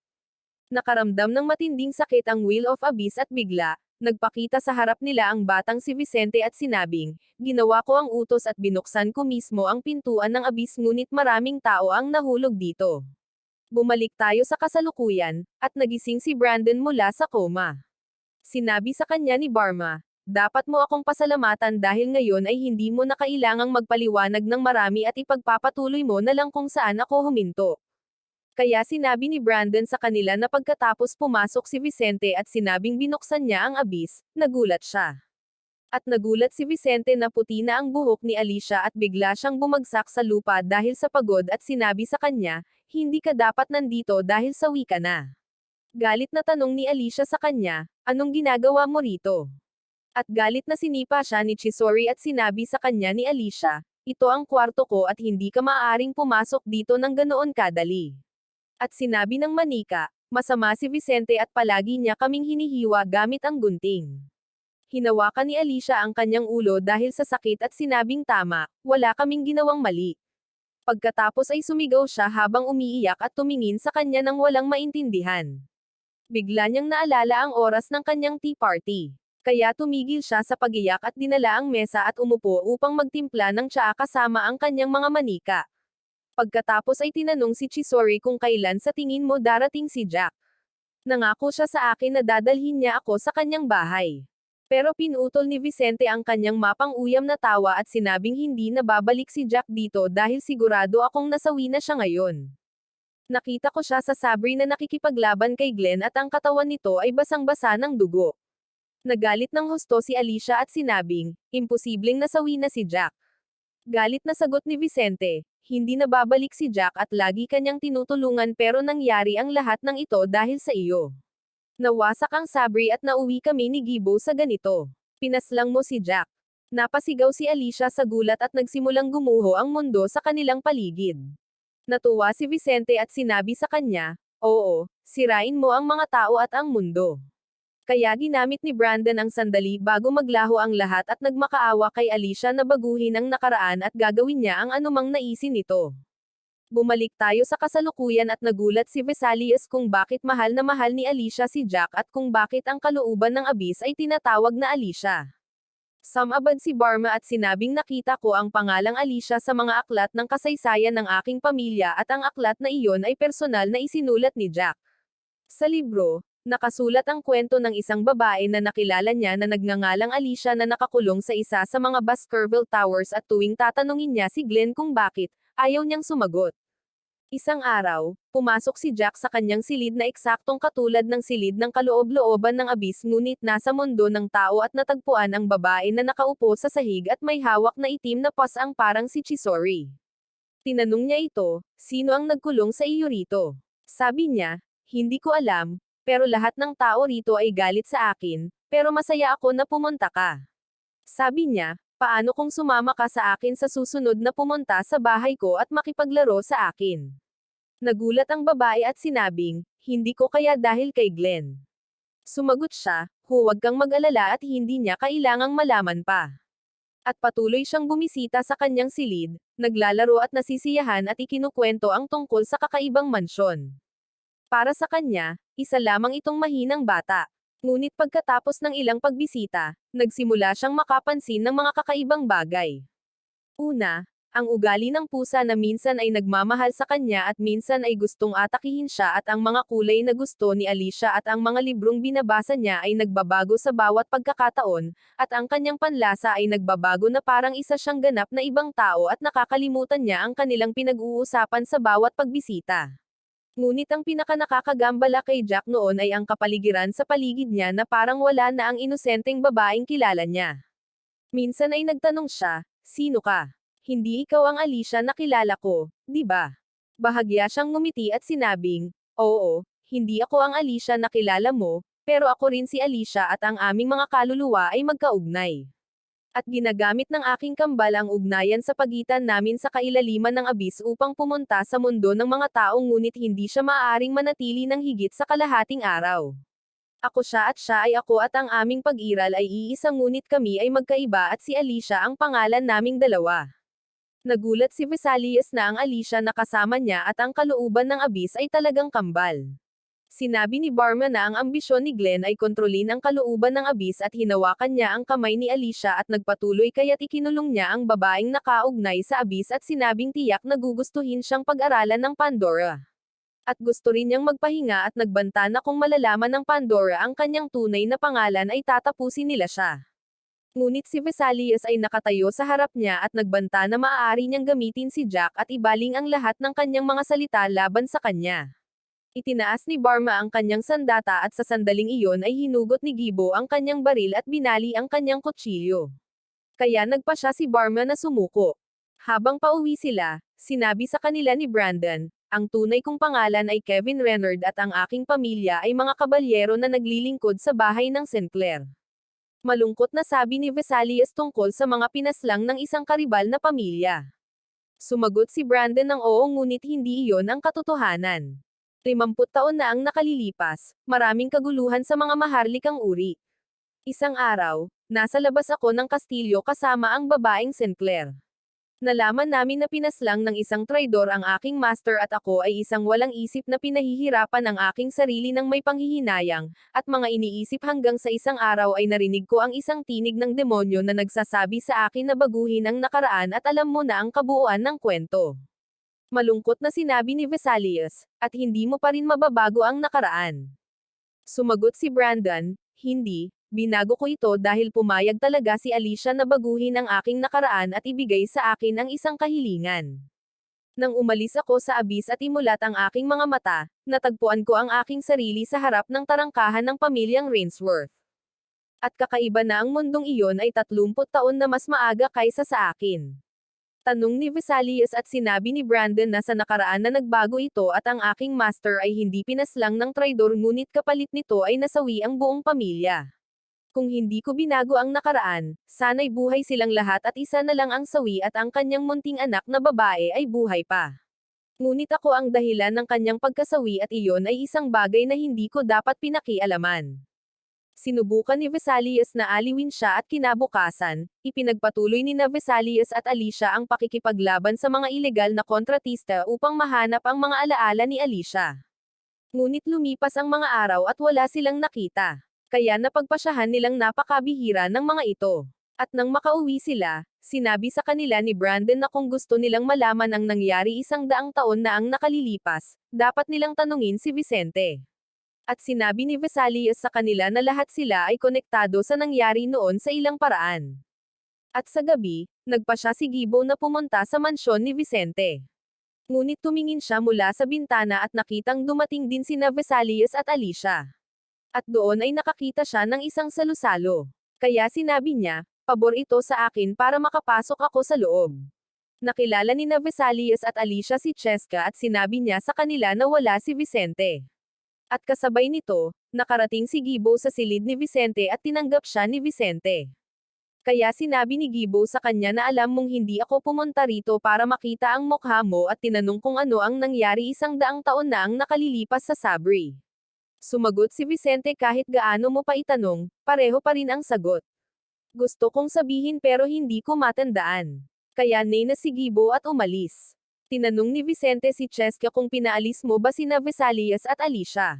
Nakaramdam ng matinding sakit ang Will of Abyss at bigla, nagpakita sa harap nila ang batang si Vicente at sinabing, ginawa ko ang utos at binuksan ko mismo ang pintuan ng abis ngunit maraming tao ang nahulog dito. Bumalik tayo sa kasalukuyan, at nagising si Brandon mula sa coma. Sinabi sa kanya ni Barma, dapat mo akong pasalamatan dahil ngayon ay hindi mo na kailangang magpaliwanag ng marami at ipagpapatuloy mo na lang kung saan ako huminto. Kaya sinabi ni Brandon sa kanila na pagkatapos pumasok si Vicente at sinabing binuksan niya ang abis, nagulat siya. At nagulat si Vicente na puti na ang buhok ni Alicia at bigla siyang bumagsak sa lupa dahil sa pagod at sinabi sa kanya, hindi ka dapat nandito dahil sawi ka na. Galit na tanong ni Alicia sa kanya, anong ginagawa mo rito? At galit na sinipa siya ni Chisori at sinabi sa kanya ni Alicia, ito ang kwarto ko at hindi ka maaaring pumasok dito ng ganoon kadali. At sinabi ng manika, masama si Vicente at palagi niya kaming hinihiwa gamit ang gunting. Hinawakan ni Alicia ang kanyang ulo dahil sa sakit at sinabing tama, wala kaming ginawang mali. Pagkatapos ay sumigaw siya habang umiiyak at tumingin sa kanya nang walang maintindihan. Bigla niyang naalala ang oras ng kanyang tea party. Kaya tumigil siya sa pagiyak at dinala ang mesa at umupo upang magtimpla ng tsaa kasama ang kanyang mga manika. Pagkatapos ay tinanong si Chisori kung kailan sa tingin mo darating si Jack. Nangako siya sa akin na dadalhin niya ako sa kanyang bahay. Pero pinutol ni Vicente ang kanyang mapang-uyam na tawa at sinabing hindi na babalik si Jack dito dahil sigurado akong nasawi na siya ngayon. Nakita ko siya sa sabri na nakikipaglaban kay Glenn at ang katawan nito ay basang-basa ng dugo. Nagalit ng husto si Alicia at sinabing, imposibleng nasawi na si Jack. Galit na sagot ni Vicente, hindi na babalik si Jack at lagi kanyang tinutulungan pero nangyari ang lahat ng ito dahil sa iyo. Nawasak ang sabri at nauwi kami ni Gibo sa ganito. Pinaslang mo si Jack. Napasigaw si Alicia sa gulat at nagsimulang gumuho ang mundo sa kanilang paligid. Natuwa si Vicente at sinabi sa kanya, oo, sirain mo ang mga tao at ang mundo. Kaya ginamit ni Brandon ang sandali bago maglaho ang lahat at nagmakaawa kay Alicia na baguhin ang nakaraan at gagawin niya ang anumang naisin nito. Bumalik tayo sa kasalukuyan at nagulat si Vesalius kung bakit mahal na mahal ni Alicia si Jack at kung bakit ang kalooban ng Abyss ay tinatawag na Alicia. Sumabad si Barma at sinabing nakita ko ang pangalang Alicia sa mga aklat ng kasaysayan ng aking pamilya at ang aklat na iyon ay personal na isinulat ni Jack. Sa libro, nakasulat ang kwento ng isang babae na nakilala niya na nagngangalang Alicia na nakakulong sa isa sa mga Baskerville Towers at tuwing tatanungin niya si Glenn kung bakit, ayaw niyang sumagot. Isang araw, pumasok si Jack sa kanyang silid na eksaktong katulad ng silid ng kaloob-looban ng Abyss ngunit nasa mundo ng tao at natagpuan ang babae na nakaupo sa sahig at may hawak na itim na pasang parang si Chisori. Tinanong niya ito, sino ang nagkulong sa iyo rito? Sabi niya, hindi ko alam, pero lahat ng tao rito ay galit sa akin, pero masaya ako na pumunta ka. Sabi niya, paano kung sumama ka sa akin sa susunod na pumunta sa bahay ko at makipaglaro sa akin? Nagulat ang babae at sinabing, hindi ko kaya dahil kay Glenn. Sumagot siya, huwag kang mag-alala at hindi niya kailangang malaman pa. At patuloy siyang bumisita sa kanyang silid, naglalaro at nasisiyahan at ikinukwento ang tungkol sa kakaibang mansyon. Para sa kanya, isa lamang itong mahinang bata. Ngunit pagkatapos ng ilang pagbisita, nagsimula siyang makapansin ng mga kakaibang bagay. Una, ang ugali ng pusa na minsan ay nagmamahal sa kanya at minsan ay gustong atakihin siya at ang mga kulay na gusto ni Alicia at ang mga librong binabasa niya ay nagbabago sa bawat pagkakataon, at ang kanyang panlasa ay nagbabago na parang isa siyang ganap na ibang tao at nakakalimutan niya ang kanilang pinag-uusapan sa bawat pagbisita. Ngunit ang pinakanakakagambala kay Jack noon ay ang kapaligiran sa paligid niya na parang wala na ang inosenteng babaeng kilala niya. Minsan ay nagtanong siya, sino ka? Hindi ikaw ang Alicia na kilala ko, di ba? Bahagya siyang ngumiti at sinabing, oo, hindi ako ang Alicia na kilala mo, pero ako rin si Alicia at ang aming mga kaluluwa ay magkaugnay. At ginagamit ng aking kambal ang ugnayan sa pagitan namin sa kailaliman ng Abyss upang pumunta sa mundo ng mga tao ngunit hindi siya maaaring manatili ng higit sa kalahating araw. Ako siya at siya ay ako at ang aming pag-iral ay iisa ngunit kami ay magkaiba at si Alicia ang pangalan naming dalawa. Nagulat si Vesalius na ang Alicia na kasama niya at ang kalooban ng Abyss ay talagang kambal. Sinabi ni Barma na ang ambisyon ni Glenn ay kontrolin ang kalooban ng Abyss at hinawakan niya ang kamay ni Alicia at nagpatuloy kaya't ikinulong niya ang babaeng nakaugnay sa Abyss at sinabing tiyak na gugustuhin siyang pag-aralan ng Pandora. At gusto rin niyang magpahinga at nagbanta na kung malalaman ng Pandora ang kanyang tunay na pangalan ay tatapusin nila siya. Ngunit si Vesalius ay nakatayo sa harap niya at nagbanta na maaari niyang gamitin si Jack at ibaling ang lahat ng kanyang mga salita laban sa kanya. Itinaas ni Barma ang kanyang sandata at sa sandaling iyon ay hinugot ni Gibo ang kanyang baril at binali ang kanyang kutsilyo. Kaya nagpa siya si Barma na sumuko. Habang pauwi sila, sinabi sa kanila ni Brandon, ang tunay kong pangalan ay Kevin Renard at ang aking pamilya ay mga kabalyero na naglilingkod sa bahay ng Sinclair. Malungkot na sabi ni Vesalius tungkol sa mga pinaslang ng isang karibal na pamilya. Sumagot si Brandon ng oo ngunit hindi iyon ang katotohanan. 50 taon na ang nakalilipas, maraming kaguluhan sa mga maharlikang uri. Isang araw, nasa labas ako ng kastilyo kasama ang babaeng Sinclair. Nalaman namin na pinaslang ng isang traidor ang aking master at ako ay isang walang isip na pinahihirapan ang aking sarili ng may panghihinayang, at mga iniisip hanggang sa isang araw ay narinig ko ang isang tinig ng demonyo na nagsasabi sa akin na baguhin ang nakaraan at alam mo na ang kabuuan ng kwento. Malungkot na sinabi ni Vesalius, at hindi mo pa rin mababago ang nakaraan. Sumagot si Brandon, hindi, binago ko ito dahil pumayag talaga si Alicia na baguhin ang aking nakaraan at ibigay sa akin ang isang kahilingan. Nang umalis ako sa abis at imulat ang aking mga mata, natagpuan ko ang aking sarili sa harap ng tarangkahan ng pamilyang Rainsworth. At kakaiba na ang mundong iyon ay 30 taon na mas maaga kaysa sa akin. Tanong ni Vesalius at sinabi ni Brandon na sa nakaraan na nagbago ito at ang aking master ay hindi pinaslang ng traidor ngunit kapalit nito ay nasawi ang buong pamilya. Kung hindi ko binago ang nakaraan, sana'y buhay silang lahat at isa na lang ang sawi at ang kanyang munting anak na babae ay buhay pa. Ngunit ako ang dahilan ng kanyang pagkasawi at iyon ay isang bagay na hindi ko dapat pinakialaman. Sinubukan ni Vesalius na aliwin siya at kinabukasan, ipinagpatuloy ni Vesalius at Alicia ang pakikipaglaban sa mga ilegal na kontratista upang mahanap ang mga alaala ni Alicia. Ngunit lumipas ang mga araw at wala silang nakita. Kaya napagpasyahan nilang napakabihira ng mga ito. At nang makauwi sila, sinabi sa kanila ni Brandon na kung gusto nilang malaman ang nangyari 100 taon na ang nakalilipas, dapat nilang tanungin si Vicente. At sinabi ni Vesalius sa kanila na lahat sila ay konektado sa nangyari noon sa ilang paraan. At sa gabi, nagpasya si Gibo na pumunta sa mansyon ni Vicente. Ngunit tumingin siya mula sa bintana at nakitang dumating din sina Vesalius at Alicia. At doon ay nakakita siya ng isang salusalo. Kaya sinabi niya, pabor ito sa akin para makapasok ako sa loob. Nakilala ni Vesalius at Alicia si Cheska at sinabi niya sa kanila na wala si Vicente. At kasabay nito, nakarating si Gibo sa silid ni Vicente at tinanggap siya ni Vicente. Kaya sinabi ni Gibo sa kanya na alam mong hindi ako pumunta rito para makita ang mukha mo at tinanong kung ano ang nangyari 100 taon na ang nakalilipas sa Sabri. Sumagot si Vicente kahit gaano mo pa itanong, pareho pa rin ang sagot. Gusto kong sabihin pero hindi ko matandaan. Kaya na si Gibo at umalis. Tinanong ni Vicente si Cheska kung pinaalis mo ba sina Vesalius at Alicia.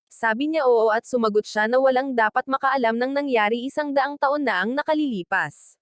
Sabi niya oo at sumagot siya na walang dapat makaalam ng nangyari 100 taon na ang nakalilipas.